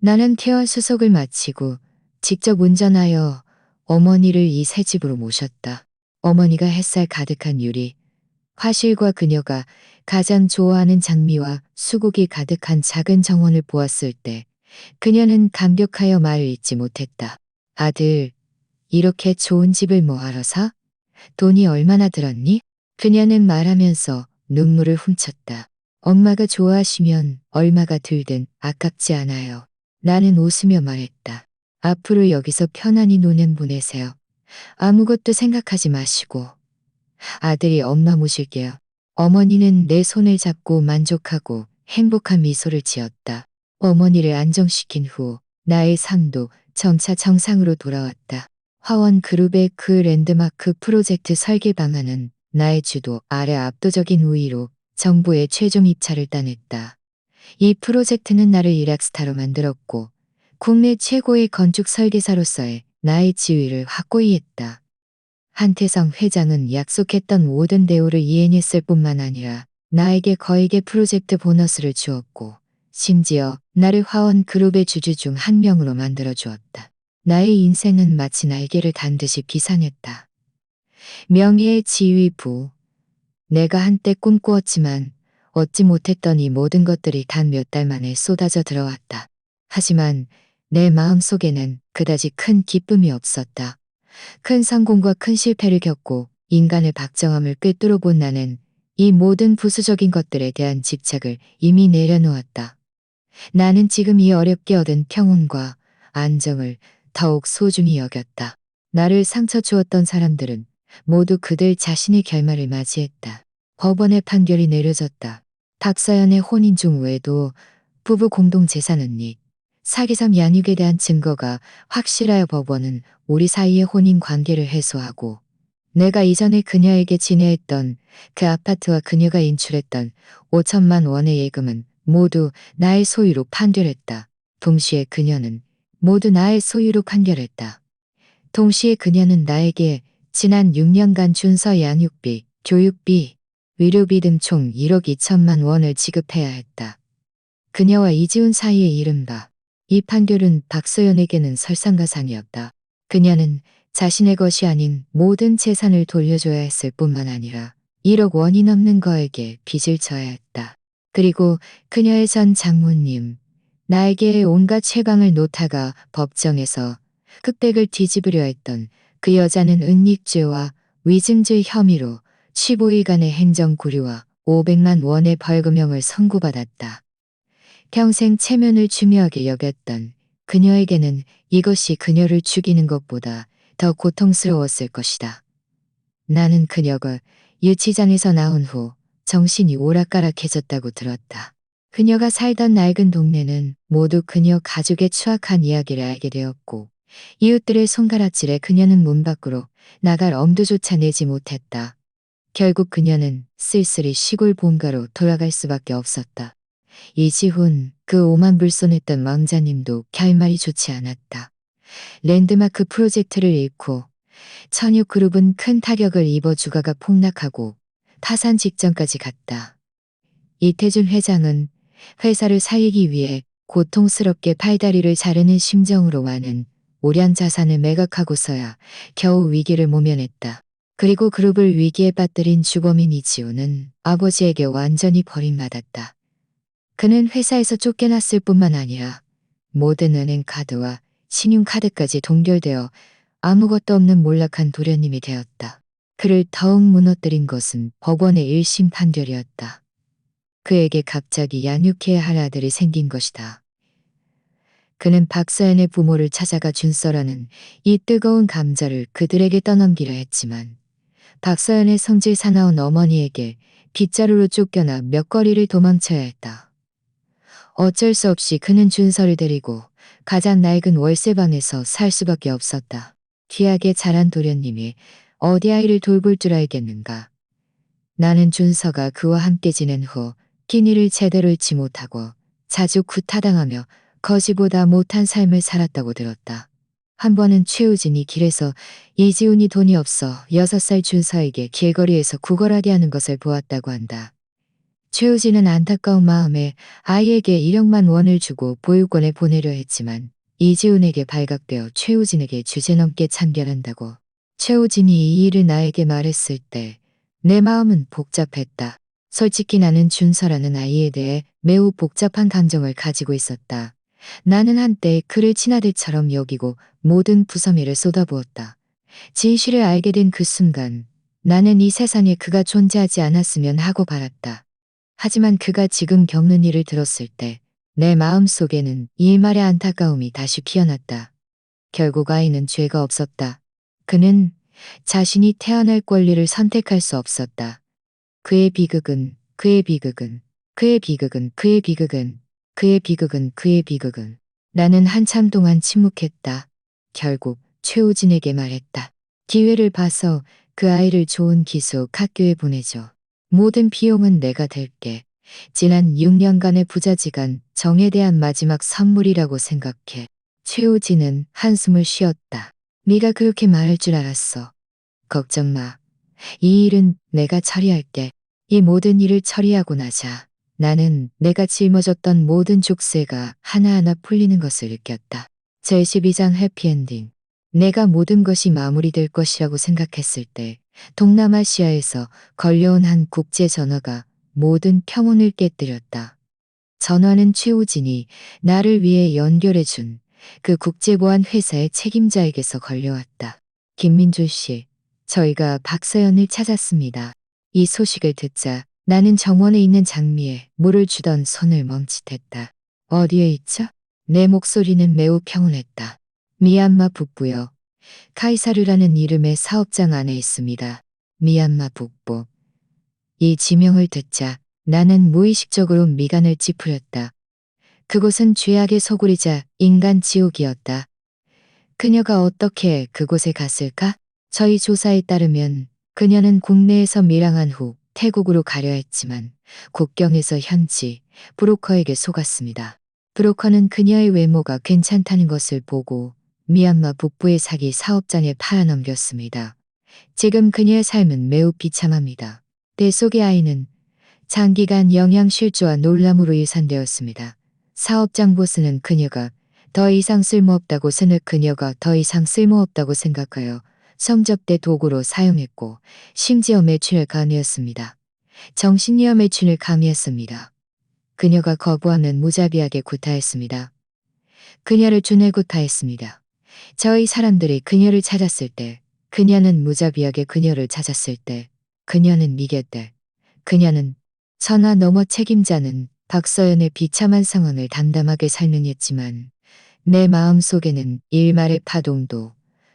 나는 퇴원 수속을 마치고 직접 운전하여 어머니를 이 새 집으로 모셨다. 어머니가 햇살 가득한 유리, 화실과 그녀가 가장 좋아하는 장미와 수국이 가득한 작은 정원을 보았을 때 그녀는 감격하여 말을 잇지 못했다. 아들, 이렇게 좋은 집을 뭐하러 사? 돈이 얼마나 들었니? 그녀는 말하면서 눈물을 훔쳤다. 엄마가 좋아하시면 얼마가 들든 아깝지 않아요. 나는 웃으며 말했다. 앞으로 여기서 편안히 노년 보내세요. 아무것도 생각하지 마시고. 아들이 엄마 모실게요. 어머니는 내 손을 잡고 만족하고 행복한 미소를 지었다. 어머니를 안정시킨 후 나의 삶도 점차 정상으로 돌아왔다. 화원 그룹의 그 랜드마크 프로젝트 설계 방안은 나의 주도 아래 압도적인 우위로 정부의 최종 입찰을 따냈다. 이 프로젝트는 나를 일약스타로 만들었고 국내 최고의 건축 설계사로서의 나의 지위를 확고히 했다. 한태성 회장은 약속했던 모든 대우를 이행했을 뿐만 아니라 나에게 거액의 프로젝트 보너스를 주었고 심지어 나를 화원 그룹의 주주 중 한 명으로 만들어 주었다. 나의 인생은 마치 날개를 단 듯이 비상했다. 명예의 지휘부. 내가 한때 꿈꾸었지만 얻지 못했던 이 모든 것들이 단 몇 달 만에 쏟아져 들어왔다. 하지만 내 마음속에는 그다지 큰 기쁨이 없었다. 큰 성공과 큰 실패를 겪고 인간의 박정함을 꿰뚫어 본 나는 이 모든 부수적인 것들에 대한 집착을 이미 내려놓았다. 나는 지금 이 어렵게 얻은 평온과 안정을 더욱 소중히 여겼다. 나를 상처 주었던 사람들은 모두 그들 자신의 결말을 맞이했다. 법원의 판결이 내려졌다. 박서연의 혼인 중 외에도 부부 공동 재산은 및 사기삼 양육에 대한 증거가 확실하여 법원은 우리 사이의 혼인 관계를 해소하고 내가 이전에 그녀에게 지내했던 그 아파트와 그녀가 인출했던 5천만 원의 예금은 모두 나의 소유로 판결했다. 동시에 그녀는 모두 나의 소유로 판결했다. 동시에 그녀는 나에게 지난 6년간 준서 양육비, 교육비, 의료비 등 총 1억 2천만 원을 지급해야 했다. 그녀와 이지훈 사이의 이른바 이 판결은 박서연에게는 설상가상이었다. 그녀는 자신의 것이 아닌 모든 재산을 돌려줘야 했을 뿐만 아니라 1억 원이 넘는 거액의 빚을 져야 했다. 그리고 그녀의 전 장모님, 나에게 온갖 채광을 놓다가 법정에서 흑백을 뒤집으려 했던 그 여자는 은닉죄와 위증죄 혐의로 15일간의 행정구류와 500만 원의 벌금형을 선고받았다. 평생 체면을 중요하게 여겼던 그녀에게는 이것이 그녀를 죽이는 것보다 더 고통스러웠을 것이다. 나는 그녀가 유치장에서 나온 후 정신이 오락가락해졌다고 들었다. 그녀가 살던 낡은 동네는 모두 그녀 가족의 추악한 이야기를 알게 되었고 이웃들의 손가락질에 그녀는 문 밖으로 나갈 엄두조차 내지 못했다. 결국 그녀는 쓸쓸히 시골 본가로 돌아갈 수밖에 없었다. 이지훈, 그 오만불손했던 왕자님도 결말이 좋지 않았다. 랜드마크 프로젝트를 잃고 천육그룹은 큰 타격을 입어 주가가 폭락하고 파산 직전까지 갔다. 이태준 회장은 회사를 살리기 위해 고통스럽게 팔다리를 자르는 심정으로 많은 오랜 자산을 매각하고서야 겨우 위기를 모면했다. 그리고 그룹을 위기에 빠뜨린 주범인 이지훈은 아버지에게 완전히 버림받았다. 그는 회사에서 쫓겨났을 뿐만 아니라 모든 은행 카드와 신용카드까지 동결되어 아무것도 없는 몰락한 도련님이 되었다. 그를 더욱 무너뜨린 것은 법원의 1심 판결이었다. 그에게 갑자기 양육해야 할 아들이 생긴 것이다. 그는 박서연의 부모를 찾아가 준서라는 이 뜨거운 감자를 그들에게 떠넘기려 했지만 박서연의 성질 사나운 어머니에게 빗자루로 쫓겨나 몇 거리를 도망쳐야 했다. 어쩔 수 없이 그는 준서를 데리고 가장 낡은 월세방에서 살 수밖에 없었다. 귀하게 자란 도련님이 어디 아이를 돌볼 줄 알겠는가. 나는 준서가 그와 함께 지낸 후 끼니를 제대로 잃지 못하고 자주 구타당하며 거지보다 못한 삶을 살았다고 들었다. 한 번은 최우진이 길에서 이지훈이 돈이 없어 6살 준서에게 길거리에서 구걸하게 하는 것을 보았다고 한다. 최우진은 안타까운 마음에 아이에게 1억만 원을 주고 보육원에 보내려 했지만 이지훈에게 발각되어 최우진에게 주제넘게 참견한다고. 최우진이 이 일을 나에게 말했을 때 내 마음은 복잡했다. 솔직히 나는 준서라는 아이에 대해 매우 복잡한 감정을 가지고 있었다. 나는 한때 그를 친아들처럼 여기고 모든 부서미를 쏟아부었다. 진실을 알게 된 그 순간 나는 이 세상에 그가 존재하지 않았으면 하고 바랐다. 하지만 그가 지금 겪는 일을 들었을 때 내 마음 속에는 일말의 안타까움이 다시 피어났다. 결국 아이는 죄가 없었다. 그는 자신이 태어날 권리를 선택할 수 없었다. 그의 비극은, 그의 비극은, 그의 비극은, 그의 비극은, 그의 비극은, 그의 비극은. 나는 한참 동안 침묵했다. 결국 최우진에게 말했다. 기회를 봐서 그 아이를 좋은 기숙 학교에 보내줘. 모든 비용은 내가 댈게. 지난 6년간의 부자지간 정에 대한 마지막 선물이라고 생각해. 최우진은 한숨을 쉬었다. 네가 그렇게 말할 줄 알았어. 걱정 마. 이 일은 내가 처리할게. 이 모든 일을 처리하고 나자 나는 내가 짊어졌던 모든 족쇄가 하나하나 풀리는 것을 느꼈다. 제12장 해피엔딩. 내가 모든 것이 마무리될 것이라고 생각했을 때 동남아시아에서 걸려온 한 국제 전화가 모든 평온을 깨뜨렸다. 전화는 최우진이 나를 위해 연결해준 그 국제보안 회사의 책임자에게서 걸려왔다. 김민주 씨, 저희가 박서연을 찾았습니다. 이 소식을 듣자 나는 정원에 있는 장미에 물을 주던 손을 멈칫했다. 어디에 있죠? 내 목소리는 매우 평온했다. 미얀마 북부요. 카이사르라는 이름의 사업장 안에 있습니다. 미얀마 북부. 이 지명을 듣자 나는 무의식적으로 미간을 찌푸렸다. 그곳은 죄악의 소굴이자 인간 지옥이었다. 그녀가 어떻게 그곳에 갔을까? 저희 조사에 따르면 그녀는 국내에서 밀항한 후 태국으로 가려 했지만 국경에서 현지 브로커에게 속았습니다. 브로커는 그녀의 외모가 괜찮다는 것을 보고 미얀마 북부의 사기 사업장에 팔아넘겼습니다. 지금 그녀의 삶은 매우 비참합니다. 뱃속의 아이는 장기간 영양실조와 놀람으로 유산되었습니다. 사업장 보스는 그녀가 더 이상 쓸모없다고 그녀가 더 이상 쓸모없다고 생각하여 성접대 도구로 사용했고 심지어 매춘을 감히했습니다. 정신이어 매춘을 감히했습니다. 그녀가 거부하면 무자비하게 구타했습니다. 그녀를 준해 구타했습니다. 저희 사람들이 그녀를 찾았을 때, 그녀는 무자비하게 그녀를 찾았을 때, 그녀는 미겼대. 그녀는 천하 넘어 책임자는 박서연의 비참한 상황을 담담하게 설명했지만 내 마음 속에는 일말의 파동도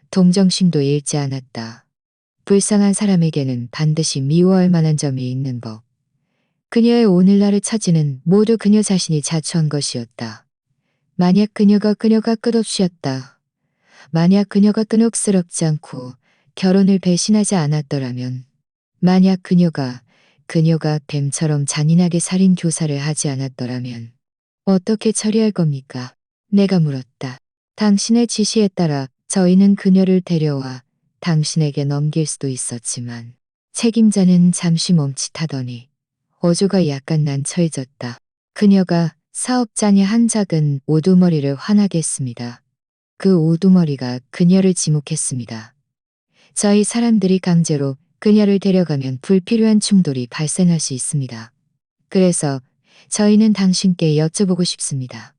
동정심도 잃지 않았다. 불쌍한 사람에게는 반드시 미워할 만한 점이 있는 법. 그녀의 오늘날의 처지는 모두 그녀 자신이 자초한 것이었다. 만약 그녀가 끝없이였다. 만약 그녀가 끈혹스럽지 않고 결혼을 배신하지 않았더라면, 만약 그녀가 뱀처럼 잔인하게 살인 교사를 하지 않았더라면 어떻게 처리할 겁니까? 내가 물었다. 당신의 지시에 따라 저희는 그녀를 데려와 당신에게 넘길 수도 있었지만 책임자는 잠시 멈칫하더니 어조가 약간 난처해졌다. 그녀가 사업장의 한 작은 우두머리를 환하게 했습니다. 그 우두머리가 그녀를 지목했습니다. 저희 사람들이 강제로 그녀를 데려가면 불필요한 충돌이 발생할 수 있습니다. 그래서 저희는 당신께 여쭤보고 싶습니다.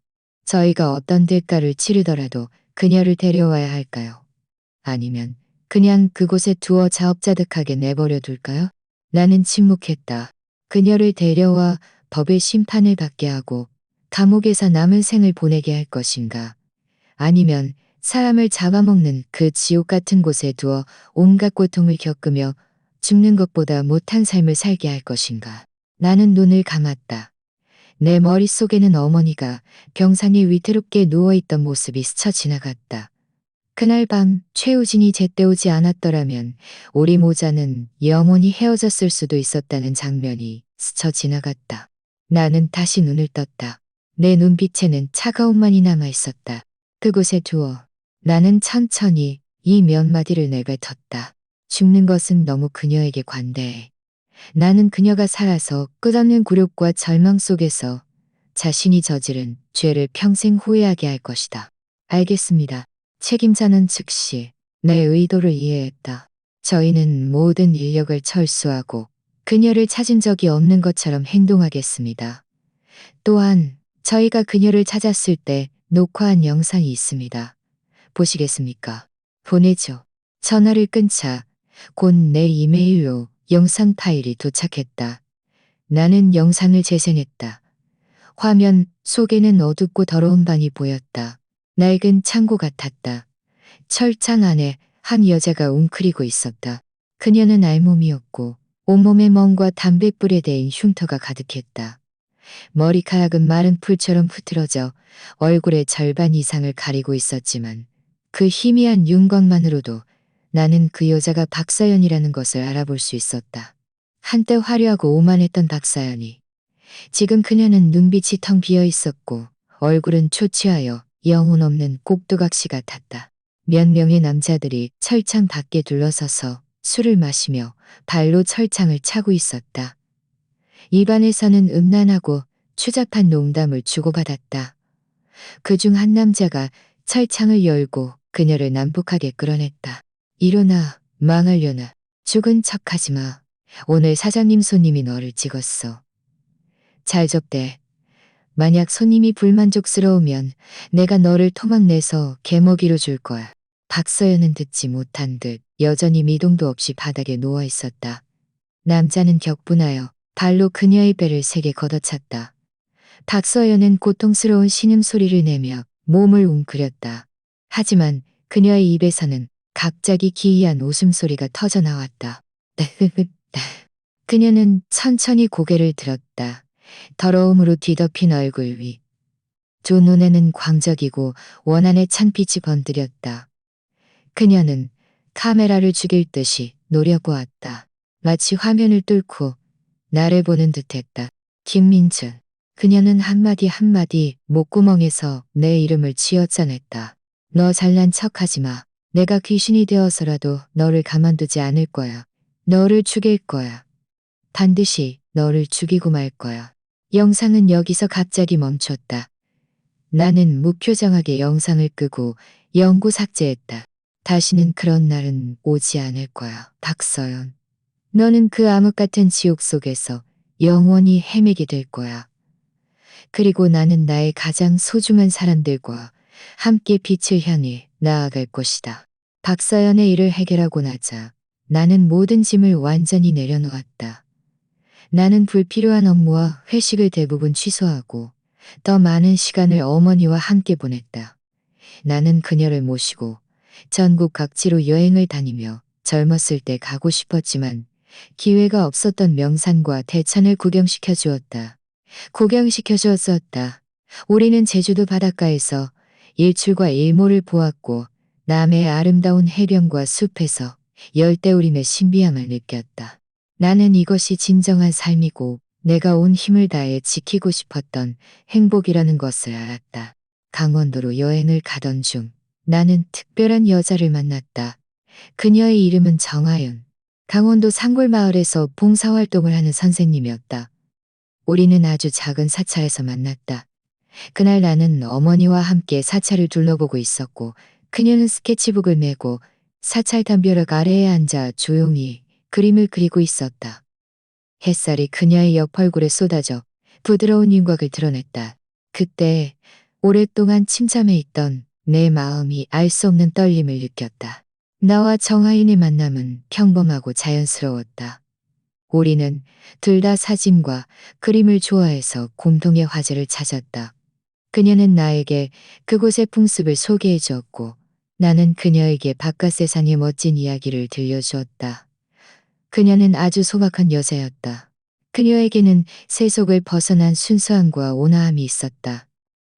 저희가 어떤 대가를 치르더라도 그녀를 데려와야 할까요? 아니면 그냥 그곳에 두어 자업자득하게 내버려 둘까요? 나는 침묵했다. 그녀를 데려와 법의 심판을 받게 하고 감옥에서 남은 생을 보내게 할 것인가? 아니면 사람을 잡아먹는 그 지옥 같은 곳에 두어 온갖 고통을 겪으며 죽는 것보다 못한 삶을 살게 할 것인가. 나는 눈을 감았다. 내 머릿속에는 어머니가 병상에 위태롭게 누워있던 모습이 스쳐 지나갔다. 그날 밤 최우진이 제때 오지 않았더라면 우리 모자는 영원히 헤어졌을 수도 있었다는 장면이 스쳐 지나갔다. 나는 다시 눈을 떴다. 내 눈빛에는 차가움만이 남아있었다. 그곳에 두어 나는 천천히 이 몇 마디를 내뱉었다. 죽는 것은 너무 그녀에게 관대해. 나는 그녀가 살아서 끝없는 굴욕과 절망 속에서 자신이 저지른 죄를 평생 후회하게 할 것이다. 알겠습니다. 책임자는 즉시 내 의도를 이해했다. 저희는 모든 인력을 철수하고 그녀를 찾은 적이 없는 것처럼 행동하겠습니다. 또한 저희가 그녀를 찾았을 때 녹화한 영상이 있습니다. 보시겠습니까? 보내죠. 전화를 끊자 곧 내 이메일로 영상 파일이 도착했다. 나는 영상을 재생했다. 화면 속에는 어둡고 더러운 방이 보였다. 낡은 창고 같았다. 철창 안에 한 여자가 웅크리고 있었다. 그녀는 알몸이었고 온몸에 멍과 담뱃불에 대인 흉터가 가득했다. 머리카락은 마른 풀처럼 흐트러져 얼굴의 절반 이상을 가리고 있었지만 그 희미한 윤곽만으로도 나는 그 여자가 박사연이라는 것을 알아볼 수 있었다. 한때 화려하고 오만했던 박사연이 지금 그녀는 눈빛이 텅 비어 있었고 얼굴은 초췌하여 영혼 없는 꼭두각시 같았다. 몇 명의 남자들이 철창 밖에 둘러서서 술을 마시며 발로 철창을 차고 있었다. 입안에서는 음란하고 추잡한 농담을 주고받았다. 그중 한 남자가 철창을 열고 그녀를 난폭하게 끌어냈다. 일어나, 망하려나. 죽은 척하지 마. 오늘 사장님 손님이 너를 찍었어. 잘 접대. 만약 손님이 불만족스러우면 내가 너를 토막내서 개먹이로 줄 거야. 박서연은 듣지 못한 듯 여전히 미동도 없이 바닥에 누워 있었다. 남자는 격분하여 발로 그녀의 배를 세게 걷어찼다. 박서연은 고통스러운 신음소리를 내며 몸을 웅크렸다. 하지만 그녀의 입에서는 갑자기 기이한 웃음소리가 터져나왔다. 그녀는 천천히 고개를 들었다. 더러움으로 뒤덮인 얼굴 위. 두 눈에는 광적이고 원한의 찬빛이 번뜨렸다. 그녀는 카메라를 죽일 듯이 노려보았다. 마치 화면을 뚫고 나를 보는 듯했다. 김민준. 그녀는 한마디 한마디 목구멍에서 내 이름을 쥐어짜냈다. 너 잘난 척하지 마. 내가 귀신이 되어서라도 너를 가만두지 않을 거야. 너를 죽일 거야. 반드시 너를 죽이고 말 거야. 영상은 여기서 갑자기 멈췄다. 나는 무표정하게 영상을 끄고 영구 삭제했다. 다시는 그런 날은 오지 않을 거야. 박서연. 너는 그 암흑 같은 지옥 속에서 영원히 헤매게 될 거야. 그리고 나는 나의 가장 소중한 사람들과 함께 빛을 향해 나아갈 것이다. 박서연의 일을 해결하고 나자 나는 모든 짐을 완전히 내려놓았다. 나는 불필요한 업무와 회식을 대부분 취소하고 더 많은 시간을 어머니와 함께 보냈다. 나는 그녀를 모시고 전국 각지로 여행을 다니며 젊었을 때 가고 싶었지만 기회가 없었던 명산과 대천을 구경시켜 주었다. 우리는 제주도 바닷가에서 일출과 일몰을 보았고 남해의 아름다운 해변과 숲에서 열대우림의 신비함을 느꼈다. 나는 이것이 진정한 삶이고 내가 온 힘을 다해 지키고 싶었던 행복이라는 것을 알았다. 강원도로 여행을 가던 중 나는 특별한 여자를 만났다. 그녀의 이름은 정하윤. 강원도 산골마을에서 봉사활동을 하는 선생님이었다. 우리는 아주 작은 사찰에서 만났다. 그날 나는 어머니와 함께 사찰을 둘러보고 있었고 그녀는 스케치북을 메고 사찰 담벼락 아래에 앉아 조용히 그림을 그리고 있었다. 햇살이 그녀의 옆얼굴에 쏟아져 부드러운 윤곽을 드러냈다. 그때 오랫동안 침잠해 있던 내 마음이 알 수 없는 떨림을 느꼈다. 나와 정하인의 만남은 평범하고 자연스러웠다. 우리는 둘 다 사진과 그림을 좋아해서 공동의 화제를 찾았다. 그녀는 나에게 그곳의 풍습을 소개해 주었고 나는 그녀에게 바깥 세상의 멋진 이야기를 들려주었다. 그녀는 아주 소박한 여자였다. 그녀에게는 세속을 벗어난 순수함과 온화함이 있었다.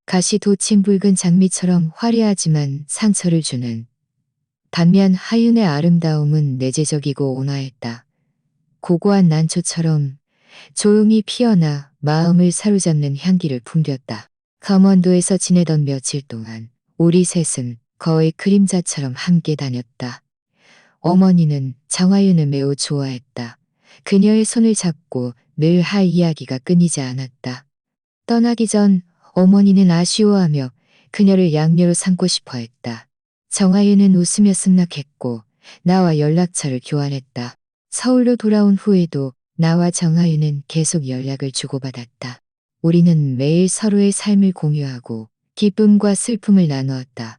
가시 돋친 붉은 장미처럼 화려하지만 상처를 주는. 반면 하윤의 아름다움은 내재적이고 온화했다. 고고한 난초처럼 조용히 피어나 마음을 사로잡는 향기를 풍겼다. 강원도에서 지내던 며칠 동안 우리 셋은 거의 그림자처럼 함께 다녔다. 어머니는 정하윤을 매우 좋아했다. 그녀의 손을 잡고 늘 할 이야기가 끊이지 않았다. 떠나기 전 어머니는 아쉬워하며 그녀를 양녀로 삼고 싶어 했다. 정하윤은 웃으며 승낙했고 나와 연락처를 교환했다. 서울로 돌아온 후에도 나와 정하윤은 계속 연락을 주고받았다. 우리는 매일 서로의 삶을 공유하고 기쁨과 슬픔을 나누었다.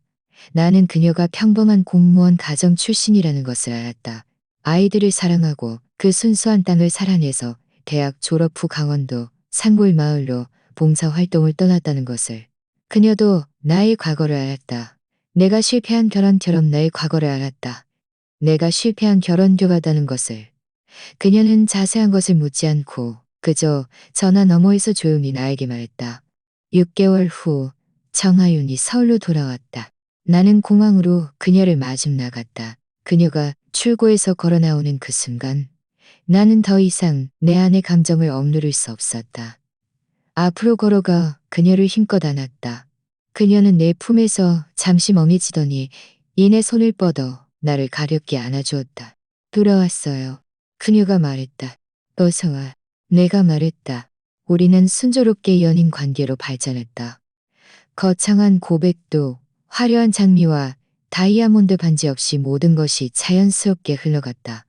나는 그녀가 평범한 공무원 가정 출신이라는 것을 알았다. 아이들을 사랑하고 그 순수한 땅을 살아내서 대학 졸업 후 강원도 산골 마을로 봉사활동을 떠났다는 것을. 그녀도 나의 과거를 알았다. 내가 실패한 결혼처럼 나의 과거를 알았다. 내가 실패한 결혼교가다는 것을. 그녀는 자세한 것을 묻지 않고 그저 전화 너머에서 조용히 나에게 말했다. 6개월 후 정하윤이 서울로 돌아왔다. 나는 공항으로 그녀를 마중 나갔다. 그녀가 출구에서 걸어 나오는 그 순간 나는 더 이상 내 안의 감정을 억누를 수 없었다. 앞으로 걸어가 그녀를 힘껏 안았다. 그녀는 내 품에서 잠시 멍해지더니 이내 손을 뻗어 나를 가볍게 안아주었다. 돌아왔어요. 그녀가 말했다. 어서 와. 내가 말했다. 우리는 순조롭게 연인 관계로 발전했다. 거창한 고백도 화려한 장미와 다이아몬드 반지 없이 모든 것이 자연스럽게 흘러갔다.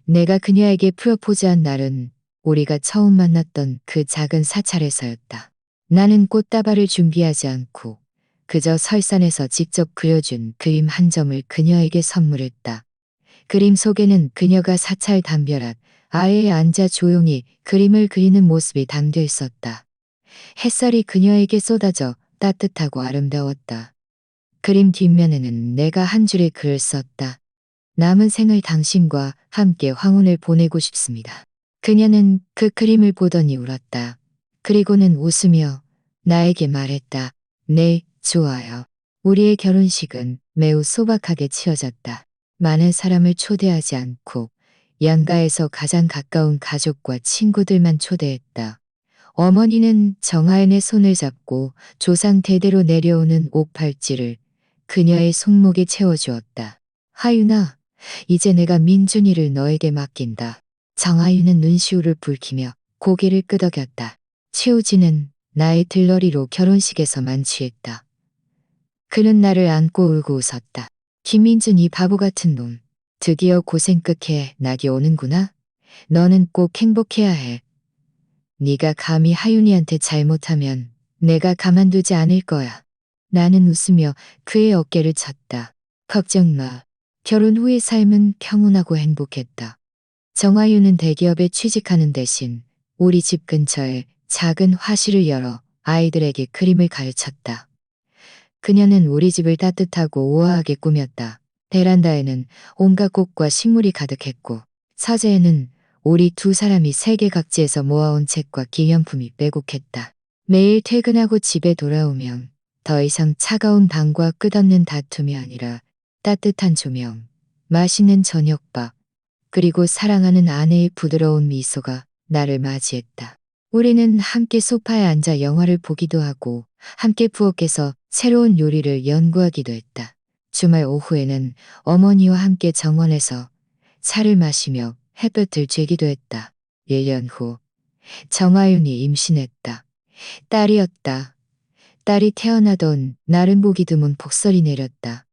내가 그녀에게 프로포즈한 날은 우리가 처음 만났던 그 작은 사찰에서였다. 나는 꽃다발을 준비하지 않고 그저 설산에서 직접 그려준 그림 한 점을 그녀에게 선물했다. 그림 속에는 그녀가 사찰 담벼락 아래에 앉아 조용히 그림을 그리는 모습이 담겨 있었다. 햇살이 그녀에게 쏟아져 따뜻하고 아름다웠다. 그림 뒷면에는 내가 한 줄의 글을 썼다. 남은 생을 당신과 함께 황혼을 보내고 싶습니다. 그녀는 그 그림을 보더니 울었다. 그리고는 웃으며 나에게 말했다. 네, 좋아요. 우리의 결혼식은 매우 소박하게 치러졌다. 많은 사람을 초대하지 않고 양가에서 가장 가까운 가족과 친구들만 초대했다. 어머니는 정하연의 손을 잡고 조상 대대로 내려오는 옥팔찌를 그녀의 손목에 채워주었다. 하윤아, 이제 내가 민준이를 너에게 맡긴다. 정하윤은 눈시울을 붉히며 고개를 끄덕였다. 최우진은 나의 들러리로 결혼식에서 만취했다. 그는 나를 안고 울고 웃었다. 김민준이 바보 같은 놈. 드디어 고생 끝에 낙이 오는구나. 너는 꼭 행복해야 해. 네가 감히 하윤이한테 잘못하면 내가 가만두지 않을 거야. 나는 웃으며 그의 어깨를 쳤다. 걱정 마. 결혼 후의 삶은 평온하고 행복했다. 정하윤은 대기업에 취직하는 대신 우리 집 근처에 작은 화실을 열어 아이들에게 그림을 가르쳤다. 그녀는 우리 집을 따뜻하고 우아하게 꾸몄다. 베란다에는 온갖 꽃과 식물이 가득했고 서재에는 우리 두 사람이 세계 각지에서 모아온 책과 기념품이 빼곡했다. 매일 퇴근하고 집에 돌아오면 더 이상 차가운 방과 끝없는 다툼이 아니라 따뜻한 조명, 맛있는 저녁밥, 그리고 사랑하는 아내의 부드러운 미소가 나를 맞이했다. 우리는 함께 소파에 앉아 영화를 보기도 하고 함께 부엌에서 새로운 요리를 연구하기도 했다. 주말 오후에는 어머니와 함께 정원에서 차를 마시며 햇볕을 쬐기도 했다. 1년 후 정하윤이 임신했다. 딸이었다. 딸이 태어나던 날은 보기 드문 폭설이 내렸다.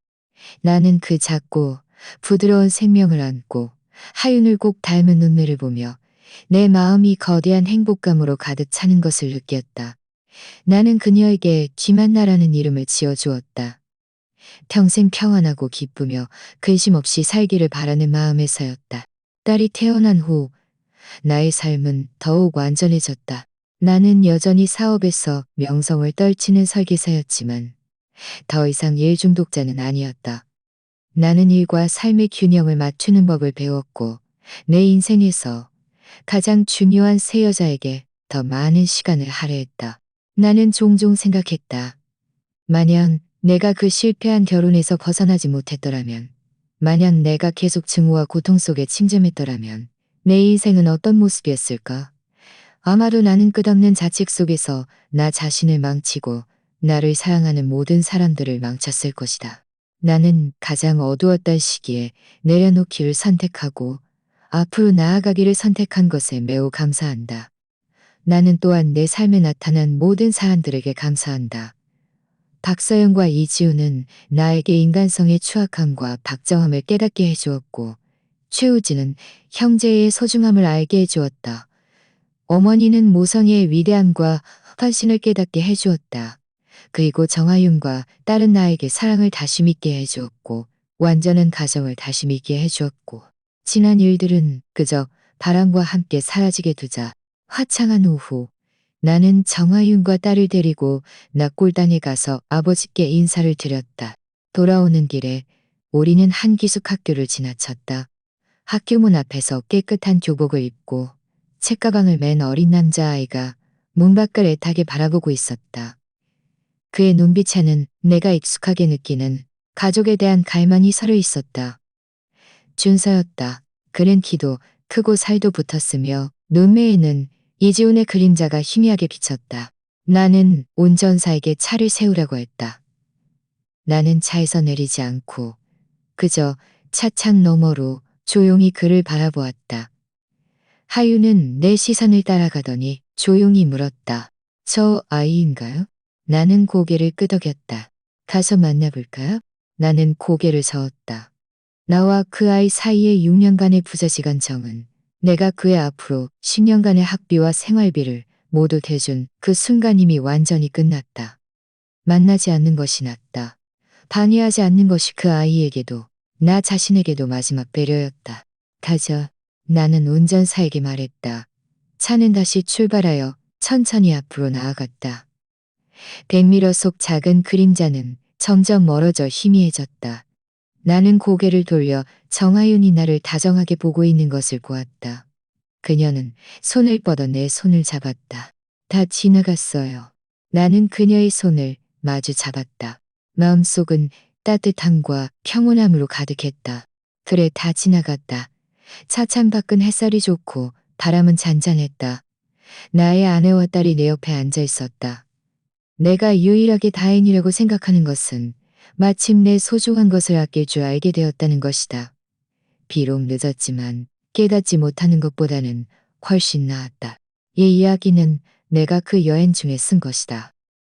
나는 그 작고 부드러운 생명을 안고 하윤을 꼭 닮은 눈매를 보며 내 마음이 거대한 행복감으로 가득 차는 것을 느꼈다. 나는 그녀에게 김한나라는 이름을 지어주었다. 평생 평안하고 기쁘며 근심 없이 살기를 바라는 마음에서였다. 딸이 태어난 후 나의 삶은 더욱 완전해졌다. 나는 여전히 사업에서 명성을 떨치는 설계사였지만 더 이상 일 중독자는 아니었다. 나는 일과 삶의 균형을 맞추는 법을 배웠고 내 인생에서 가장 중요한 새 여자에게 더 많은 시간을 할애했다. 나는 종종 생각했다. 만약 내가 그 실패한 결혼에서 벗어나지 못했더라면, 만약 내가 계속 증오와 고통 속에 침잠했더라면, 내 인생은 어떤 모습이었을까? 아마도 나는 끝없는 자책 속에서 나 자신을 망치고 나를 사랑하는 모든 사람들을 망쳤을 것이다. 나는 가장 어두웠던 시기에 내려놓기를 선택하고 앞으로 나아가기를 선택한 것에 매우 감사한다. 나는 또한 내 삶에 나타난 모든 사람들에게 감사한다. 박서영과 이지우는 나에게 인간성의 추악함과 박정함을 깨닫게 해주었고, 최우진은 형제의 소중함을 알게 해주었다. 어머니는 모성애의 위대함과 헌신을 깨닫게 해주었다. 그리고 정하윤과 딸은 나에게 사랑을 다시 믿게 해주었고, 완전한 가정을 다시 믿게 해주었고, 지난 일들은 그저 바람과 함께 사라지게 두자. 화창한 오후, 나는 정하윤과 딸을 데리고 낙골당에 가서 아버지께 인사를 드렸다. 돌아오는 길에 우리는 한 기숙학교를 지나쳤다. 학교 문 앞에서 깨끗한 교복을 입고 책가방을 맨 어린 남자아이가 문 밖을 애타게 바라보고 있었다. 그의 눈빛에는 내가 익숙하게 느끼는 가족에 대한 갈망이 서려 있었다. 준서였다. 그는 키도 크고 살도 붙었으며 눈매에는 이지훈의 그림자가 희미하게 비쳤다. 나는 운전사에게 차를 세우라고 했다. 나는 차에서 내리지 않고 그저 차창 너머로 조용히 그를 바라보았다. 하유는 내 시선을 따라가더니 조용히 물었다. 저 아이인가요? 나는 고개를 끄덕였다. 가서 만나볼까요? 나는 고개를 저었다. 나와 그 아이 사이의 6년간의 부자지간 정은 내가 그의 앞으로 10년간의 학비와 생활비를 모두 대준 그 순간 이미 완전히 끝났다. 만나지 않는 것이 낫다. 반의하지 않는 것이 그 아이에게도 나 자신에게도 마지막 배려였다. 가자. 나는 운전사에게 말했다. 차는 다시 출발하여 천천히 앞으로 나아갔다. 100미러 속 작은 그림자는 점점 멀어져 희미해졌다. 나는 고개를 돌려 정하윤이 나를 다정하게 보고 있는 것을 보았다. 그녀는 손을 뻗어 내 손을 잡았다. 다 지나갔어요. 나는 그녀의 손을 마주 잡았다. 마음속은 따뜻함과 평온함으로 가득했다. 그래, 다 지나갔다. 차 창밖은 햇살이 좋고 바람은 잔잔했다. 나의 아내와 딸이 내 옆에 앉아 있었다. 내가 유일하게 다행이라고 생각하는 것은 마침내 소중한 것을 아낄 줄 알게 되었다는 것이다. 비록 늦었지만 깨닫지 못하는 것보다는 훨씬 나았다. 이 이야기는 내가 그 여행 중에 쓴 것이다.